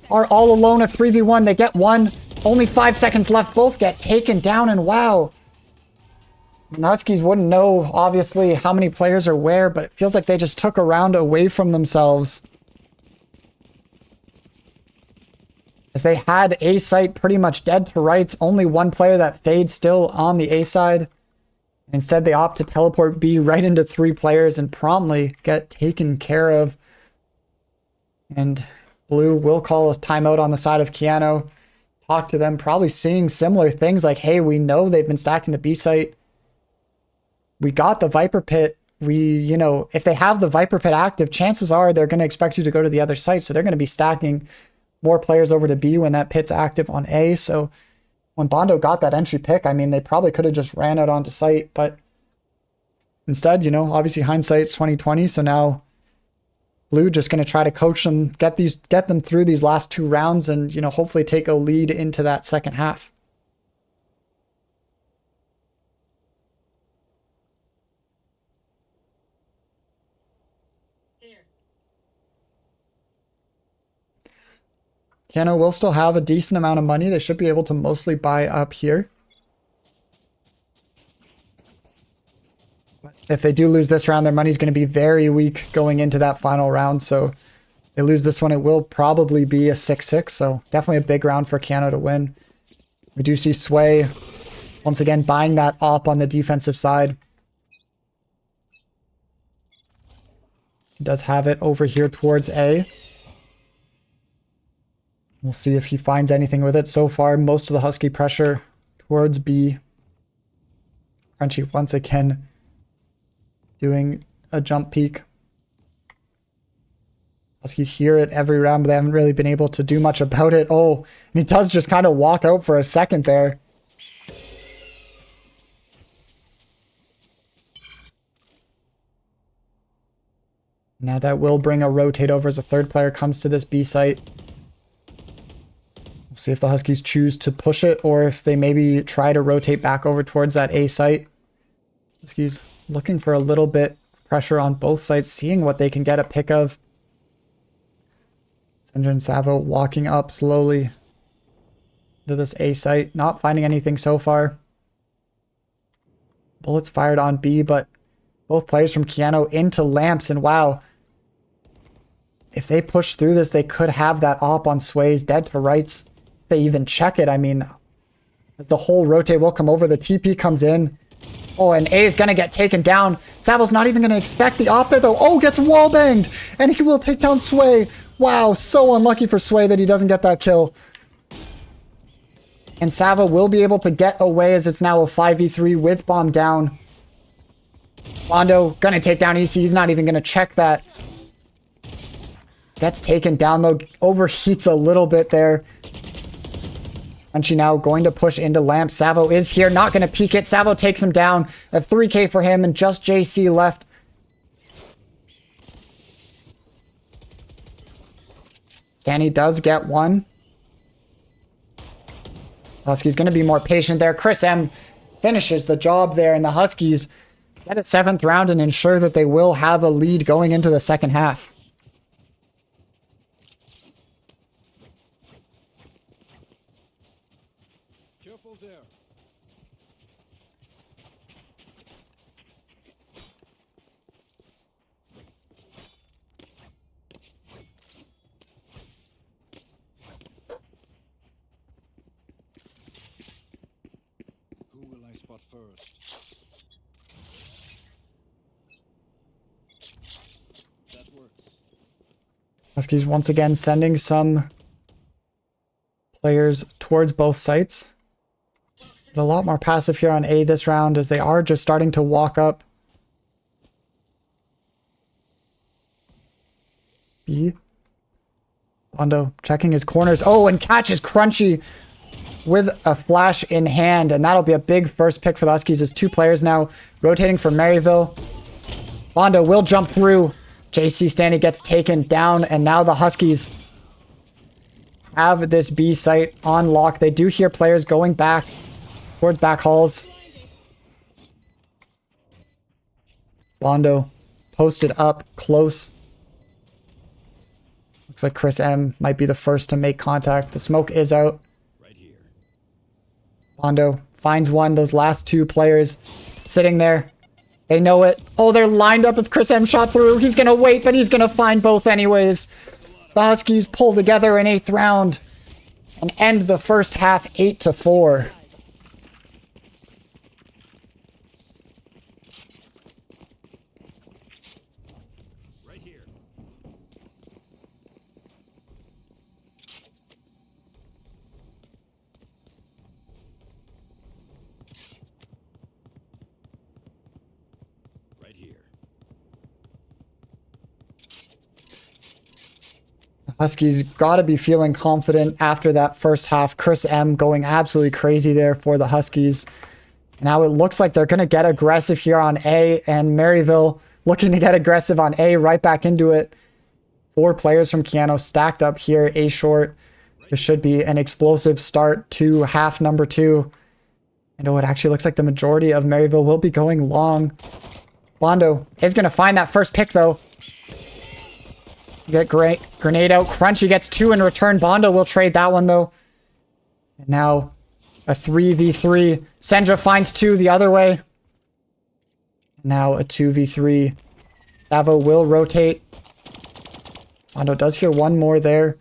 are all alone, a 3v1. They get one. Only 5 seconds left. Both get taken down, and wow. The Huskies wouldn't know, obviously, how many players are where, but it feels like they just took a round away from themselves. As they had A site pretty much dead to rights. Only 1 player that fades still on the A side. Instead, they opt to teleport B right into 3 players and promptly get taken care of. And Blue will call a timeout on the side of Keanu. Talk to them, probably seeing similar things like, hey, we know they've been stacking the B site. We got the Viper pit. You know, if they have the Viper pit active, chances are they're going to expect you to go to the other site. So they're going to be stacking more players over to B when that pit's active on A. So when Bondo got that entry pick, I mean, they probably could have just ran out onto site, but instead, you know, obviously hindsight's 2020. So now Blue just going to try to coach them, get them through these last 2 rounds and, you know, hopefully take a lead into that second half. Keanu will still have a decent amount of money. They should be able to mostly buy up here. But if they do lose this round, their money's going to be very weak going into that final round. So if they lose this one, it will probably be a 6-6. So definitely a big round for Keanu to win. We do see Sway once again buying that op on the defensive side. He does have it over here towards A. We'll see if he finds anything with it. So far, most of the Husky pressure towards B. Crunchy once again doing a jump peek. Huskies hear it every round, but they haven't really been able to do much about it. Oh, and he does just kind of walk out for a second there. Now that will bring a rotate over as a 3rd player comes to this B site. We'll see if the Huskies choose to push it or if they maybe try to rotate back over towards that A site. Huskies looking for a little bit of pressure on both sides, seeing what they can get a pick of. Sandra and Savo walking up slowly to this A site, not finding anything so far. Bullets fired on B, but both players from Keanu into lamps, and wow. If they push through this, they could have that op on Sway's dead to rights. If they even check it, I mean, as the whole rotate will come over, the TP comes in. Oh, and A is going to get taken down. Savo's not even going to expect the op there, though. Oh, gets wallbanged, and he will take down Sway. Wow, so unlucky for Sway that he doesn't get that kill. And Savo will be able to get away as it's now a 5v3 with bomb down. Bondo gonna take down EC. He's not even gonna check that. Gets taken down though. Overheats a little bit there. Crunchy now going to push into Lamp. Savo is here. Not gonna peek it. Savo takes him down. A 3k for him and just JC left. Stanny does get one. Huskies going to be more patient there. Chris M finishes the job there, and the Huskies get a 7th round and ensure that they will have a lead going into the second half. Careful there. Who will I spot first? Huskies once again sending some players towards both sites. But a lot more passive here on A this round as they are just starting to walk up. B. Bondo checking his corners. Oh, and catches Crunchy with a flash in hand. And that'll be a big first pick for the Huskies as 2 players now rotating for Maryville. Bondo will jump through. JC Stanley gets taken down. And now the Huskies have this B site on lock. They do hear players going back towards back halls. Bondo posted up close. Looks like Chris M might be the first to make contact. The smoke is out. Right here. Bondo finds one. Those last 2 players sitting there. They know it. Oh, they're lined up if Chris M shot through. He's going to wait, but he's going to find both anyways. The Huskies pull together in 8th round and end the first half 8-4. Right here. Right here. Huskies got to be feeling confident after that first half. Chris M going absolutely crazy there for the Huskies. Now it looks like they're going to get aggressive here on A, and Maryville looking to get aggressive on A, right back into it. 4 players from Keanu stacked up here, A short. This should be an explosive start to half number 2. And oh, it actually looks like the majority of Maryville will be going long. Bondo is going to find that first pick though. Get great grenade out. Crunchy gets 2 in return. Bondo will trade that one though. And now a 3v3. Senja finds 2 the other way. Now a 2v3. Savo will rotate. Bondo does hear one more there.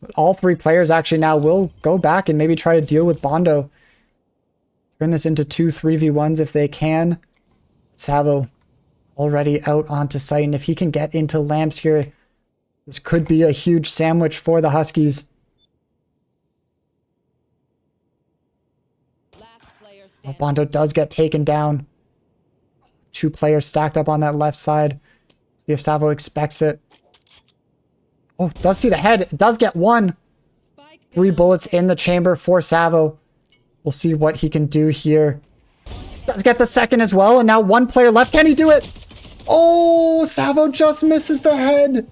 But all 3 players actually now will go back and maybe try to deal with Bondo. Turn this into 2 3v1s if they can. Savo already out onto site. And if he can get into lamps here, this could be a huge sandwich for the Huskies. Bondo does get taken down. 2 players stacked up on that left side. See if Savo expects it. Oh, does see the head. It does get 1. 3 bullets in the chamber for Savo. We'll see what he can do here. Does get the second as well. And now 1 player left. Can he do it? Oh, Savo just misses the head.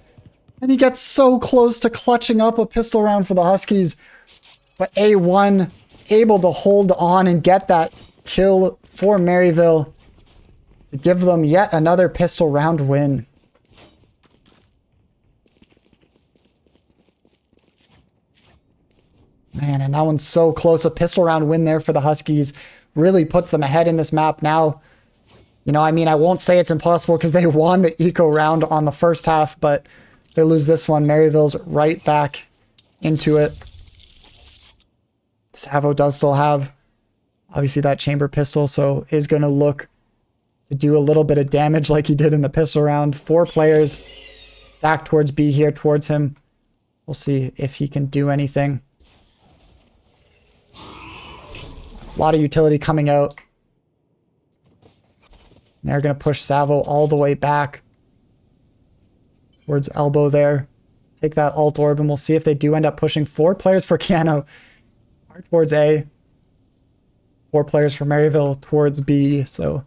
And he gets so close to clutching up a pistol round for the Huskies. But A1 able to hold on and get that kill for Maryville to give them yet another pistol round win. Man, and that one's so close. A pistol round win there for the Huskies. Really puts them ahead in this map now. You know, I mean, I won't say it's impossible because they won the eco round on the first half, but they lose this one. Maryville's right back into it. Savo does still have, obviously, that chamber pistol, so is going to look to do a little bit of damage like he did in the pistol round. 4 players stacked towards B here, towards him. We'll see if he can do anything. A lot of utility coming out. And they're going to push Savo all the way back towards elbow there. Take that alt orb, and we'll see if they do end up pushing 4 players for Keanu towards A. 4 players for Maryville towards B. So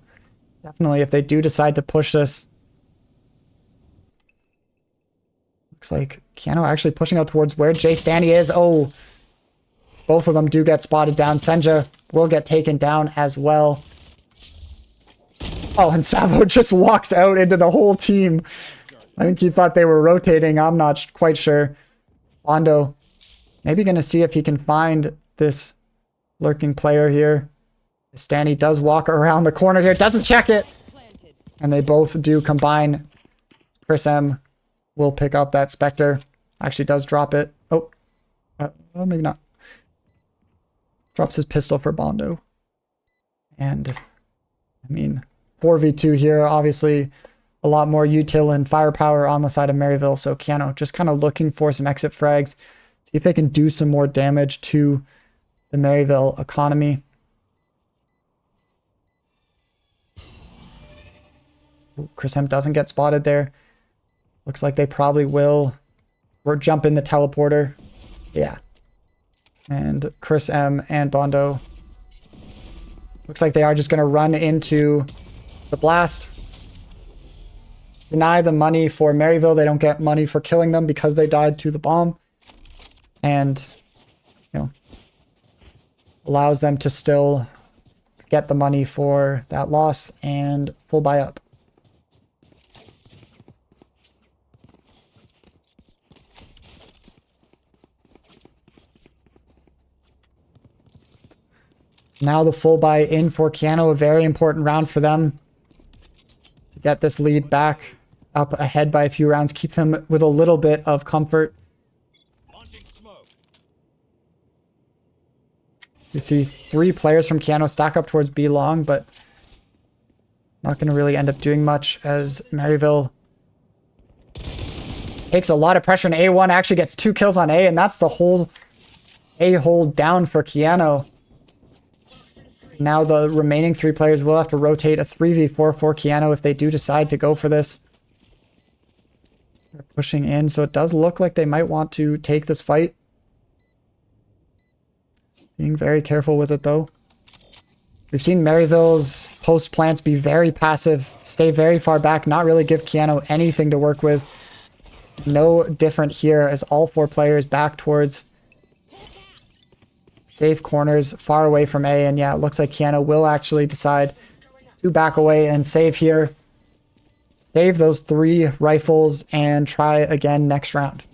definitely if they do decide to push this. Looks like Keanu actually pushing out towards where Jay Standy is. Oh, both of them do get spotted down. Senja will get taken down as well. Oh, and Savo just walks out into the whole team. I think he thought they were rotating. I'm not quite sure. Bondo maybe going to see if he can find this lurking player here. Stanny does walk around the corner here. Doesn't check it. And they both do combine. Chris M will pick up that Spectre. Actually does drop it. Oh, maybe not. Drops his pistol for Bondo. And, I mean, 4v2 here. Obviously, a lot more util and firepower on the side of Maryville. So Keanu just kind of looking for some exit frags. See if they can do some more damage to the Maryville economy. Chris M doesn't get spotted there. Looks like they probably will. Or jump in the teleporter. Yeah. And Chris M and Bondo. Looks like they are just going to run into the blast. Deny the money for Maryville. They don't get money for killing them because they died to the bomb. And, you know, allows them to still get the money for that loss and full buy up. Now the full buy in for Keanu, a very important round for them to get this lead back up ahead by a few rounds, keep them with a little bit of comfort. You see 3 players from Keanu stack up towards B long, but not going to really end up doing much as Maryville takes a lot of pressure in A1, actually gets 2 kills on A, and that's the whole A hold down for Keanu. Now the remaining 3 players will have to rotate a 3v4 for Keanu if they do decide to go for this. They're pushing in, so it does look like they might want to take this fight. Being very careful with it though. We've seen Maryville's post plants be very passive, stay very far back, not really give Keanu anything to work with. No different here as all 4 players back towards safe corners far away from A, and yeah, it looks like Keanu will actually decide to back away and save here. Save those 3 rifles and try again next round.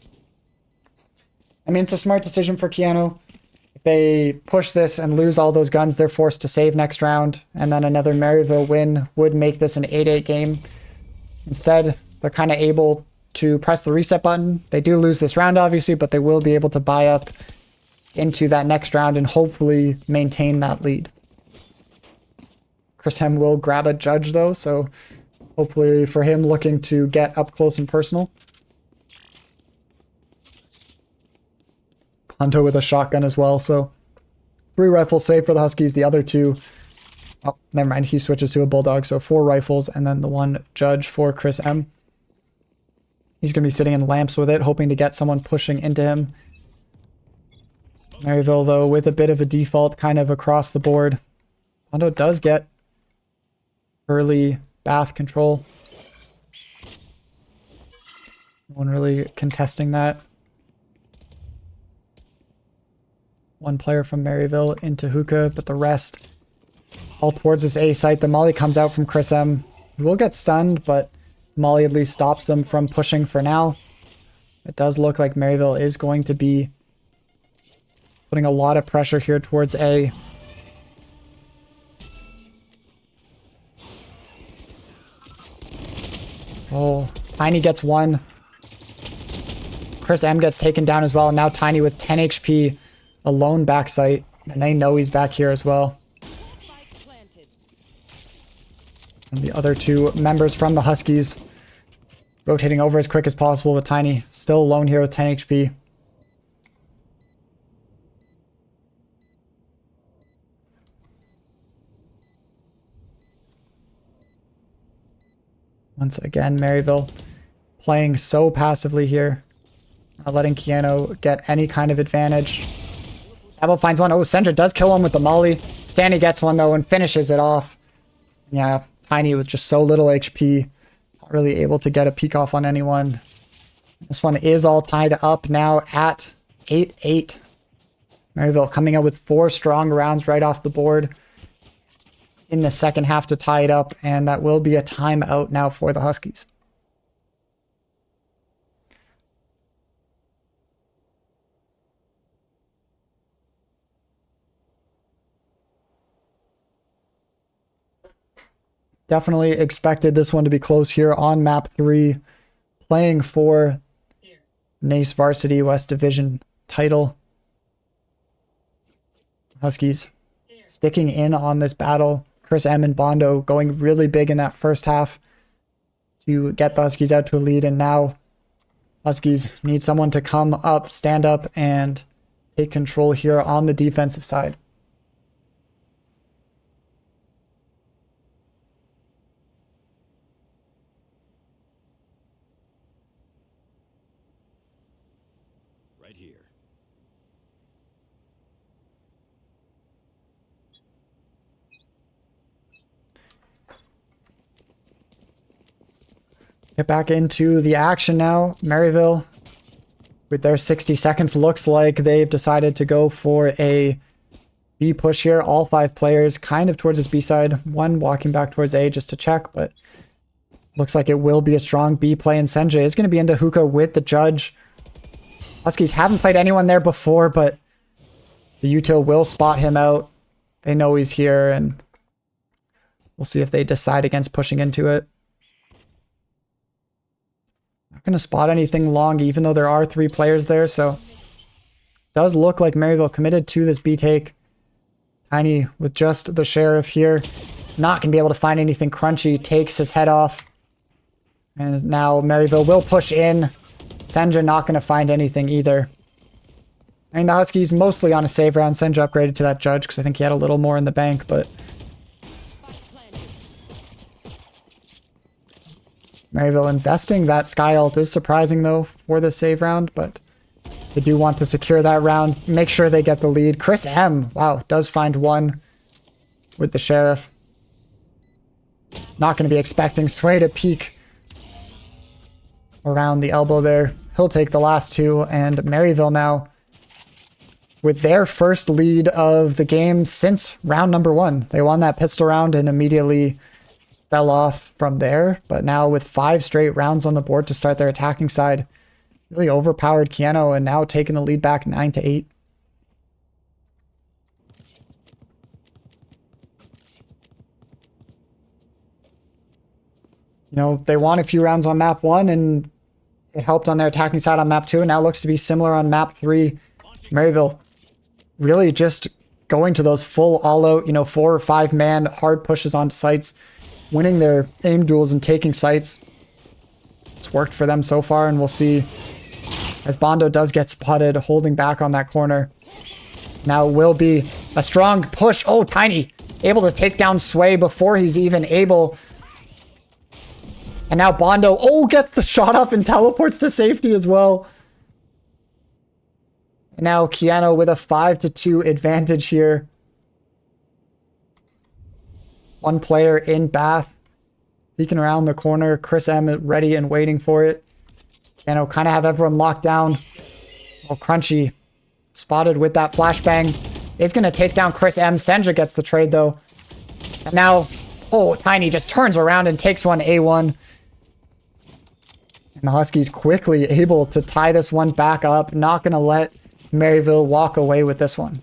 I mean, it's a smart decision for Keanu. If they push this and lose all those guns, they're forced to save next round, and then another Maryville win would make this an 8-8 game. Instead, they're kind of able to press the reset button. They do lose this round, obviously, but they will be able to buy up into that next round and hopefully maintain that lead. Chris M will grab a judge though, so hopefully for him looking to get up close and personal. Hunter with a shotgun as well, so 3 rifles saved for the Huskies. The other 2, oh, never mind, he switches to a Bulldog, so 4 rifles and then the 1 judge for Chris M. He's going to be sitting in lamps with it, hoping to get someone pushing into him. Maryville, though, with a bit of a default kind of across the board. Hondo does get early bath control. No one really contesting that. 1 player from Maryville into hookah, but the rest all towards this A site. The molly comes out from Chris M. He will get stunned, but molly at least stops them from pushing for now. It does look like Maryville is going to be putting a lot of pressure here towards A. Oh, Tiny gets 1. Chris M gets taken down as well. And now Tiny with 10 HP, a lone backsite. And they know he's back here as well. And the other 2 members from the Huskies rotating over as quick as possible with Tiny. Still alone here with 10 HP. Once again, Maryville playing so passively here. Not letting Keanu get any kind of advantage. Sabo finds 1. Oh, Sendra does kill him with the molly. Stanley gets 1 though and finishes it off. Yeah, Tiny with just so little HP. Not really able to get a peek off on anyone. This one is all tied up now at 8-8. Maryville coming up with 4 strong rounds right off the board in the second half to tie it up, and that will be a timeout now for the Huskies. Definitely expected this one to be close here on map 3, playing for NACE Varsity West Division title. Huskies sticking in on this battle. Chris M and Bondo going really big in that first half to get the Huskies out to a lead. And now Huskies need someone to come up, stand up, and take control here on the defensive side. Right here. Get back into the action now. Maryville, with their 60 seconds, looks like they've decided to go for a B push here. All 5 players kind of towards this B side. One walking back towards A just to check, but looks like it will be a strong B play. And Senja is going to be into hookah with the judge. Huskies haven't played anyone there before, but the util will spot him out. They know he's here, and we'll see if they decide against pushing into it. Not going to spot anything long, even though there are 3 players there, so does look like Maryville committed to this B take. Tiny with just the sheriff here. Not going to be able to find anything crunchy. Takes his head off. And now Maryville will push in. Senja not going to find anything either. I mean, the Huskies mostly on a save round. Senja upgraded to that judge because I think he had a little more in the bank, but Maryville investing that Sky ult is surprising though for the save round, but they do want to secure that round, make sure they get the lead. Chris M, wow, does find one with the sheriff. Not going to be expecting Sway to peek around the elbow there. He'll take the last 2, and Maryville now with their first lead of the game since round number 1. They won that pistol round and immediately fell off from there, but now with 5 straight rounds on the board to start their attacking side, really overpowered Keanu and now taking the lead back 9-8. You know, they won a few rounds on map 1 and it helped on their attacking side on map 2, and now looks to be similar on map 3. Maryville really just going to those full all-out, 4 or 5 man hard pushes onto sites, winning their aim duels and taking sites. It's worked for them so far, and we'll see as Bondo does get spotted holding back on that corner. Now will be a strong push. Oh, Tiny able to take down Sway before he's even able. And now Bondo, gets the shot up and teleports to safety as well. And now Keanu with a 5-2 advantage here. 1 player in Bath. Peeking around the corner. Chris M ready and waiting for it. Keanu kind of have everyone locked down. Crunchy spotted with that flashbang. Is going to take down Chris M. Senja gets the trade though. And now, Tiny just turns around and takes one A1. And the Huskies quickly able to tie this one back up. Not going to let Maryville walk away with this one.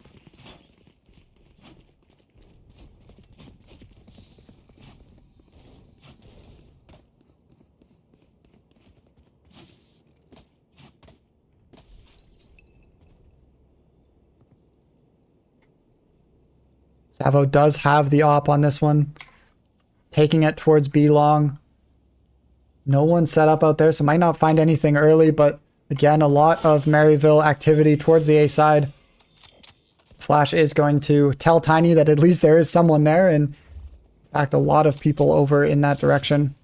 Savo does have the op on this one. Taking it towards B long. No one set up out there, so might not find anything early, but again, a lot of Maryville activity towards the A side. Flash is going to tell Tiny that at least there is someone there, and in fact, a lot of people over in that direction.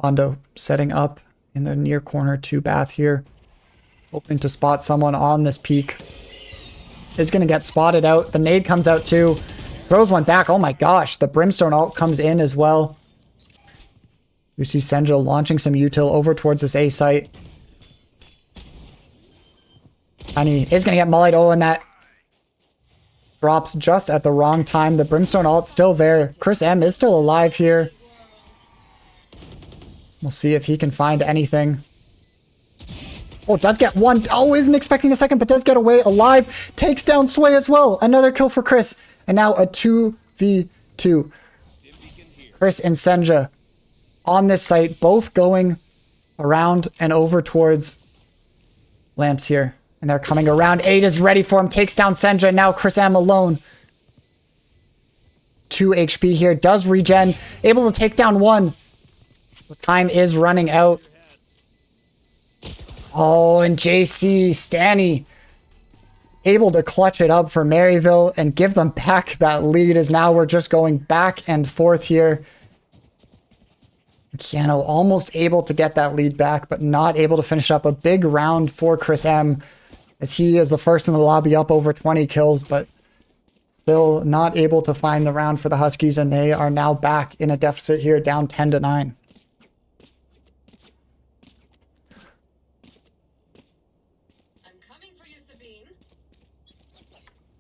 Bondo setting up in the near corner to Bath here. Hoping to spot someone on this peak. Is going to get spotted out. The nade comes out too. Throws one back. Oh my gosh, the Brimstone ult comes in as well. You see Senja launching some util over towards this A site. Tiny is going to get mullied. And that drops just at the wrong time. The Brimstone ult still there. Chris M is still alive here. We'll see if he can find anything. Does get one. Isn't expecting a second, but does get away alive. Takes down Sway as well. Another kill for Chris. And now a 2v2. Chris and Senja on this site, both going around and over towards Lamps here. And they're coming around. 8 is ready for him. Takes down Senja. Now Chris M alone. 2 HP here. Does regen. Able to take down one. The time is running out. Oh, and JC, Stanny, able to clutch it up for Maryville and give them back that lead, as now we're just going back and forth here. Keanu almost able to get that lead back, but not able to finish up. A big round for Chris M, as he is the first in the lobby up over 20 kills, but still not able to find the round for the Huskies, and they are now back in a deficit here, down 10-9.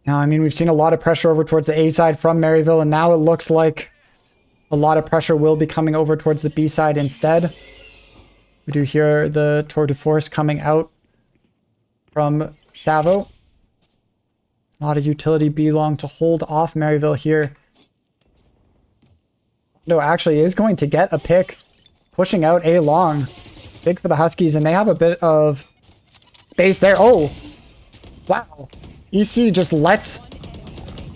Now, I mean, we've seen a lot of pressure over towards the A side from Maryville, and now it looks like a lot of pressure will be coming over towards the B side instead. We do hear the tour de force coming out from Savo. A lot of utility B long to hold off Maryville here. No, actually is going to get a pick, pushing out A long. Big for the Huskies, and they have a bit of space there. Oh, wow. EC just lets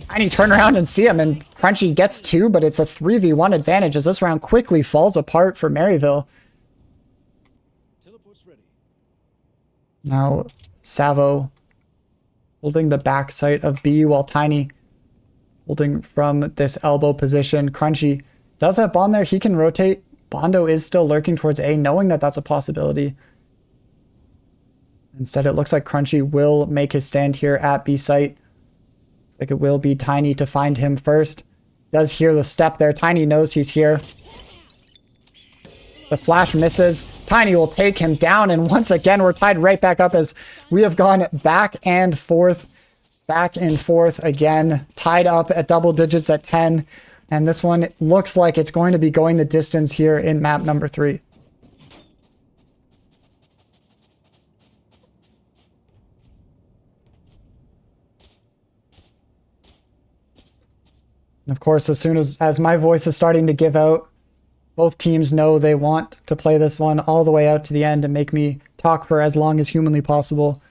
Tiny turn around and see him, and Crunchy gets 2, but it's a 3v1 advantage as this round quickly falls apart for Maryville. Now, Savo holding the back sight of B, while Tiny holding from this elbow position. Crunchy does have Bomb there. He can rotate. Bondo is still lurking towards A, knowing that that's a possibility. Instead, it looks like Crunchy will make his stand here at B site. Looks like it will be Tiny to find him first. Does hear the step there. Tiny knows he's here. The flash misses. Tiny will take him down, and once again, we're tied right back up as we have gone back and forth again. Tied up at double digits at 10, and this one looks like it's going to be going the distance here in map number 3. And of course, as soon as my voice is starting to give out, both teams know they want to play this one all the way out to the end and make me talk for as long as humanly possible.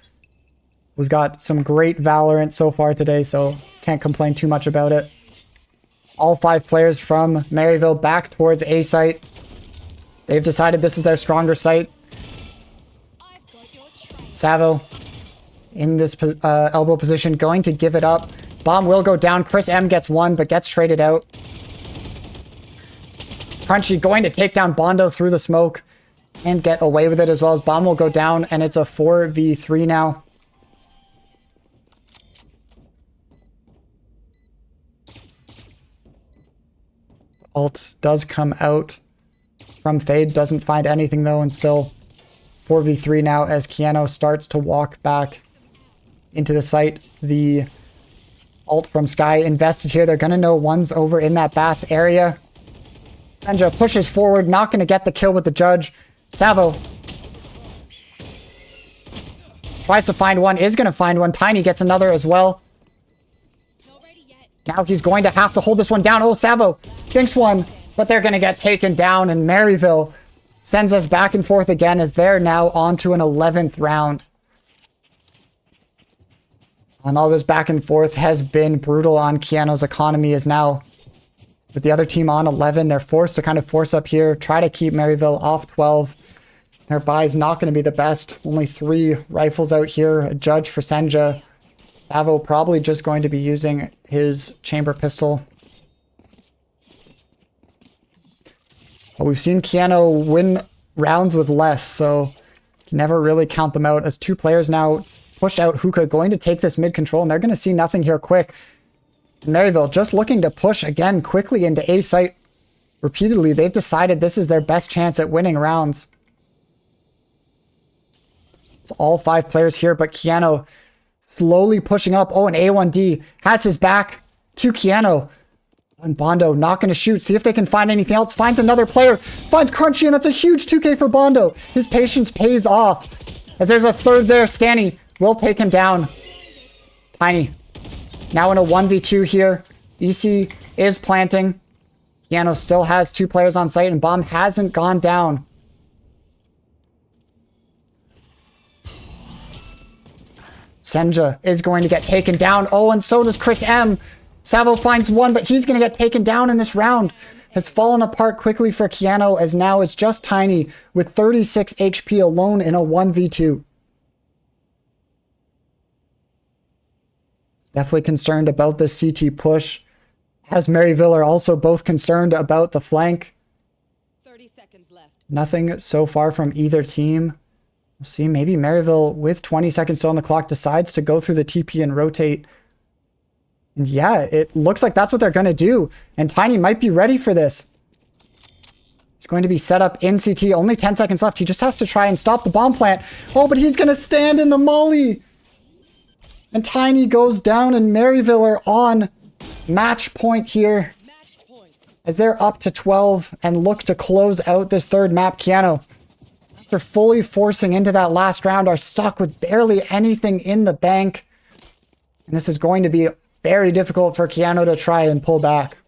We've got some great Valorant so far today, so can't complain too much about it. All 5 players from Maryville back towards A site. They've decided this is their stronger site. Savo in this elbow position, going to give it up. Bomb will go down. Chris M gets 1, but gets traded out. Crunchy going to take down Bondo through the smoke and get away with it, as well as Bomb will go down, and it's a 4v3 now. Ult does come out from Fade, doesn't find anything though, and still 4v3 now as Keanu starts to walk back into the site. The ult from Sky invested here. They're going to know one's over in that bath area. Senja pushes forward, not going to get the kill with the judge. Savo tries to find one, is going to find one. Tiny gets another as well. Now he's going to have to hold this one down. Oh, Savo dinks one, but they're going to get taken down, and Maryville sends us back and forth again as they're now on to an 11th round. And all this back and forth has been brutal on Keanu's economy, as now with the other team on 11, they're forced to kind of force up here, try to keep Maryville off 12. Their buy's not going to be the best. Only 3 rifles out here. A judge for Senja. Savo probably just going to be using his chamber pistol. But we've seen Keanu win rounds with less, so can never really count them out, as 2 players now pushed out Hookah, going to take this mid control, and they're going to see nothing here quick. Maryville just looking to push again quickly into A site repeatedly. They've decided this is their best chance at winning rounds. It's all 5 players here, but Keanu slowly pushing up. Oh, and A1D has his back to Keanu. And Bondo not going to shoot. See if they can find anything else. Finds another player. Finds Crunchy, and that's a huge 2k for Bondo. His patience pays off, as there's a 3rd there. Stanny will take him down. Tiny now in a 1v2 here. EC is planting. Keanu still has 2 players on site, and Bomb hasn't gone down. Senja is going to get taken down. Oh, and so does Chris M. Savo finds one, but he's going to get taken down in this round. Has fallen apart quickly for Keanu, as now it's just Tiny with 36 HP alone in a 1v2. He's definitely concerned about the CT push. As Maryville are also both concerned about the flank. 30 seconds left. Nothing so far from either team. We'll see, maybe Maryville with 20 seconds still on the clock decides to go through the TP and rotate. And yeah, it looks like that's what they're going to do. And Tiny might be ready for this. He's going to be set up in CT. Only 10 seconds left. He just has to try and stop the bomb plant. Oh, but he's going to stand in the molly. And Tiny goes down, and Maryville are on match point here. Match point. As they're up to 12 and look to close out this third map. Keanu, after fully forcing into that last round, are stuck with barely anything in the bank. And this is going to be very difficult for Keanu to try and pull back.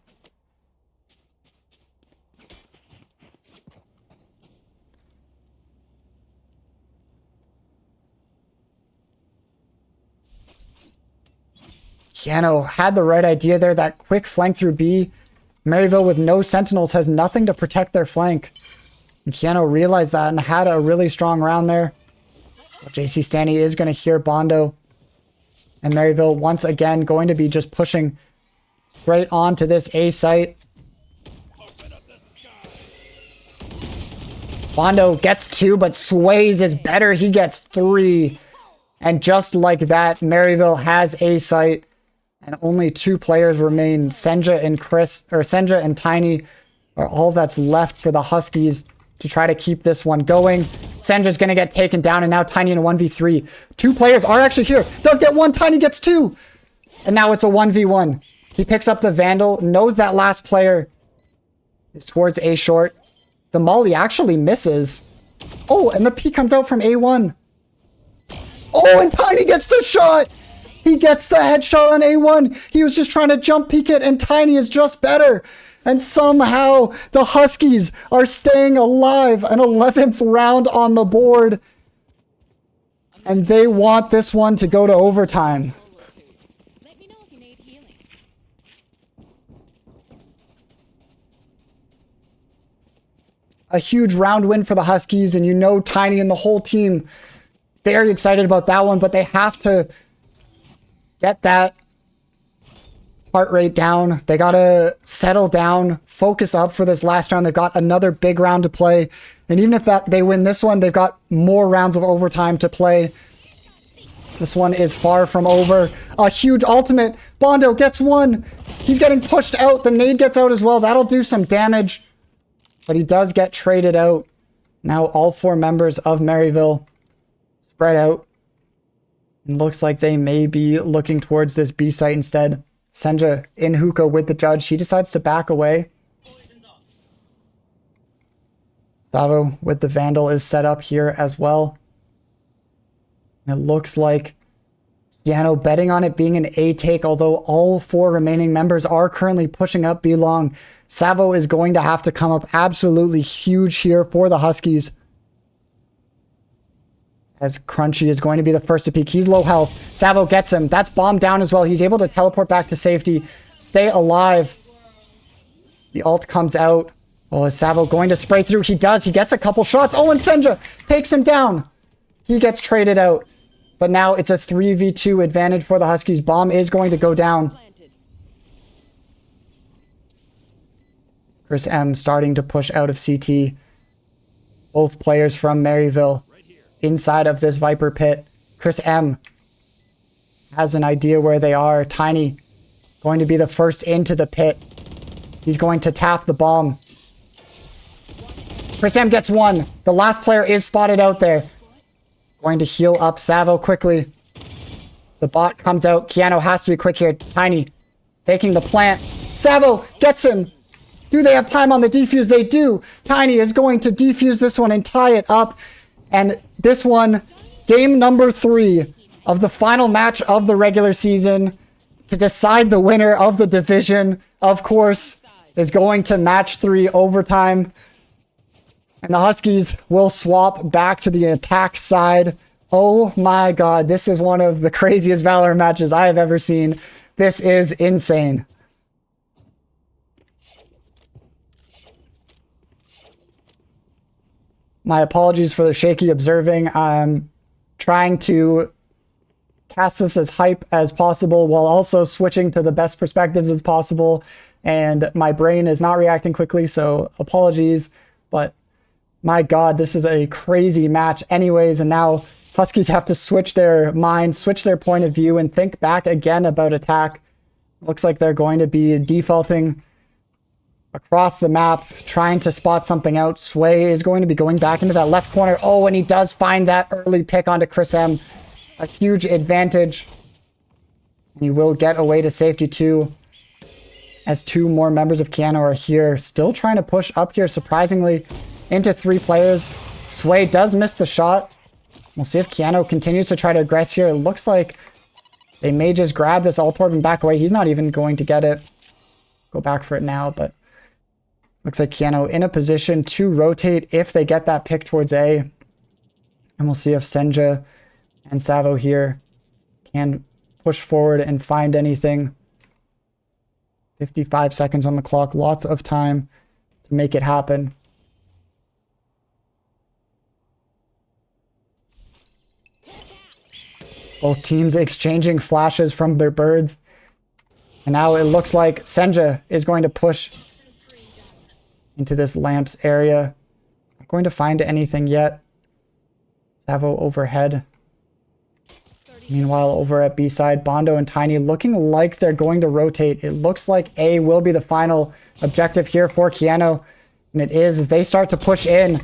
Keanu had the right idea there. That quick flank through B. Maryville with no sentinels has nothing to protect their flank. And Keanu realized that and had a really strong round there. But JC Stanley is going to hear Bondo. And Maryville once again going to be just pushing straight on to this A site. Bondo gets 2, but Sways is better. He gets 3. And just like that, Maryville has A site. And only 2 players remain. Senja and Tiny are all that's left for the Huskies to try to keep this one going. Senja's going to get taken down, and now Tiny in a 1v3. 2 players are actually here. Does get 1, Tiny gets 2. And now it's a 1v1. He picks up the Vandal, knows that last player is towards A short. The molly actually misses. Oh, and the P comes out from A1. Oh, and Tiny gets the shot. He gets the headshot on A1. He was just trying to jump peek it, and Tiny is just better. And somehow the Huskies are staying alive. An 11th round on the board. And they want this one to go to overtime. Let me know if you need healing. A huge round win for the Huskies, and you know Tiny and the whole team very excited about that one, but they have to get that heart rate down. They got to settle down, focus up for this last round. They've got another big round to play. And even if they win this one, they've got more rounds of overtime to play. This one is far from over. A huge ultimate. Bondo gets 1. He's getting pushed out. The nade gets out as well. That'll do some damage. But he does get traded out. Now all 4 members of Maryville spread out. It looks like they may be looking towards this B site instead. Senja in hookah with the judge. He decides to back away. Savo with the Vandal is set up here as well. It looks like Keanu betting on it being an A take, although all 4 remaining members are currently pushing up B long. Savo is going to have to come up absolutely huge here for the Huskies. As Crunchy is going to be the first to peek. He's low health. Savo gets him. That's bombed down as well. He's able to teleport back to safety. Stay alive. The ult comes out. Oh, is Savo going to spray through? He does. He gets a couple shots. Oh, and Senja takes him down. He gets traded out. But now it's a 3v2 advantage for the Huskies. Bomb is going to go down. Chris M starting to push out of CT. Both players from Maryville inside of this Viper pit. Chris M has an idea where they are. Tiny going to be the first into the pit. He's going to tap the bomb. Chris M gets 1. The last player is spotted out there. Going to heal up Savo quickly. The bot comes out. Keanu has to be quick here. Tiny faking the plant. Savo gets him. Do they have time on the defuse? They do. Tiny is going to defuse this one and tie it up. And this one, game number 3 of the final match of the regular season to decide the winner of the division, of course, is going to match 3 overtime. And the Huskies will swap back to the attack side. Oh my god, this is one of the craziest Valorant matches I have ever seen. This is insane. My apologies for the shaky observing. I'm trying to cast this as hype as possible while also switching to the best perspectives as possible. And my brain is not reacting quickly, so apologies. But my God, this is a crazy match anyways. And now Huskies have to switch their mind, switch their point of view, and think back again about attack. Looks like they're going to be defaulting across the map, trying to spot something out. Sway is going to be going back into that left corner. Oh, and he does find that early pick onto Chris M. A huge advantage. And he will get away to safety too, as two more members of Keanu are here. Still trying to push up here, surprisingly, into 3 players. Sway does miss the shot. We'll see if Keanu continues to try to aggress here. It looks like they may just grab this alt orb and back away. He's not even going to get it. Go back for it now, but looks like Keanu in a position to rotate if they get that pick towards A. And we'll see if Senja and Savo here can push forward and find anything. 55 seconds on the clock. Lots of time to make it happen. Both teams exchanging flashes from their birds. And now it looks like Senja is going to push into this lamps area. Not going to find anything yet. Savo overhead. Meanwhile, over at B side, Bondo and Tiny looking like they're going to rotate. It looks like A will be the final objective here for Keanu. And it is. They start to push in.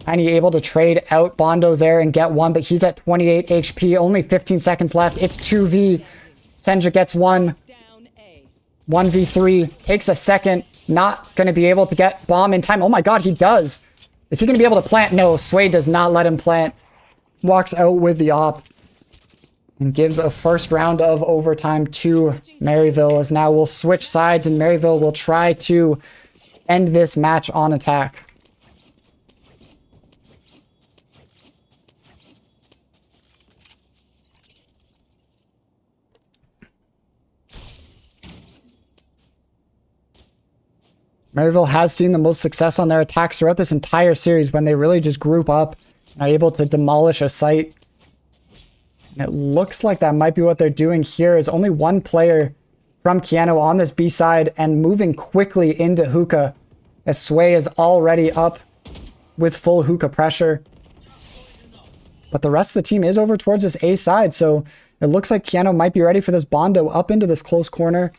Tiny able to trade out Bondo there and get one, but he's at 28 HP. Only 15 seconds left. It's 2v. Senja gets one. 1v3. Takes a second. Not going to be able to get bomb in time. Oh my God, he does. Is he going to be able to plant? No, Sway does not let him plant. Walks out with the op. And gives a first round of overtime to Maryville, as now we'll switch sides and Maryville will try to end this match on attack. Maryville has seen the most success on their attacks throughout this entire series when they really just group up and are able to demolish a site. And it looks like that might be what they're doing here, is only one player from Keanu on this B side and moving quickly into hookah, as Sway is already up with full hookah pressure. But the rest of the team is over towards this A side, so it looks like Keanu might be ready for this Bondo up into this close corner,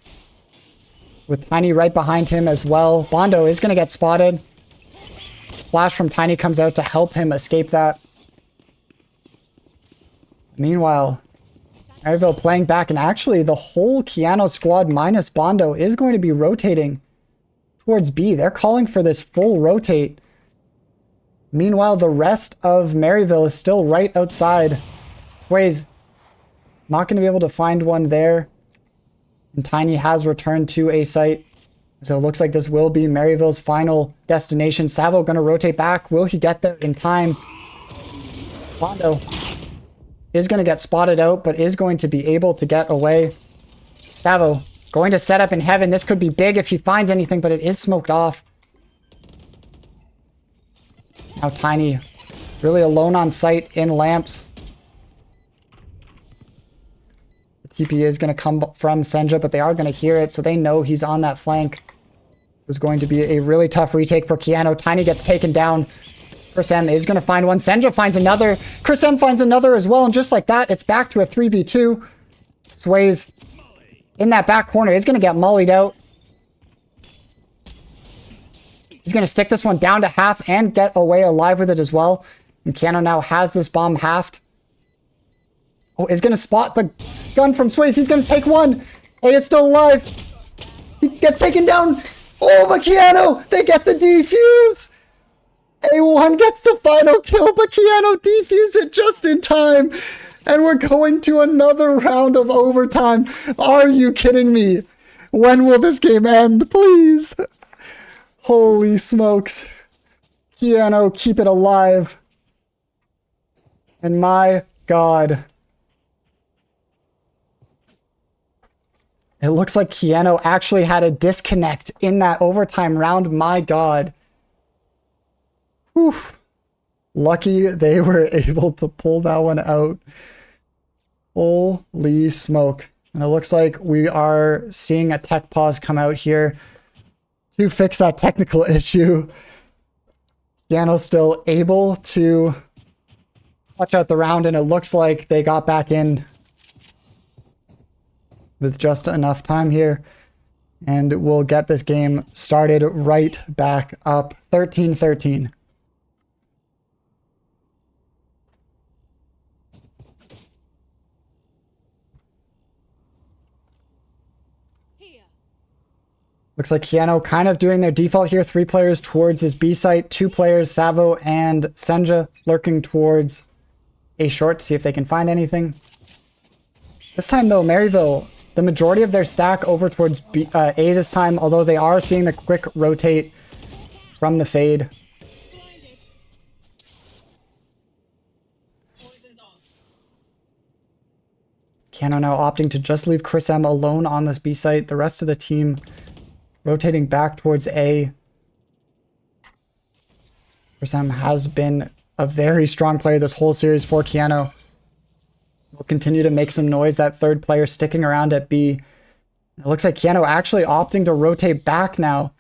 with Tiny right behind him as well. Bondo is going to get spotted. Flash from Tiny comes out to help him escape that. Meanwhile, Maryville playing back, and actually the whole Keanu squad minus Bondo is going to be rotating towards B. They're calling for this full rotate. Meanwhile, the rest of Maryville is still right outside. Sway's not going to be able to find one there. And Tiny has returned to a site. So it looks like this will be Maryville's final destination. Savo going to rotate back. Will he get there in time? Bondo is going to get spotted out, but is going to be able to get away. Savo going to set up in heaven. This could be big if he finds anything, but it is smoked off. Now Tiny really alone on site in lamps. TP is going to come from Senja, but they are going to hear it, so they know he's on that flank. This is going to be a really tough retake for Keanu. Tiny gets taken down. Chris M is going to find one. Senja finds another. Chris M finds another as well, and just like that, it's back to a 3v2. Sway's in that back corner. He's going to get mollied out. He's going to stick this one down to half and get away alive with it as well. And Keanu now has this bomb halved. Oh, is going to spot the gun from Swayze. He's going to take one. Hey, it's still alive. He gets taken down. Oh, but Keanu, they get the defuse. A1 gets the final kill, but Keanu defused it just in time. And we're going to another round of overtime. Are you kidding me? When will this game end, please? Holy smokes. Keanu, keep it alive. And my God. It looks like Keanu actually had a disconnect in that overtime round. My God. Whew. Lucky they were able to pull that one out. Holy smoke. And it looks like we are seeing a tech pause come out here to fix that technical issue. Keanu still able to touch out the round, and it looks like they got back in with just enough time here. And we'll get this game started right back up. 13-13. Looks like Keanu kind of doing their default here. 3 players towards his B site. 2 players, Savo and Senja, lurking towards A short to see if they can find anything. This time though, Maryville, the majority of their stack over towards A this time, although they are seeing the quick rotate from the fade. Keanu now opting to just leave Chris M alone on this B site. The rest of the team rotating back towards A. Chris M has been a very strong player this whole series for Keanu. Will continue to make some noise. That third player sticking around at B. It looks like Keanu actually opting to rotate back now.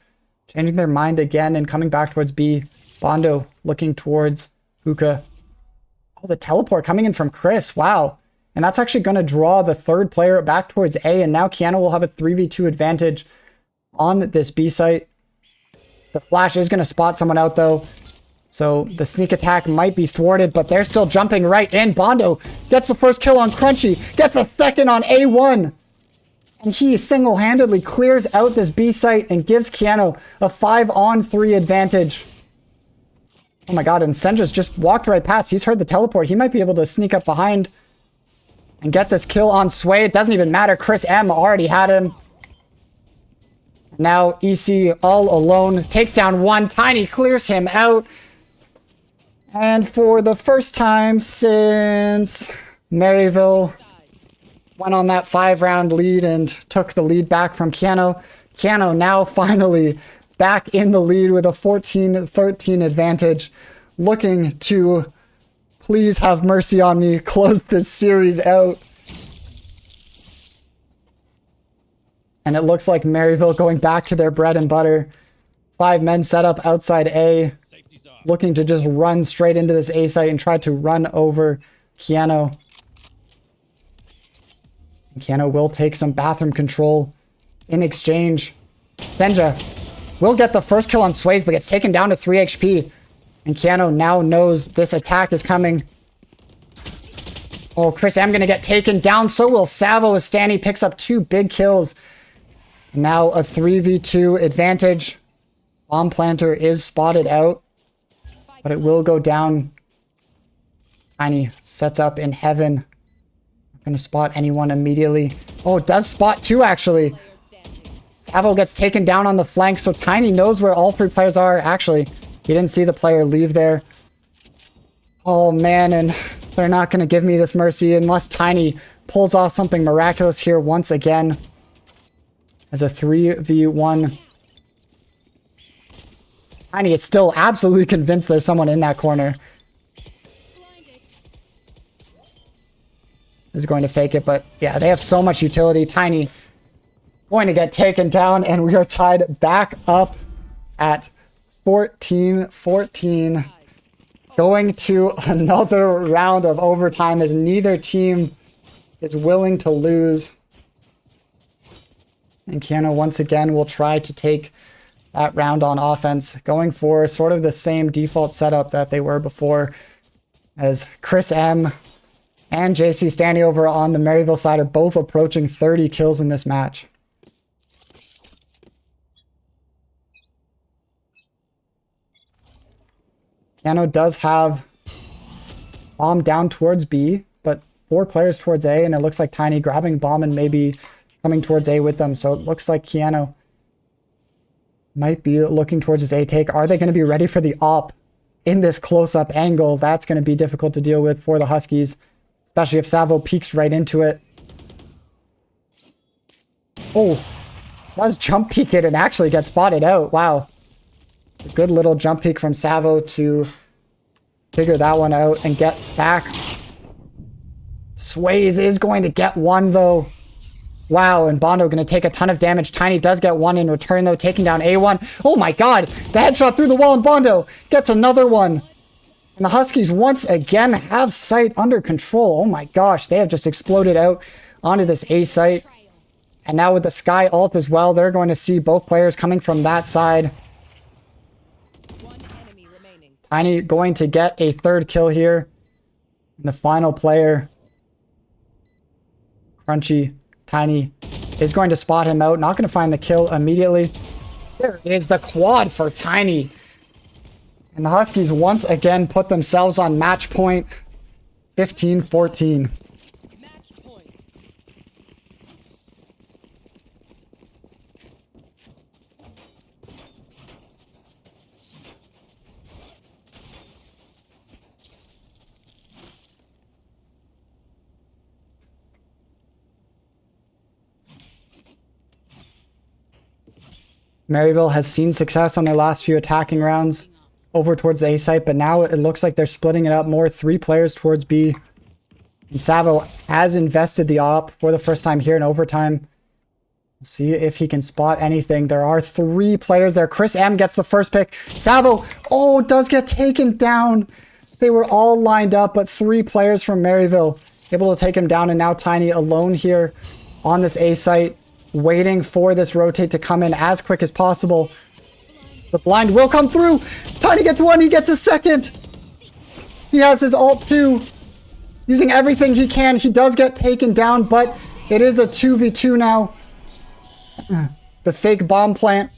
Changing their mind again and coming back towards B. Bondo looking towards Hookah. Oh, the teleport coming in from Chris. Wow. And that's actually going to draw the third player back towards A. And now Keanu will have a 3v2 advantage on this B site. The flash is going to spot someone out though. So the sneak attack might be thwarted, but they're still jumping right in. Bondo gets the first kill on Crunchy, gets a second on A1. And he single-handedly clears out this B site and gives Keanu a 5-on-3 advantage. Oh my God, and Senja's just walked right past. He's heard the teleport. He might be able to sneak up behind and get this kill on Sway. It doesn't even matter. Chris M already had him. Now EC all alone, takes down one. Tiny clears him out. And for the first time since Maryville went on that 5-round lead and took the lead back from Keanu, Keanu now finally back in the lead with a 14-13 advantage, looking to, please have mercy on me, close this series out. And it looks like Maryville going back to their bread and butter. 5 men set up outside A, looking to just run straight into this A site and try to run over Keanu. And Keanu will take some bathroom control in exchange. Senja will get the first kill on Sways, but gets taken down to 3 HP. And Keanu now knows this attack is coming. Oh, Chris M gonna get taken down. So will Savo as Stanny picks up 2 big kills. Now a 3v2 advantage. Bomb planter is spotted out, but it will go down. Tiny sets up in heaven. Not gonna spot anyone immediately. Oh, it does spot 2 actually. Savo gets taken down on the flank, so Tiny knows where all 3 players are. Actually, he didn't see the player leave there. Oh man, and they're not gonna give me this mercy unless Tiny pulls off something miraculous here once again. As a 3v1. Tiny is still absolutely convinced there's someone in that corner. Is going to fake it, but yeah, they have so much utility. Tiny going to get taken down, and we are tied back up at 14-14. Going to another round of overtime as neither team is willing to lose. And Keanu once again will try to take that round on offense, going for sort of the same default setup that they were before, as Chris M and JC standing over on the Maryville side are both approaching 30 kills in this match. Keanu does have bomb down towards B, but 4 players towards A, and it looks like Tiny grabbing bomb and maybe coming towards A with them. So it looks like Keanu might be looking towards his A take. Are they going to be ready for the op in this close-up angle? That's going to be difficult to deal with for the Huskies, especially if Savo peeks right into it. Oh, does jump peek it and actually get spotted out. Wow. A good little jump peek from Savo to figure that one out and get back. Sways is going to get one though. Wow, and Bondo going to take a ton of damage. Tiny does get one in return though, taking down A1. Oh my god, the headshot through the wall and Bondo gets another one. And the Huskies once again have site under control. Oh my gosh, they have just exploded out onto this A site. And now with the Sky ult as well, they're going to see both players coming from that side. Tiny going to get a third kill here. And the final player, Crunchy, Tiny, is going to spot him out. Not going to find the kill immediately. There is the quad for Tiny. And the Huskies once again put themselves on match point. 15-14. Maryville has seen success on their last few attacking rounds over towards the A site, but now it looks like they're splitting it up more. 3 players towards B. And Savo has invested the op for the first time here in overtime. We'll see if he can spot anything. There are 3 players there. Chris M gets the first pick. Savo, oh, does get taken down. They were all lined up, but 3 players from Maryville able to take him down, and now Tiny alone here on this A site, waiting for this rotate to come in as quick as possible. The blind will come through. Tiny gets one. He gets a second. He has his ult too. Using everything he can. He does get taken down, but it is a 2v2 now. The fake bomb plant.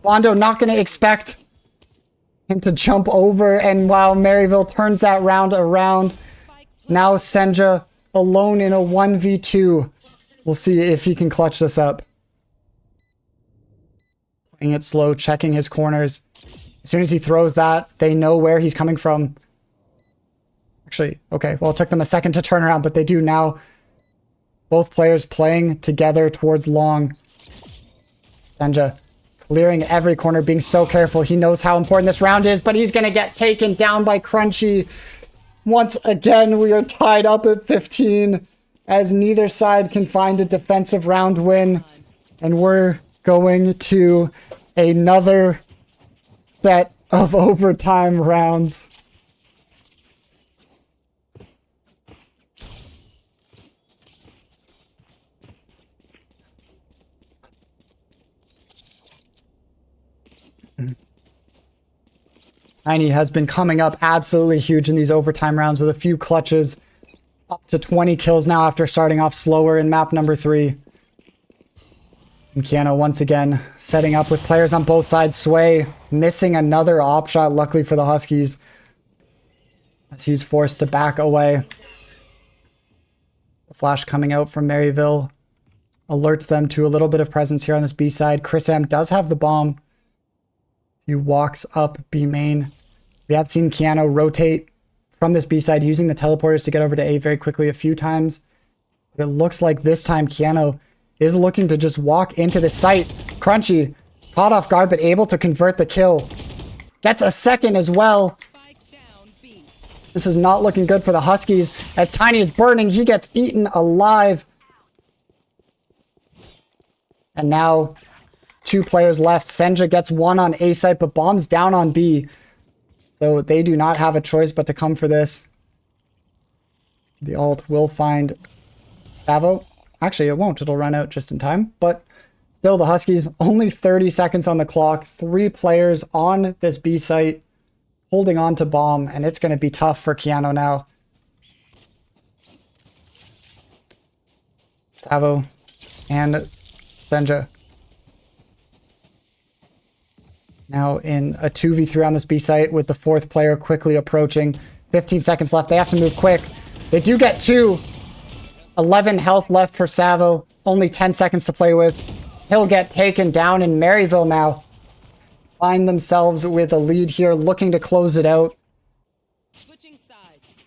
Bondo not going to expect him to jump over, and while Maryville turns that round around, now Senja alone in a 1v2. We'll see if he can clutch this up. Playing it slow, checking his corners. As soon as he throws that, they know where he's coming from. Actually, okay, well, it took them a second to turn around, but they do now. Both players playing together towards long. Senja clearing every corner, being so careful. He knows how important this round is, but he's going to get taken down by Crunchy. Once again, we are tied up at 15 as neither side can find a defensive round win. And we're going to another set of overtime rounds. Tiny has been coming up absolutely huge in these overtime rounds with a few clutches. Up to 20 kills now after starting off slower in map number 3. And Keanu once again setting up with players on both sides. Sway missing another op shot, luckily for the Huskies, as he's forced to back away. The flash coming out from Maryville alerts them to a little bit of presence here on this B side. Chris M does have the bomb. He walks up B main. We have seen Keanu rotate from this B side using the teleporters to get over to A very quickly a few times. But it looks like this time Keanu is looking to just walk into the site. Crunchy caught off guard but able to convert the kill. Gets a second as well. This is not looking good for the Huskies as Tiny is burning. He gets eaten alive. And now 2 players left. Senja gets one on A site, but bombs down on B. So they do not have a choice but to come for this. The ult will find Savo. Actually, it won't. It'll run out just in time. But still, the Huskies, only 30 seconds on the clock. 3 players on this B site holding on to bomb. And it's going to be tough for Keanu now. Savo and Senja. Now in a 2v3 on this B site with the 4th player quickly approaching. 15 seconds left. They have to move quick. They do get 2. 11 health left for Savo. Only 10 seconds to play with. He'll get taken down, and Maryville now find themselves with a lead here, looking to close it out.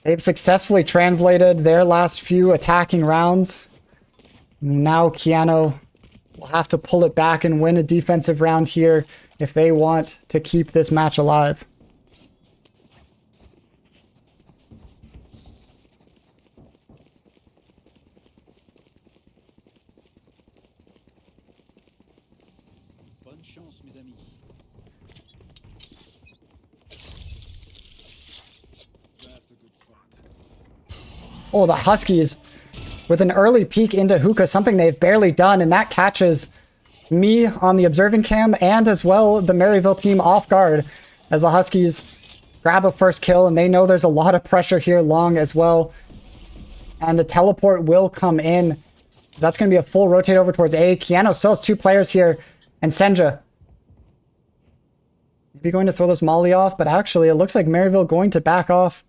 They've successfully translated their last few attacking rounds Now Keanu will have to pull it back and win a defensive round here if they want to keep this match alive. Bonne chance, mes amis. That's a good spot. Oh, the Huskies with an early peek into hookah, something they've barely done, and that catches me on the observing cam and as well the Maryville team off guard as the Huskies grab a first kill, and they know there's a lot of pressure here long as well. And the teleport will come in. That's going to be a full rotate over towards A. Keanu still has 2 players here, and Senja maybe going to throw this molly off, but actually it looks like Maryville going to back off.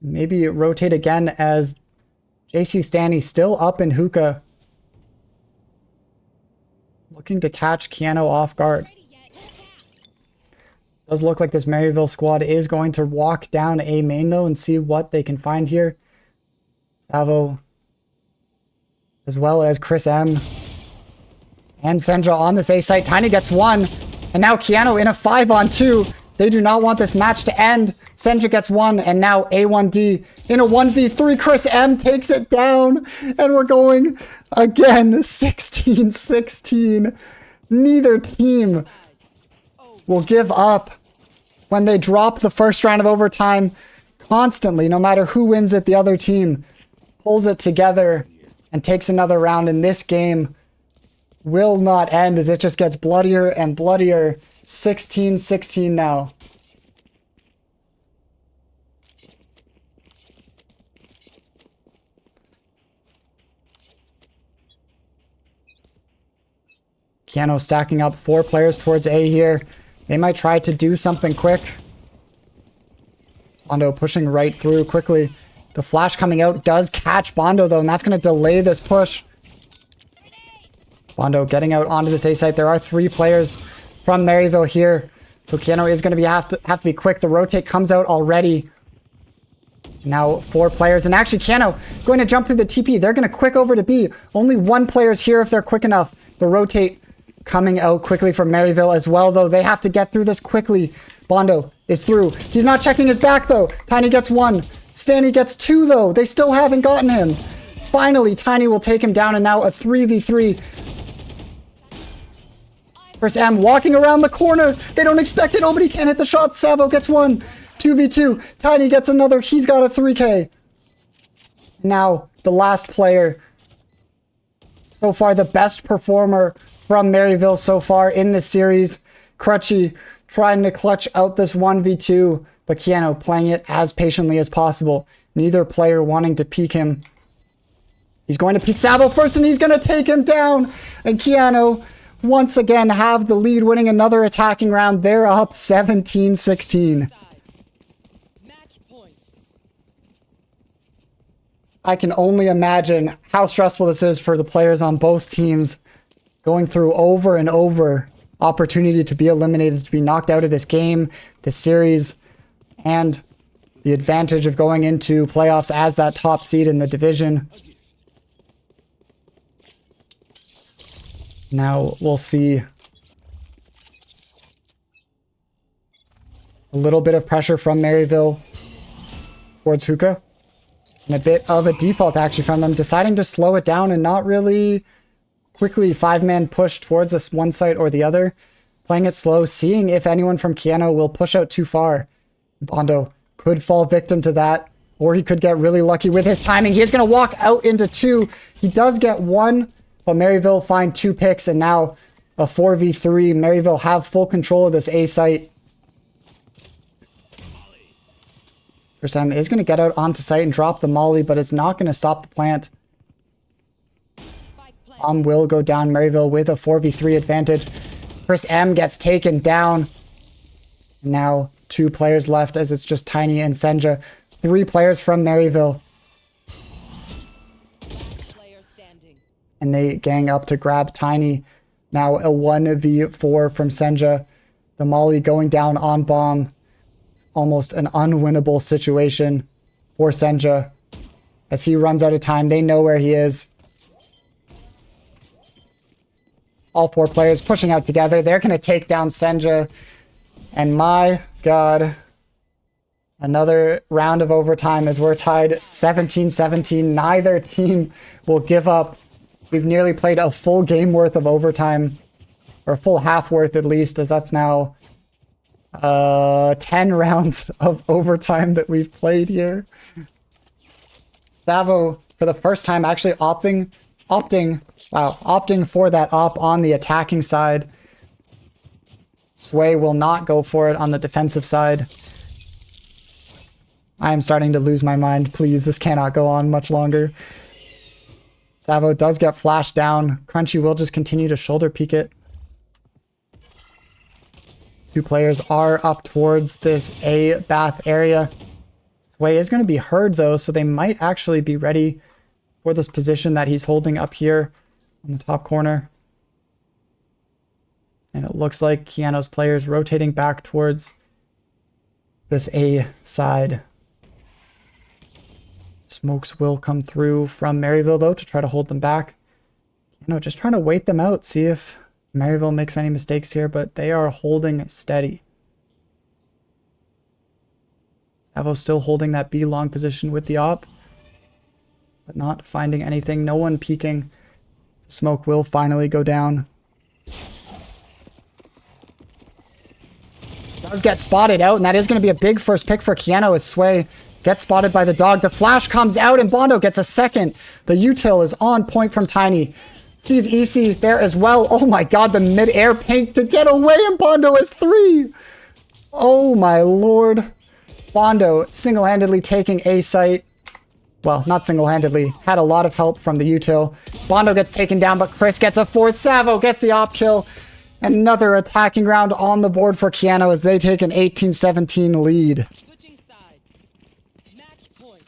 Maybe rotate again as JC Stanny still up in hookah. Looking to catch Keanu off guard. Does look like this Maryville squad is going to walk down A main though and see what they can find here. Savo, as well as Chris M. And Senja on this A site. Tiny gets 1. And now Keanu in a 5-on-2. They do not want this match to end. Senja gets 1. And now A1D in a 1v3. Chris M takes it down. And we're going again 16-16. Neither team will give up when they drop the first round of overtime constantly. No matter who wins it, the other team pulls it together and takes another round. In this game will not end as it just gets bloodier and bloodier. 16-16 now. Keanu stacking up 4 players towards A here. They might try to do something quick. Bondo pushing right through quickly. The flash coming out does catch Bondo though, and that's going to delay this push. Bondo getting out onto this A site. There are 3 players from Maryville here, so Keanu is going to have to be quick. The rotate comes out already. Now 4 players, and actually Keanu going to jump through the TP. They're going to quick over to B. Only 1 player's here if they're quick enough. The rotate coming out quickly from Maryville as well, though. They have to get through this quickly. Bondo is through. He's not checking his back, though. Tiny gets 1. Stanny gets 2, though. They still haven't gotten him. Finally, Tiny will take him down, and now a 3v3. Chris M walking around the corner. They don't expect it. Oh, but he can't hit the shot. Savo gets 1. 2v2. Tiny gets another. He's got a 3k. Now, the last player. So far, the best performer from Maryville so far in this series. Crutchy trying to clutch out this 1v2, but Keanu playing it as patiently as possible. Neither player wanting to peek him. He's going to peek Savo first, and he's going to take him down. And Keanu once again have the lead, winning another attacking round. They're up 17-16. I can only imagine how stressful this is for the players on both teams, going through over and over opportunity to be eliminated, to be knocked out of this game, this series, and the advantage of going into playoffs as that top seed in the division. Now we'll see a little bit of pressure from Maryville towards hookah. And a bit of a default actually from them, deciding to slow it down and not really quickly 5-man push towards this one site or the other. Playing it slow, seeing if anyone from Keanu will push out too far. Bondo could fall victim to that, or he could get really lucky with his timing. He is going to walk out into 2. He does get 1, but Maryville find 2 picks, and now a 4v3. Maryville have full control of this A site. Sam is going to get out onto site and drop the molly, but it's not going to stop the plant. Will go down. Maryville with a 4v3 advantage. Chris M gets taken down. Now 2 players left as it's just Tiny and Senja. 3 players from Maryville. And they gang up to grab Tiny. Now a 1v4 from Senja. The molly going down on bomb. It's almost an unwinnable situation for Senja. As he runs out of time, they know where he is. All 4 players pushing out together. They're going to take down Senja. And my God, another round of overtime as we're tied 17-17. Neither team will give up. We've nearly played a full game worth of overtime, or a full half worth at least, as that's now 10 rounds of overtime that we've played here. Savo, for the first time, actually opting for that op on the attacking side. Sway will not go for it on the defensive side. I am starting to lose my mind. Please, this cannot go on much longer. Savo does get flashed down. Crunchy will just continue to shoulder peek it. 2 players are up towards this A bath area. Sway is going to be heard though, so they might actually be ready for this position that he's holding up here on the top corner. And it looks like Keanu's players rotating back towards this A side. Smokes will come through from Maryville though to try to hold them back. Keanu just trying to wait them out, see if Maryville makes any mistakes here, but they are holding steady. Savo still holding that B long position with the op, but not finding anything. No one peeking. Smoke will finally go down. Does get spotted out, and that is going to be a big first pick for Keanu as Sway gets spotted by the dog. The flash comes out, and Bondo gets a second. The util is on point from Tiny. Sees EC there as well. Oh my God, the mid-air pink to get away, and Bondo is 3. Oh my Lord. Bondo single-handedly taking A site. Well, not single-handedly. Had a lot of help from the util. Bondo gets taken down, but Chris gets a 4th. Savo gets the op kill. Another attacking round on the board for Keanu as they take an 18-17 lead. Switching sides. Match point.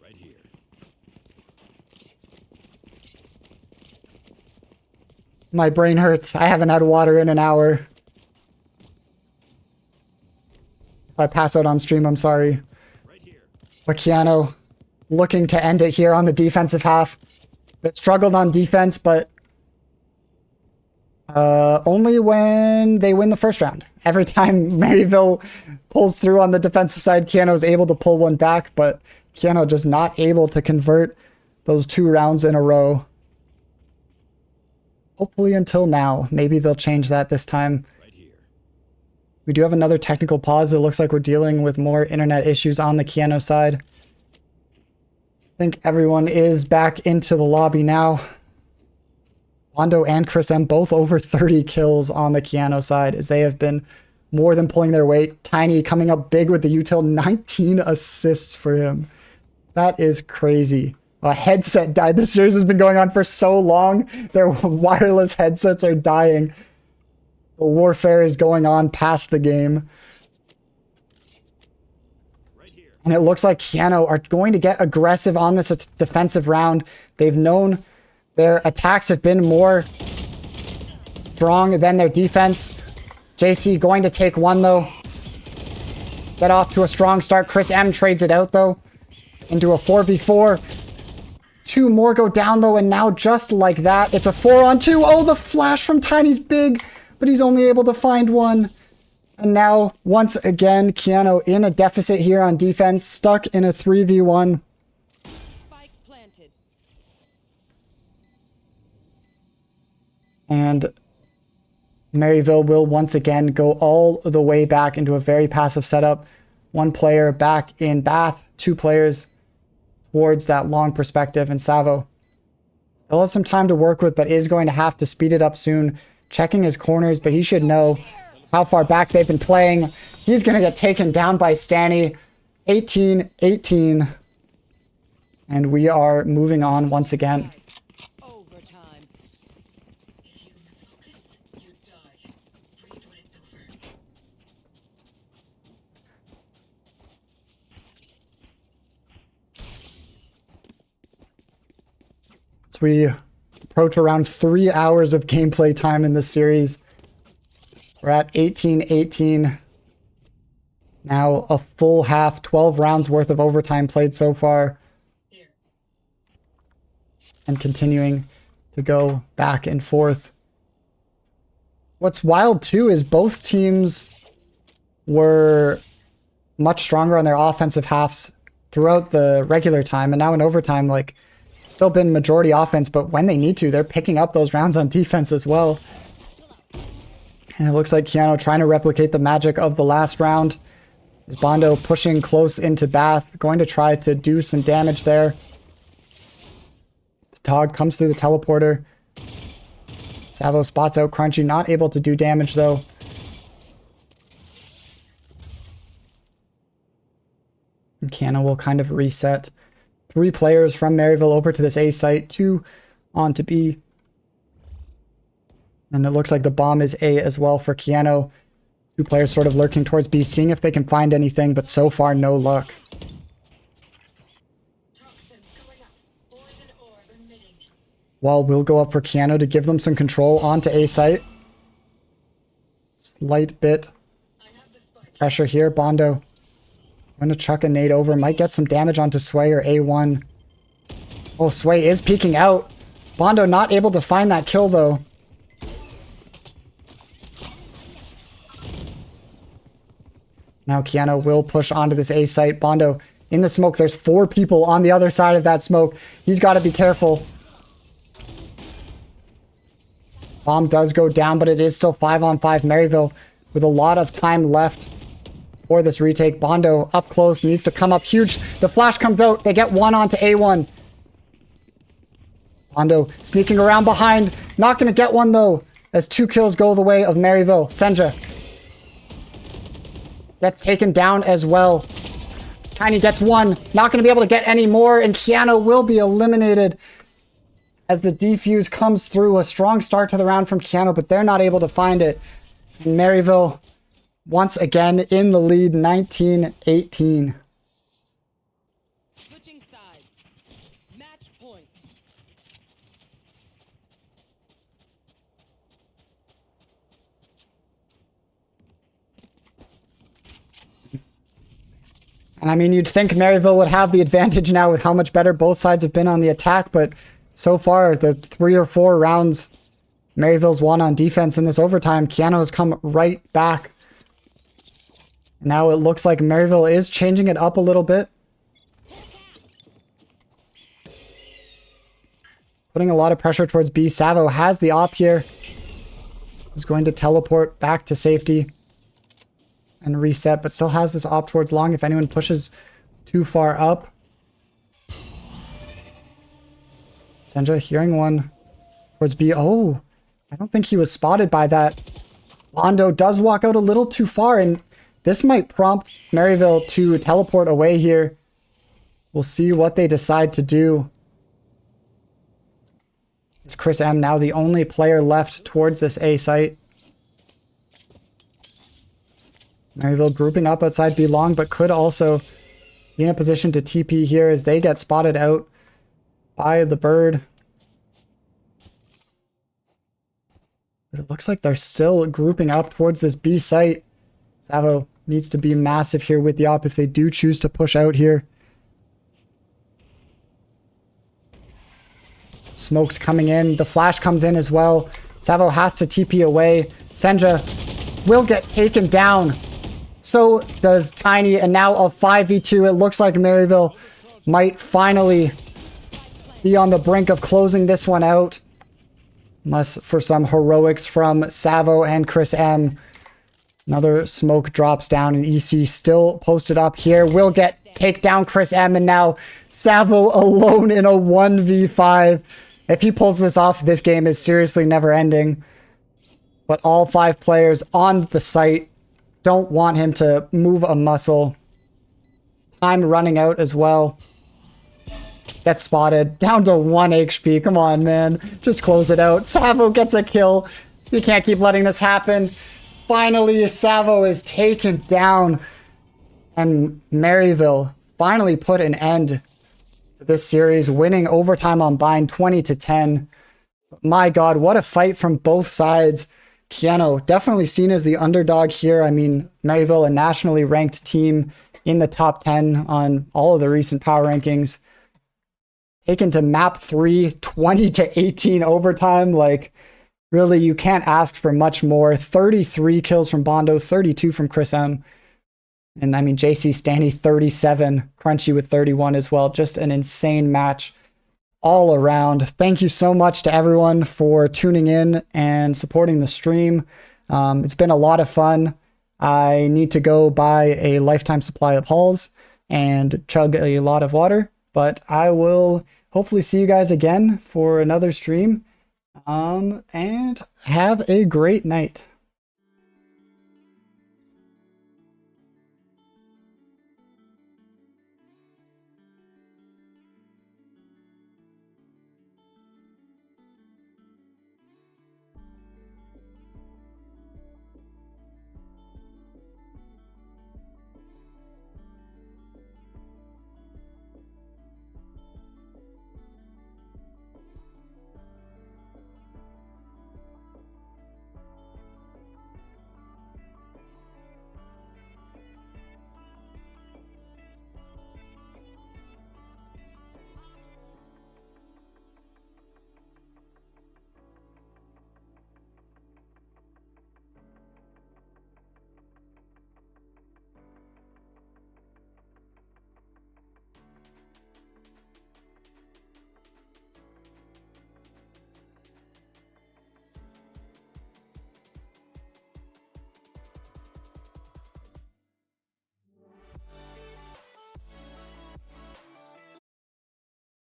Right here. My brain hurts. I haven't had water in an hour. If I pass out on stream, I'm sorry. Right here. But Keanu looking to end it here on the defensive half. It struggled on defense, but only when they win the first round. Every time Maryville pulls through on the defensive side, Keanu is able to pull one back, but Keanu just not able to convert those 2 rounds in a row. Hopefully until now. Maybe they'll change that this time. Right here. We do have another technical pause. It looks like we're dealing with more internet issues on the Keanu side. I think everyone is back into the lobby now. Bondo and Chris M both over 30 kills on the Keanu side as they have been more than pulling their weight. Tiny coming up big with the util, 19 assists for him. That is crazy. A headset died. This series has been going on for so long. Their wireless headsets are dying. The warfare is going on past the game. And it looks like Keanu are going to get aggressive on this defensive round. They've known their attacks have been more strong than their defense. JC going to take one, though. Get off to a strong start. Chris M trades it out, though, into a 4v4. 2 more go down, though, and now just like that, it's a 4-on-2. Oh, the flash from Tiny's big, but he's only able to find one. And now, once again, Keanu in a deficit here on defense, stuck in a 3v1. Spike planted. And Maryville will once again go all the way back into a very passive setup. 1 player back in Bath, 2 players towards that long perspective. And Savo still has some time to work with, but is going to have to speed it up soon. Checking his corners, but he should know how far back they've been playing. He's going to get taken down by Stanny. 18-18. And we are moving on once again. Overtime. If you lose focus, you die. Breathe when it's over. As we approach around 3 hours of gameplay time in this series, we're at 18-18. Now a full half, 12 rounds worth of overtime played so far. Here. And continuing to go back and forth. what's wild too is both teams were much stronger on their offensive halves throughout the regular time, and now in overtime, like, still been majority offense, but when they need to, they're picking up those rounds on defense as well. And it looks like Keanu trying to replicate the magic of the last round. Is Bondo pushing close into Bath, going to try to do some damage there. The dog comes through the teleporter. Savo spots out Crunchy, not able to do damage though. And Keanu will kind of reset. 3 players from Maryville over to this A site, 2 on to B. And it looks like the bomb is A as well for Keanu. 2 players sort of lurking towards B, seeing if they can find anything, but so far no luck. Well, we'll go up for Keanu to give them some control onto A site. Slight bit pressure here. Bondo going to chuck a nade over. Might get some damage onto Sway or A1. Oh, Sway is peeking out. Bondo not able to find that kill though. Now Keanu will push onto this A site. Bondo in the smoke. There's 4 people on the other side of that smoke. He's got to be careful. Bomb does go down, but it is still 5-on-5 Maryville with a lot of time left for this retake. Bondo up close, needs to come up huge. The flash comes out. They get 1 onto A1. Bondo sneaking around behind. Not going to get one though, as 2 kills go the way of Maryville. Senja gets taken down as well. Tiny gets 1. Not going to be able to get any more, and Keanu will be eliminated as the defuse comes through. A strong start to the round from Keanu, but they're not able to find it. And Maryville once again in the lead, 19-18. Switching sides. Match point. And I mean, you'd think Maryville would have the advantage now with how much better both sides have been on the attack, but so far, the 3 or 4 rounds Maryville's won on defense in this overtime, Keanu has come right back. Now it looks like Maryville is changing it up a little bit. Putting a lot of pressure towards B. Savo has the op here. Is going to teleport back to safety and reset, but still has this op towards long if anyone pushes too far up. Senja hearing one towards B. Oh, I don't think he was spotted by that. Bondo does walk out a little too far, and this might prompt Maryville to teleport away here. We'll see what they decide to do. Is Chris M now the only player left towards this A site? Maryville grouping up outside B long, but could also be in a position to TP here as they get spotted out by the bird. But it looks like they're still grouping up towards this B site. Savo needs to be massive here with the op if they do choose to push out here. Smoke's coming in. The flash comes in as well. Savo has to TP away. Senja will get taken down. So does Tiny, and now a 5v2. It looks like Maryville might finally be on the brink of closing this one out. Unless for some heroics from Savo and Chris M. Another smoke drops down, and EC still posted up here. Will take down Chris M, and now Savo alone in a 1v5. If he pulls this off, this game is seriously never ending. But all 5 players on the site don't want him to move a muscle. Time running out as well. Gets spotted. Down to 1 HP. Come on, man. Just close it out. Savo gets a kill. You can't keep letting this happen. Finally, Savo is taken down. And Maryville finally put an end to this series, winning overtime on Bind 20-10. My God, what a fight from both sides. Keanu definitely seen as the underdog here. I mean, Maryville, a nationally ranked team in the top 10 on all of the recent power rankings. Taken to map 3, 20-18 overtime. Like, really, you can't ask for much more. 33 kills from Bondo, 32 from Chris M. And I mean, JC Stanny, 37, Crunchy with 31 as well. Just an insane match all around. Thank you so much to everyone for tuning in and supporting the stream. It's been a lot of fun. I need to go buy a lifetime supply of hulls and chug a lot of water, but I will hopefully see you guys again for another stream. And have a great night.